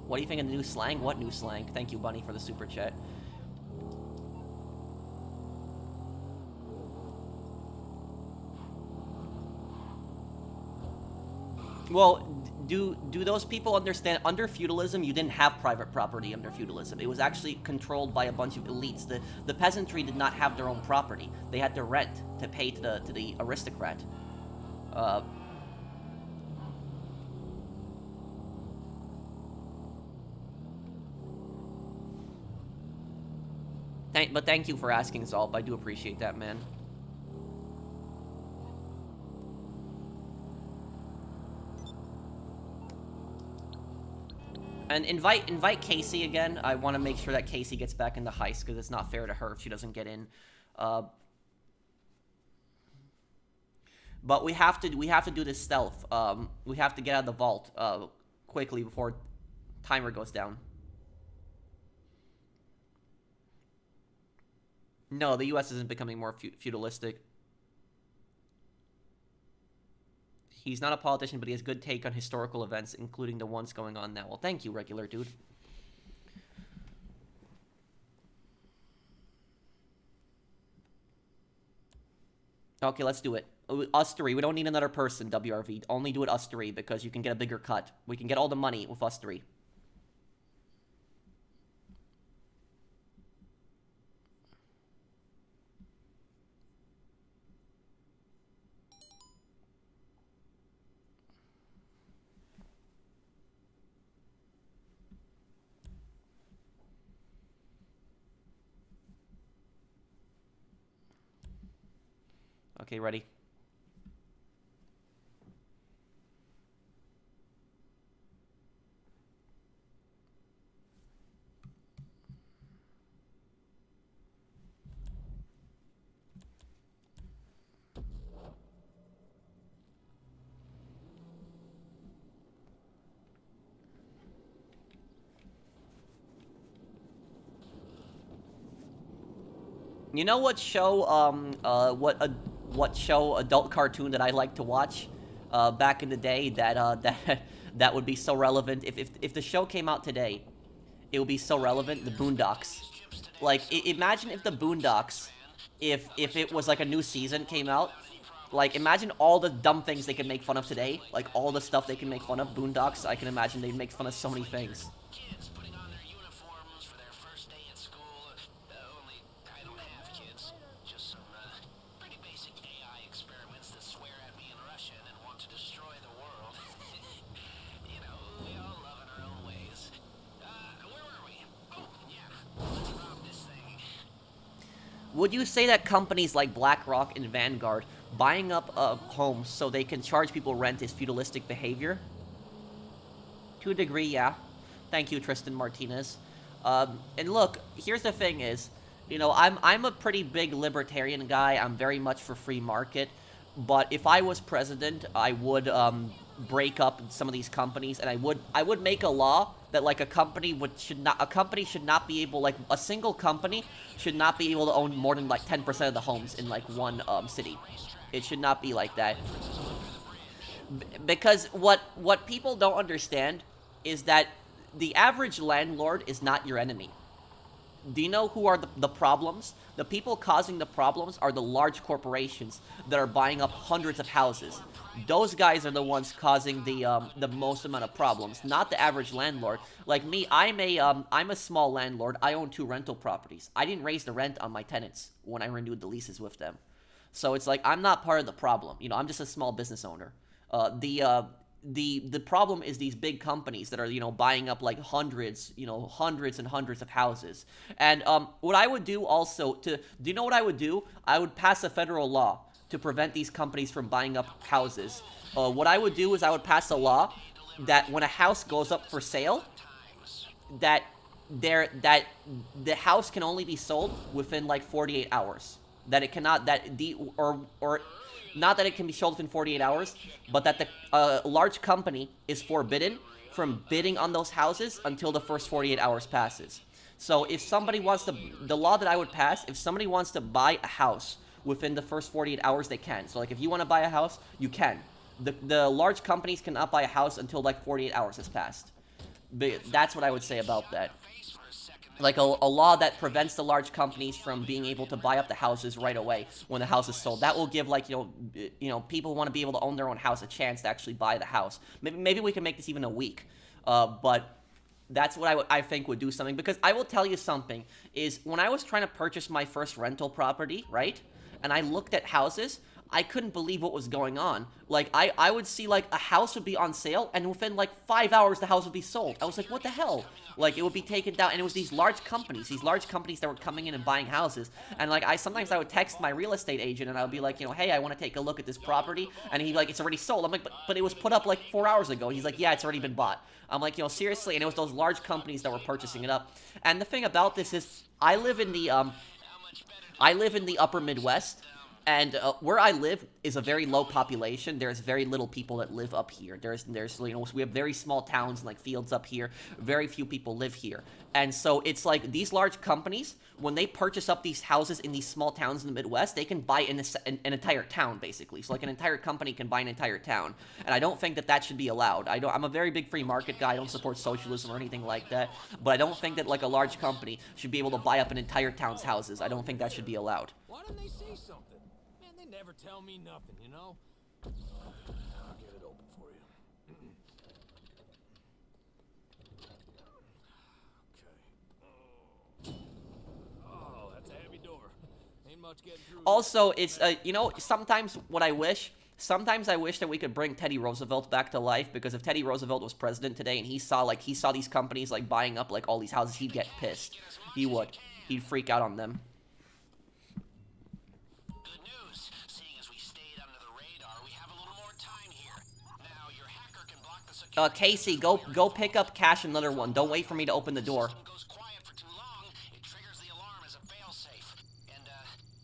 S1: What do you think of the new slang? What new slang? Thank you, Bunny, for the super chat. Well, do those people understand? Under feudalism, you didn't have private property under feudalism. It was actually controlled by a bunch of elites. The peasantry did not have their own property. They had to rent to pay to the aristocrat. But thank you for asking, Zalp. I do appreciate that, man. And invite Casey again. I want to make sure that Casey gets back in the heist because it's not fair to her if she doesn't get in. But we have to do this stealth. We have to get out of the vault quickly before timer goes down. No, the U.S. isn't becoming more feudalistic. He's not a politician, but he has good take on historical events, including the ones going on now. Well, thank you, regular dude. Okay, let's do it. Us three. We don't need another person, WRV. Only do it us three, because you can get a bigger cut. We can get all the money with us three. Okay, ready? You know what show, what show, adult cartoon that I like to watch, back in the day that would be so relevant? If the show came out today, it would be so relevant. The Boondocks. Like, imagine if the Boondocks, if it was like a new season came out, like, imagine all the dumb things they can make fun of today, like all the stuff they can make fun of. Boondocks, I can imagine they'd make fun of so many things.
S2: Kids putting on their uniforms for their first day at school. Only I don't have kids. Just some pretty basic AI experiments that swear at me in Russian and want to destroy the world. You know, we all love in our own ways. Where were we? Oh, yeah. Let's rob this thing.
S1: Would you say that companies like BlackRock and Vanguard buying up homes so they can charge people rent is feudalistic behavior? To a degree, yeah. Thank you, Tristan Martinez. And look, here's the thing is, you know, I'm a pretty big libertarian guy. I'm very much for free market. But if I was president, I would break up some of these companies, and I would make a law that like a company should not be able, like a single company should not be able to own more than like 10% of the homes in like one city. It should not be like that. Because what people don't understand is that the average landlord is not your enemy. Do you know who are the problems? The people causing the problems are the large corporations that are buying up hundreds of houses. Those guys are the ones causing the most amount of problems, not the average landlord. Like me, I'm a small landlord. I own 2 rental properties. I didn't raise the rent on my tenants when I renewed the leases with them. So it's like I'm not part of the problem. You know, I'm just a small business owner. The problem is these big companies that are, you know, buying up like hundreds and hundreds of houses. And what I would do also do you know what I would do? I would pass a federal law to prevent these companies from buying up houses. What I would do is I would pass a law that when a house goes up for sale, that the house can only be sold within like 48 hours. That it cannot, not that it can be sold within 48 hours, but that the large company is forbidden from bidding on those houses until the first 48 hours passes. So if somebody wants to, the law that I would pass, if somebody wants to buy a house within the first 48 hours, they can. So like if you want to buy a house, you can. The large companies cannot buy a house until like 48 hours has passed. But that's what I would say about that. Like a law that prevents the large companies from being able to buy up the houses right away when the house is sold. That will give, like, you know, people who want to be able to own their own house a chance to actually buy the house. Maybe we can make this even a week. But that's what I think would do something. Because I will tell you something, is when I was trying to purchase my first rental property, right? And I looked at houses, I couldn't believe what was going on. Like, I would see, like, a house would be on sale, and within, like, 5 hours, the house would be sold. I was like, what the hell? Like, it would be taken down, and it was these large companies that were coming in and buying houses. And, like, sometimes I would text my real estate agent, and I would be like, you know, hey, I want to take a look at this property. And he'd be like, it's already sold. I'm like, but it was put up, like, 4 hours ago. He's like, yeah, it's already been bought. I'm like, you know, seriously? And it was those large companies that were purchasing it up. And the thing about this is, I live in the upper Midwest. And where I live is a very low population. There's very little people that live up here. There's you know, we have very small towns and like fields up here. Very few people live here. And so it's like these large companies, when they purchase up these houses in these small towns in the Midwest, they can buy an entire town, basically. So like an entire company can buy an entire town. And I don't think that should be allowed. I'm a very big free market guy. I don't support socialism or anything like that. But I don't think that like a large company should be able to buy up an entire town's houses. I don't think that should be allowed.
S3: Why didn't they say something? Man, they never tell me nothing, you know? I'll get it open for you. Okay. Oh, that's a heavy door. Ain't much getting through.
S1: Also, it's, you know, sometimes I wish that we could bring Teddy Roosevelt back to life, because if Teddy Roosevelt was president today and he saw these companies, like, buying up, like, all these houses, he'd get pissed. He would. He'd freak out on them.
S2: Good news. Seeing as we stayed under the radar, we have a little more time here. Now, your hacker can block the security.
S1: Casey, go pick up Cash another one. Don't wait for me to open the door.
S2: System goes quiet for too long, it triggers the alarm as a failsafe. And,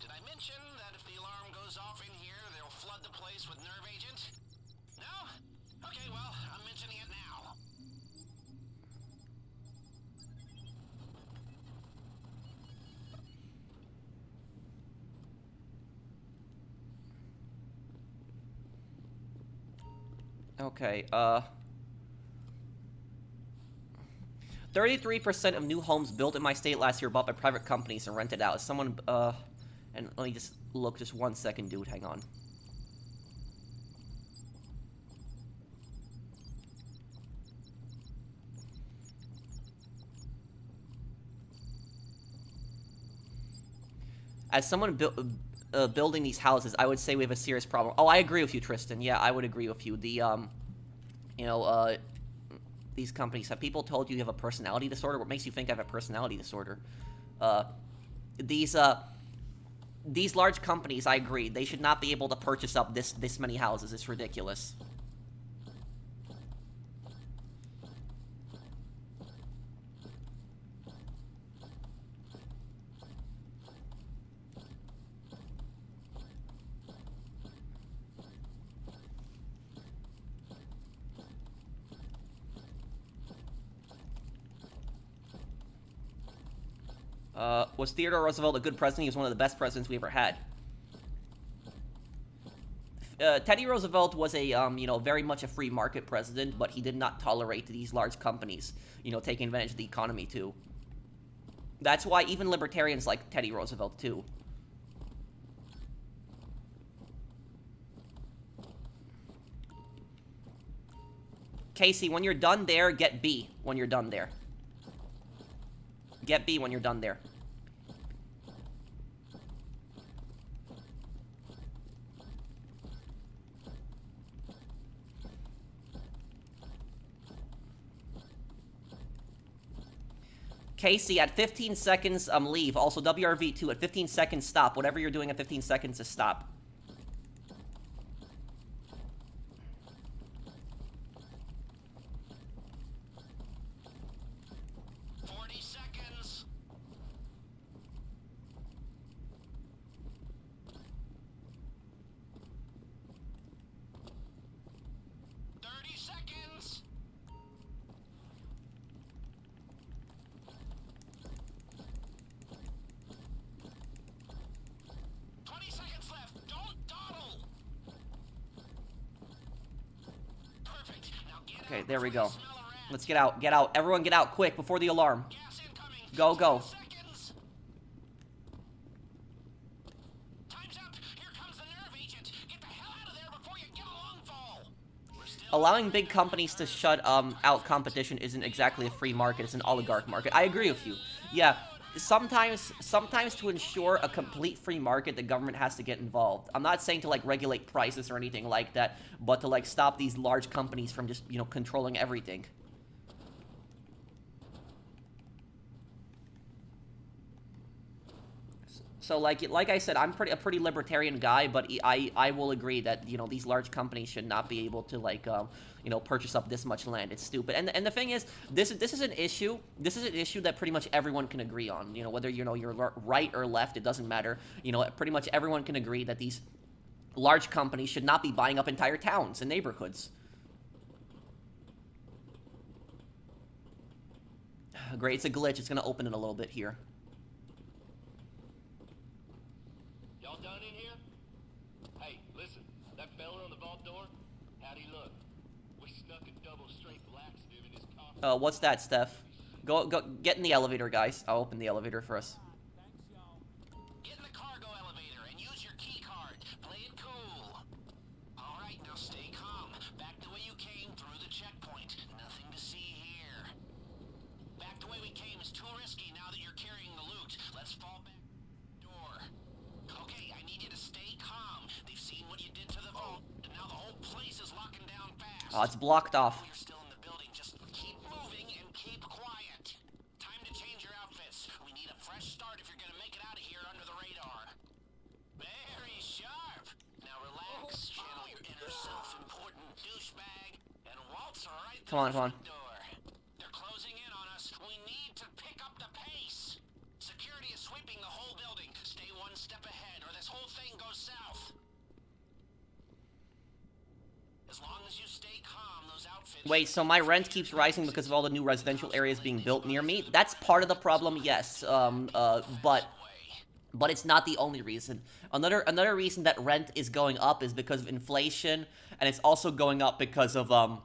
S2: did I mention that if the alarm goes off in here, they'll flood the place with nerve agent? No? Okay, well, I'm mentioning it now.
S1: Okay, 33% of new homes built in my state last year bought by private companies and rented out. Someone, and let me just look just 1 second, dude, hang on. As someone building these houses, I would say we have a serious problem. Oh, I agree with you, Tristan. Yeah, I would agree with you. The, you know, these companies, have people told you have a personality disorder? What makes you think I have a personality disorder? These large companies, I agree, they should not be able to purchase up this many houses. It's ridiculous. Was Theodore Roosevelt a good president? He was one of the best presidents we ever had. Teddy Roosevelt was a, you know, very much a free market president, but he did not tolerate these large companies, you know, taking advantage of the economy, too. That's why even libertarians like Teddy Roosevelt, too. Casey, when you're done there, get B when you're done there. Get B when you're done there. Casey, at 15 seconds, leave. Also, WRV2, at 15 seconds, stop. Whatever you're doing at 15 seconds is stop. Okay, there we go. Let's get out. Get out. Everyone get out quick before the alarm. Go, go. Allowing big companies to shut out competition isn't exactly a free market. It's an oligarch market. I agree with you. Yeah, sometimes to ensure a complete free market, the government has to get involved. I'm not saying to like regulate prices or anything like that, but to like stop these large companies from just, you know, controlling everything. So like I said, I'm a pretty libertarian guy, but I will agree that, you know, these large companies should not be able to like you know, purchase up this much land. It's stupid. And the thing is, this is an issue. This is an issue that pretty much everyone can agree on. You know, whether, you know, you're right or left, it doesn't matter. You know, pretty much everyone can agree that these large companies should not be buying up entire towns and neighborhoods. Great, it's a glitch. It's gonna open in a little bit here.
S4: Y'all done in here? Hey, listen, that fella on the vault door, how'd he look? We snuck a double straight laxative in his coffee.
S1: What's that, Steph? Go, get in the elevator, guys. I'll open the elevator for us.
S2: Get in the cargo elevator and use your key card. Play it cool. All right, now stay calm. Back the way you came, through the checkpoint. Nothing to see here. Back the way we came is too risky now that you're carrying the loot. Let's fall back. Door. Okay, I need you to stay calm. They've seen what you did to the vault, and now the whole place is locking down fast.
S1: Oh, it's blocked off.
S2: You're still in the building. Just keep moving and keep quiet. Time to change your outfits. We need a fresh start if you're gonna make it out of here under the radar. Very sharp. Now relax, channel your inner self-important douchebag, and waltz right
S1: Come on, come on.
S2: through the door. They're closing in on us. We need to pick up the pace. Security is sweeping the whole building. Stay one step ahead, or this whole thing goes south. As long as you stay calm, those outfits...
S1: Wait, so my rent keeps rising because of all the new residential areas being built near me? That's part of the problem, yes. But it's not the only reason. Another reason that rent is going up is because of inflation, and it's also going up because of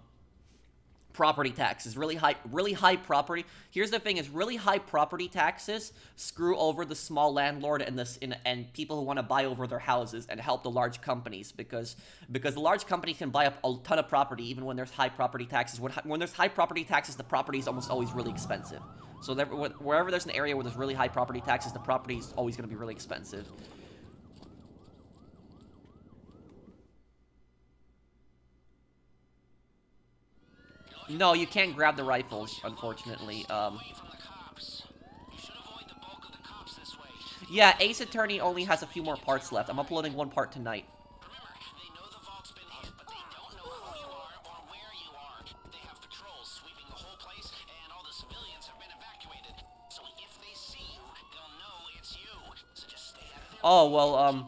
S1: property taxes. Really high property. Here's the thing: is really high property taxes screw over the small landlord and people who want to buy over their houses, and help the large companies because the large company can buy up a ton of property even when there's high property taxes. When there's high property taxes, the property is almost always really expensive. So wherever there's an area where there's really high property taxes, the property is always going to be really expensive. No, you can't grab the rifles, unfortunately.
S2: Away from the cops. You should avoid the bulk of the cops this way.
S1: Yeah, Ace Attorney only has a few more parts left. I'm uploading one part tonight.
S2: Remember, they know the vault's been hit, but they don't know who you are or where you are. They have patrols sweeping the whole place, and all the civilians have been evacuated. So if they see you, they'll know it's you. So just stay out of their
S1: Oh, well,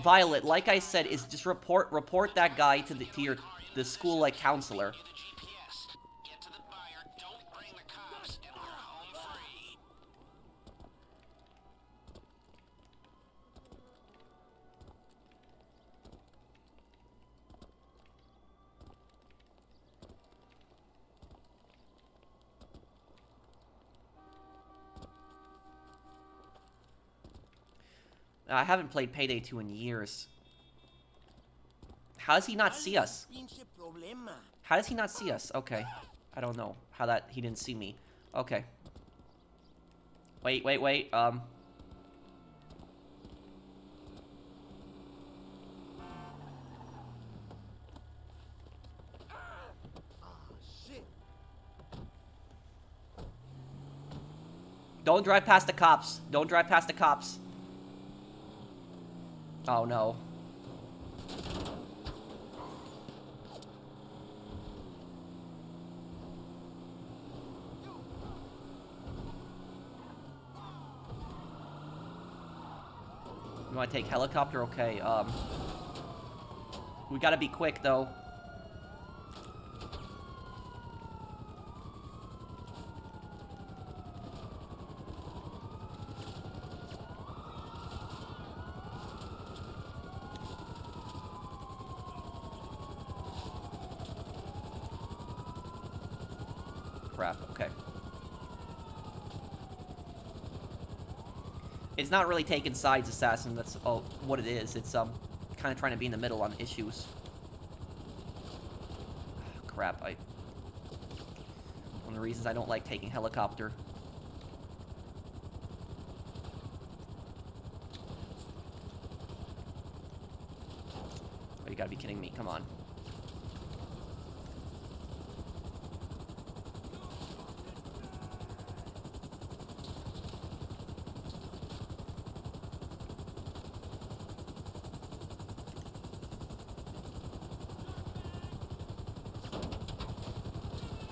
S1: Violet, like I said, is just report that guy to the school, like, counselor.
S2: the GPS. Get to the buyer, don't bring the cops, and we're home free.
S1: I haven't played Payday 2 in years. How does he not see us? How does he not see us? Okay. I don't know how that he didn't see me. Okay. Wait. Don't drive past the cops. Don't drive past the cops. Oh no. You want to take helicopter? Okay, we gotta be quick, though. Crap, okay. It's not really taking sides, Assassin. That's what it is. It's kind of trying to be in the middle on issues. Crap, one of the reasons I don't like taking helicopter. You gotta be kidding me. Come on.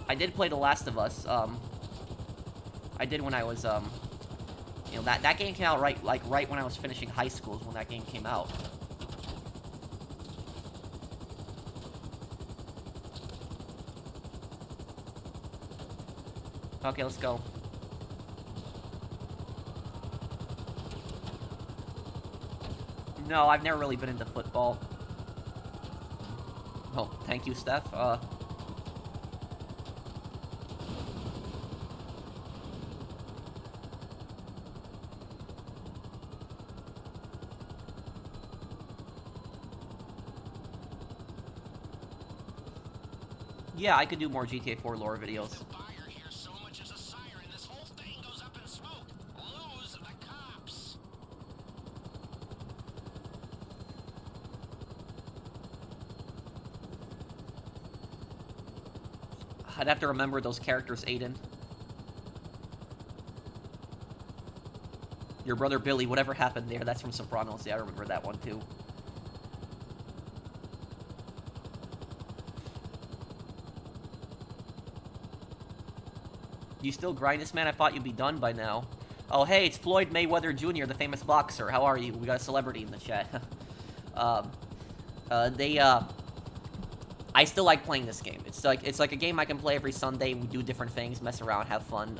S1: I did play The Last of Us. I did when I was, you know, that game came out right when I was finishing high school is when that game came out. Okay, let's go. No, I've never really been into football. Oh, thank you, Steph. Yeah, I could do more GTA 4 lore videos.
S2: The buyer hears so much as a siren, this whole thing goes up in smoke. Lose the cops.
S1: I'd have to remember those characters, Aiden. Your brother Billy, whatever happened there, that's from Sopranos. Yeah, I remember that one too. You still grind this, man? I thought you'd be done by now. Oh, hey, it's Floyd Mayweather Jr., the famous boxer. How are you? We got a celebrity in the chat. I still like playing this game. It's like a game I can play every Sunday. We do different things, mess around, have fun.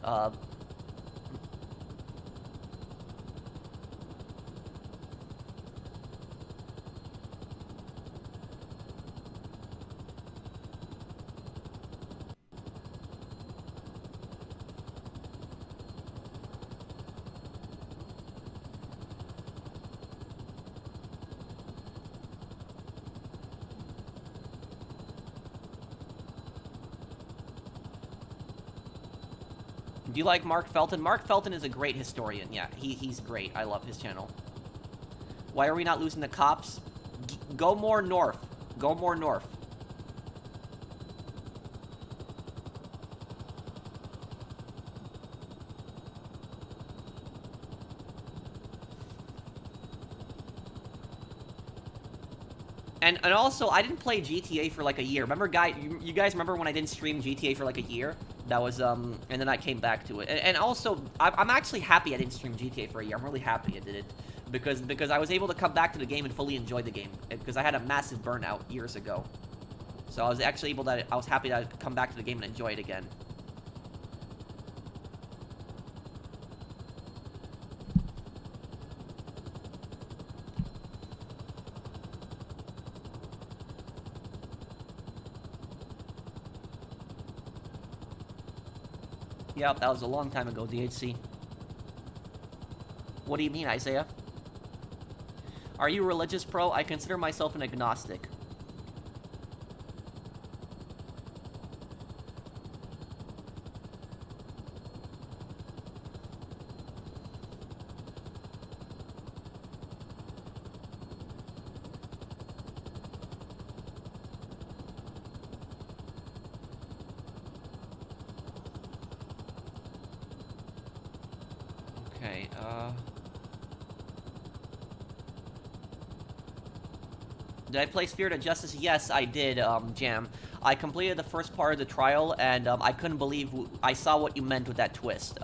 S1: Do you like Mark Felton? Mark Felton is a great historian. Yeah, he's great. I love his channel. Why are we not losing the cops? Go more north. Go more north. And also, I didn't play GTA for like a year. Remember, you guys remember when I didn't stream GTA for like a year? That was, and then I came back to it. And also, I'm actually happy I didn't stream GTA for a year. I'm really happy I did it. Because I was able to come back to the game and fully enjoy the game. Because I had a massive burnout years ago. So I was actually I was happy to come back to the game and enjoy it again. Yep, that was a long time ago, DHC. What do you mean, Isaiah? Are you religious, bro? I consider myself an agnostic. Okay, Did I play Spirit of Justice? Yes, I did, Jam. I completed the first part of the trial, and I couldn't believe I saw what you meant with that twist.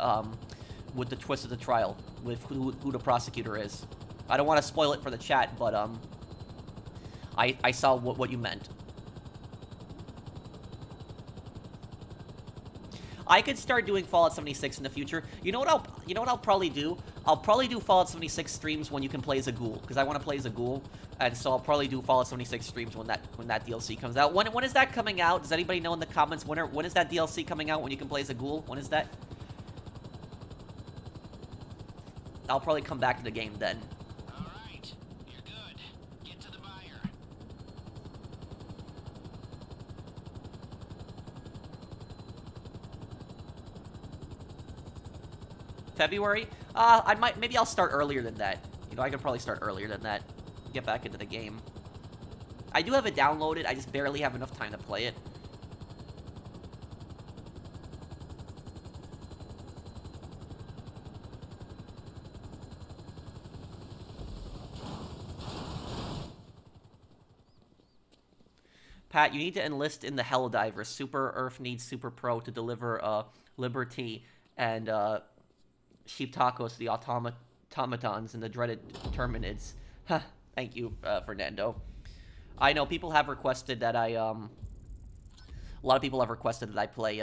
S1: With the twist of the trial, with who the prosecutor is. I don't want to spoil it for the chat, but I saw what you meant. I could start doing Fallout 76 in the future. You know what I'll probably do? I'll probably do Fallout 76 streams when you can play as a ghoul, because I want to play as a ghoul, and so I'll probably do Fallout 76 streams when that DLC comes out. When is that coming out? Does anybody know in the comments when is that DLC coming out when you can play as a ghoul? When is that? I'll probably come back to the game then.
S2: All right, you're good. Get to the buyer.
S1: February? Maybe I'll start earlier than that. You know, I could probably start earlier than that. Get back into the game. I do have it downloaded, I just barely have enough time to play it. Pat, you need to enlist in the Helldivers. Super Earth needs Super Pro to deliver Liberty and Sheep Tacos to the automatons and the dreaded Terminids. Huh, thank you, Fernando. I know people have requested that I, a lot of people have requested that I play,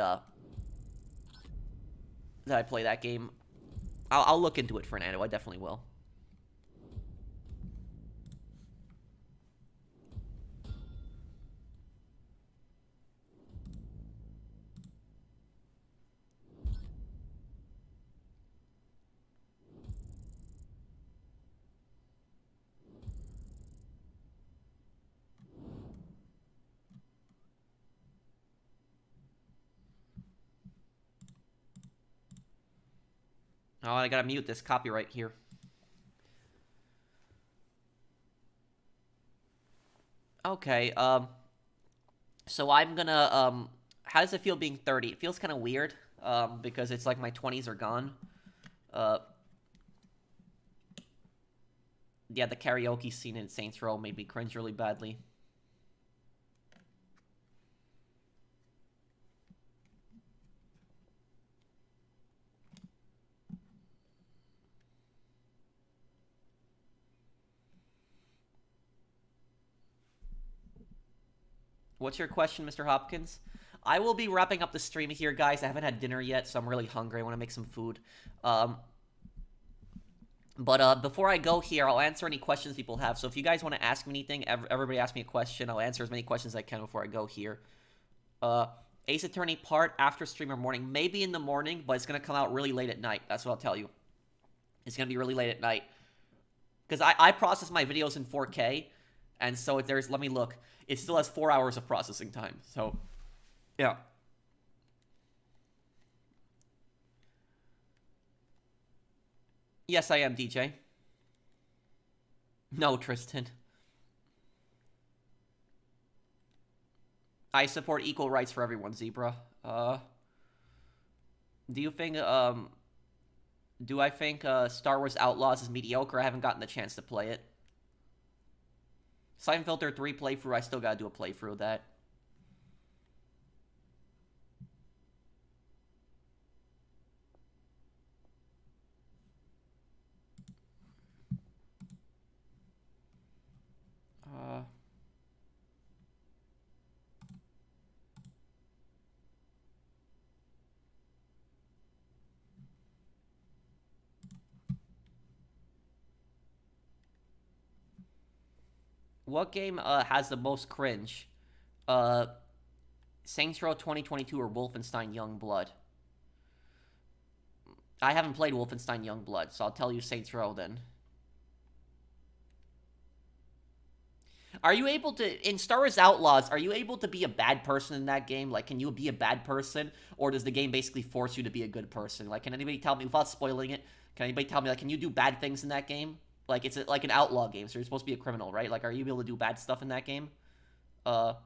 S1: that game. I'll look into it, Fernando. I definitely will. Oh, I gotta mute this copyright here. Okay, so I'm gonna, how does it feel being 30? It feels kind of weird, because it's like my 20s are gone. Yeah, the karaoke scene in Saints Row made me cringe really badly. What's your question, Mr. Hopkins? I will be wrapping up the stream here, guys. I haven't had dinner yet, so I'm really hungry. I want to make some food. But before I go here, I'll answer any questions people have. So if you guys want to ask me anything, everybody ask me a question. I'll answer as many questions as I can before I go here. Ace Attorney part after stream or morning. Maybe in the morning, but it's going to come out really late at night. That's what I'll tell you. It's going to be really late at night. Because I process my videos in 4K. And so if there's, let me look. It still has 4 hours of processing time. So, yeah. Yes, I am, DJ. No, Tristan. I support equal rights for everyone, Zebra. Do you think, do I think, Star Wars Outlaws is mediocre? I haven't gotten the chance to play it. Siphon Filter 3 playthrough, I still gotta do a playthrough of that. What game has the most cringe? Saints Row 2022 or Wolfenstein Youngblood? I haven't played Wolfenstein Youngblood, so I'll tell you Saints Row then. Are you able to, in Star Wars Outlaws, are you able to be a bad person in that game? Like, can you be a bad person? Or does the game basically force you to be a good person? Like, can anybody tell me, without spoiling it, can anybody tell me, like, can you do bad things in that game? Like, it's like an outlaw game, so you're supposed to be a criminal, right? Like, are you able to do bad stuff in that game? I'll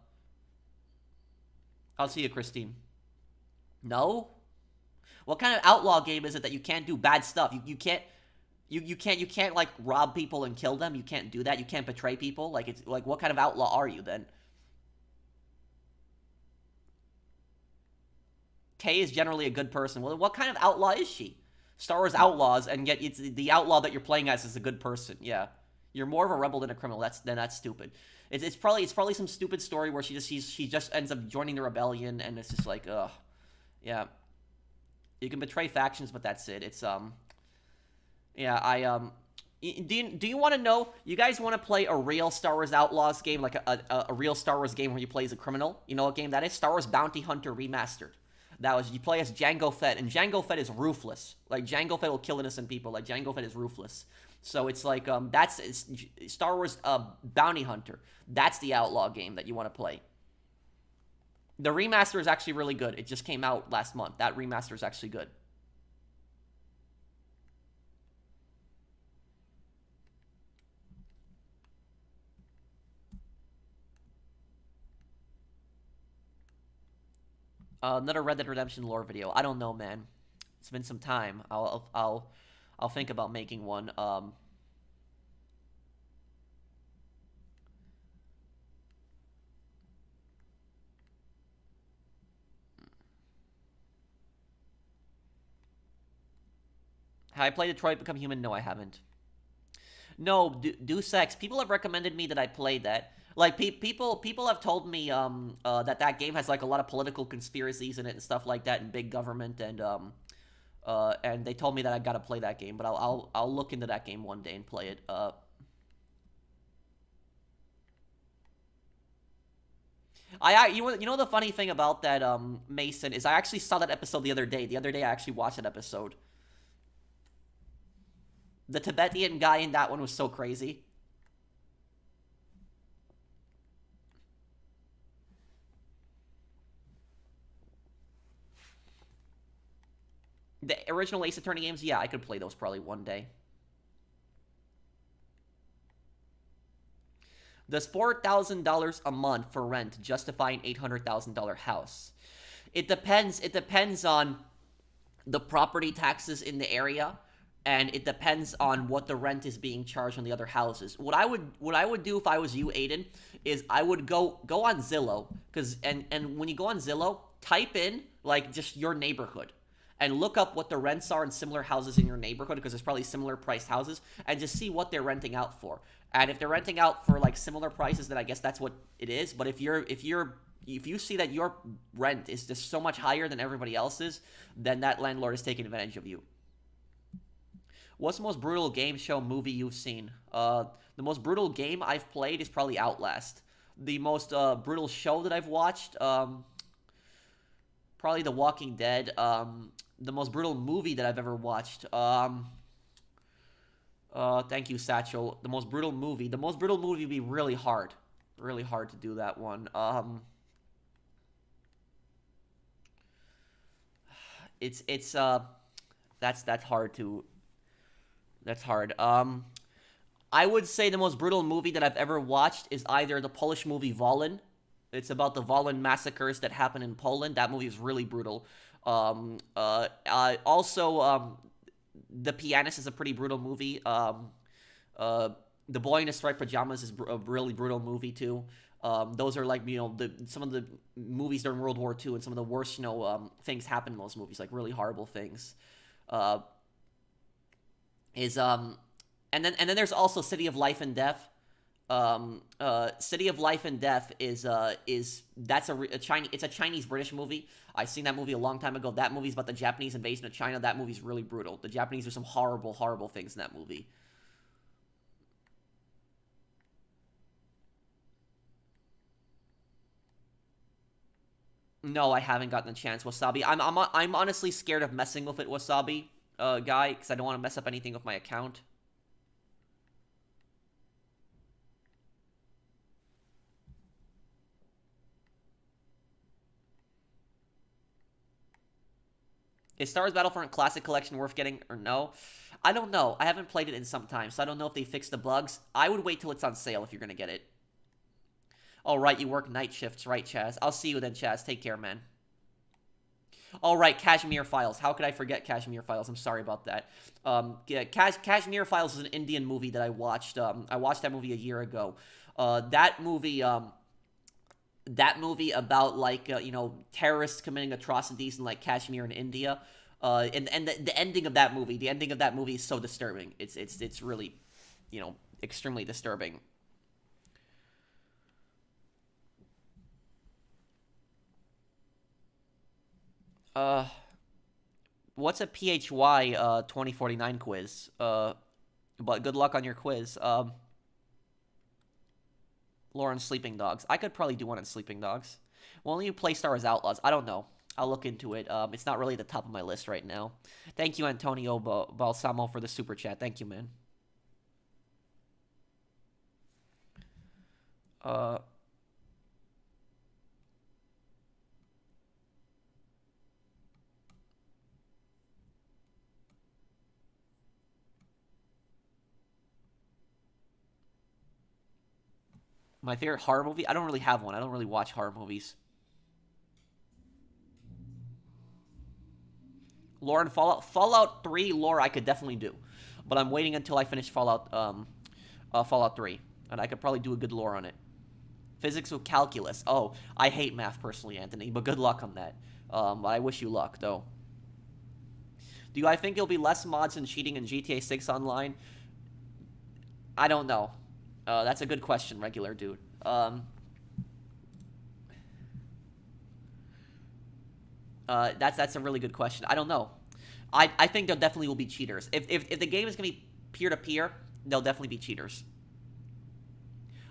S1: see you, Christine. No? What kind of outlaw game is it that you can't do bad stuff? You can't like rob people and kill them. You can't do that. You can't betray people. Like, it's like, what kind of outlaw are you then? Kay is generally a good person. Well, what kind of outlaw is she? Star Wars Outlaws, and yet it's the outlaw that you're playing as is a good person. Yeah, you're more of a rebel than a criminal. That's stupid. It's probably some stupid story where she just ends up joining the rebellion, and it's just like, ugh, yeah. You can betray factions, but that's it. It's yeah. Do you want to know? You guys want to play a real Star Wars Outlaws game, like a real Star Wars game where you play as a criminal? You know what game that is? Star Wars Bounty Hunter Remastered. That was, you play as Jango Fett, and Jango Fett is ruthless. Like, Jango Fett will kill innocent people. Like, Jango Fett is ruthless. So it's like, it's Star Wars Bounty Hunter. That's the outlaw game that you want to play. The remaster is actually really good. It just came out last month. That remaster is actually good. Another Red Dead Redemption lore video. I don't know, man. It's been some time. I'll think about making one. Have I played Detroit Become Human? No, I haven't. No, Deus Ex. People have recommended me that I play that. Like people have told me that game has like a lot of political conspiracies in it and stuff like that, and big government, and they told me that I gotta play that game. But I'll look into that game one day and play it. You know the funny thing about that Mason is I actually saw that episode the other day. The other day I actually watched that episode. The Tibetan guy in that one was so crazy. The original Ace Attorney games, yeah, I could play those probably one day. Does $4,000 a month for rent justify an $800,000 house? It depends. It depends on the property taxes in the area, and it depends on what the rent is being charged on the other houses. What I would do if I was you, Aiden, is I would go on Zillow, and when you go on Zillow, type in like just your neighborhood and look up what the rents are in similar houses in your neighborhood, because there's probably similar priced houses, and just see what they're renting out for. And if they're renting out for like similar prices, then I guess that's what it is. But if you see that your rent is just so much higher than everybody else's, then that landlord is taking advantage of you. What's the most brutal game show movie you've seen? The most brutal game I've played is probably Outlast. The most brutal show that I've watched, probably The Walking Dead. The most brutal movie that I've ever watched. Thank you, Satchel. The most brutal movie. The most brutal movie would be really hard. Really hard to do that one. That's hard to. That's hard. I would say the most brutal movie that I've ever watched is either the Polish movie Volyn. It's about the Volyn massacres that happened in Poland. That movie is really brutal. Also, The Pianist is a pretty brutal movie. The Boy in the Striped Pajamas is a really brutal movie too. Those are like, some of the movies during World War II, and some of the worst, things happen in those movies, like really horrible things. And then there's also City of Life and Death. City of Life and Death is that's it's a Chinese British movie. I seen that movie a long time ago. That movie's about the Japanese invasion of China. That movie's really brutal. The Japanese do some horrible things in that movie. No, I haven't gotten a chance. Wasabi. I'm honestly scared of messing with it, Wasabi, guy, because I don't want to mess up anything with my account. Is Star Wars Battlefront Classic Collection worth getting or no? I don't know. I haven't played it in some time, so I don't know if they fixed the bugs. I would wait till it's on sale if you're going to get it. Oh, right, you work night shifts, right, Chaz? I'll see you then, Chaz. Take care, man. All right, Kashmir Files. How could I forget Kashmir Files? I'm sorry about that. Yeah, Kashmir Files is an Indian movie that I watched. I watched that movie a year ago. That movie about like terrorists committing atrocities in like Kashmir in India. And the ending of that movie. The ending of that movie is so disturbing. It's really, extremely disturbing. What's a PHY 2049 quiz? But good luck on your quiz. Lauren, Sleeping Dogs. I could probably do one on Sleeping Dogs. Will you play Star Wars Outlaws? I don't know. I'll look into it. It's not really at the top of my list right now. Thank you, Antonio Balsamo, for the super chat. Thank you, man. My favorite horror movie? I don't really have one. I don't really watch horror movies. Lore and Fallout 3 lore I could definitely do. But I'm waiting until I finish Fallout 3. And I could probably do a good lore on it. Physics with calculus. Oh, I hate math personally, Anthony, but good luck on that. I wish you luck, though. Do I think there'll be less mods and cheating in GTA 6 online? I don't know. That's a good question, regular dude. That's a really good question. I don't know. I think there definitely will be cheaters. If the game is going to be peer-to-peer, there'll definitely be cheaters.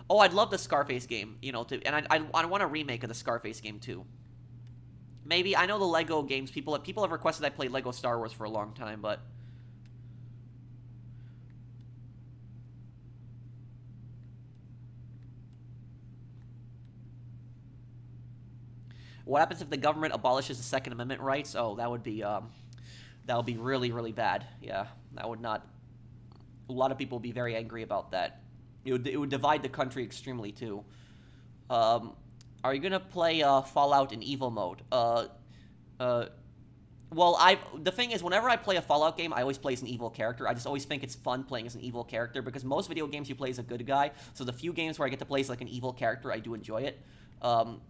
S1: Oh, I'd love the Scarface game, you know, and I want a remake of the Scarface game, too. Maybe, I know the Lego games, people have requested I play Lego Star Wars for a long time, but... What happens if the government abolishes the Second Amendment rights? Oh, that would be really, really bad. Yeah, that would not... A lot of people would be very angry about that. It would divide the country extremely, too. Are you gonna play Fallout in Evil mode? Well, the thing is, whenever I play a Fallout game, I always play as an evil character. I just always think it's fun playing as an evil character, because most video games you play as a good guy, so the few games where I get to play as, like, an evil character, I do enjoy it. When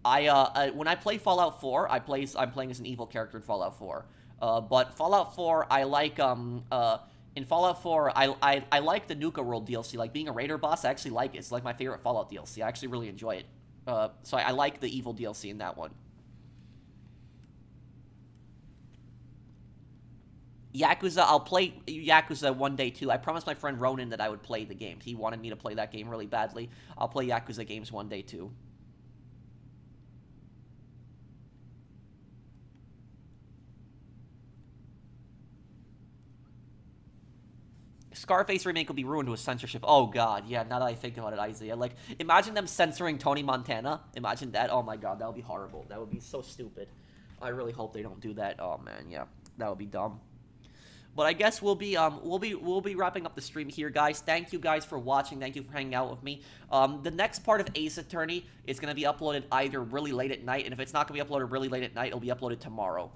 S1: I play Fallout 4, I'm playing as an evil character in Fallout 4. But Fallout 4, I like, in Fallout 4, I like the Nuka World DLC. Like, being a raider boss, I actually like it. It's like my favorite Fallout DLC. I actually really enjoy it. So I like the evil DLC in that one. Yakuza, I'll play Yakuza one day, too. I promised my friend Ronan that I would play the game. He wanted me to play that game really badly. I'll play Yakuza games one day, too. Scarface remake will be ruined with censorship. Oh, God. Yeah, now that I think about it, Isaiah. Like, imagine them censoring Tony Montana. Imagine that. Oh, my God. That would be horrible. That would be so stupid. I really hope they don't do that. Oh, man. Yeah. That would be dumb. But I guess we'll be wrapping up the stream here, guys. Thank you guys for watching. Thank you for hanging out with me. The next part of Ace Attorney is going to be uploaded either really late at night, and if it's not going to be uploaded really late at night, it'll be uploaded tomorrow.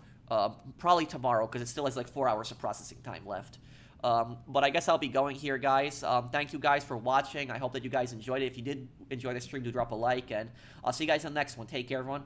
S1: Probably tomorrow, because it still has like 4 hours of processing time left. But I guess I'll be going here, guys. Thank you guys for watching. I hope that you guys enjoyed it. If you did enjoy the stream, do drop a like, and I'll see you guys in the next one. Take care, everyone.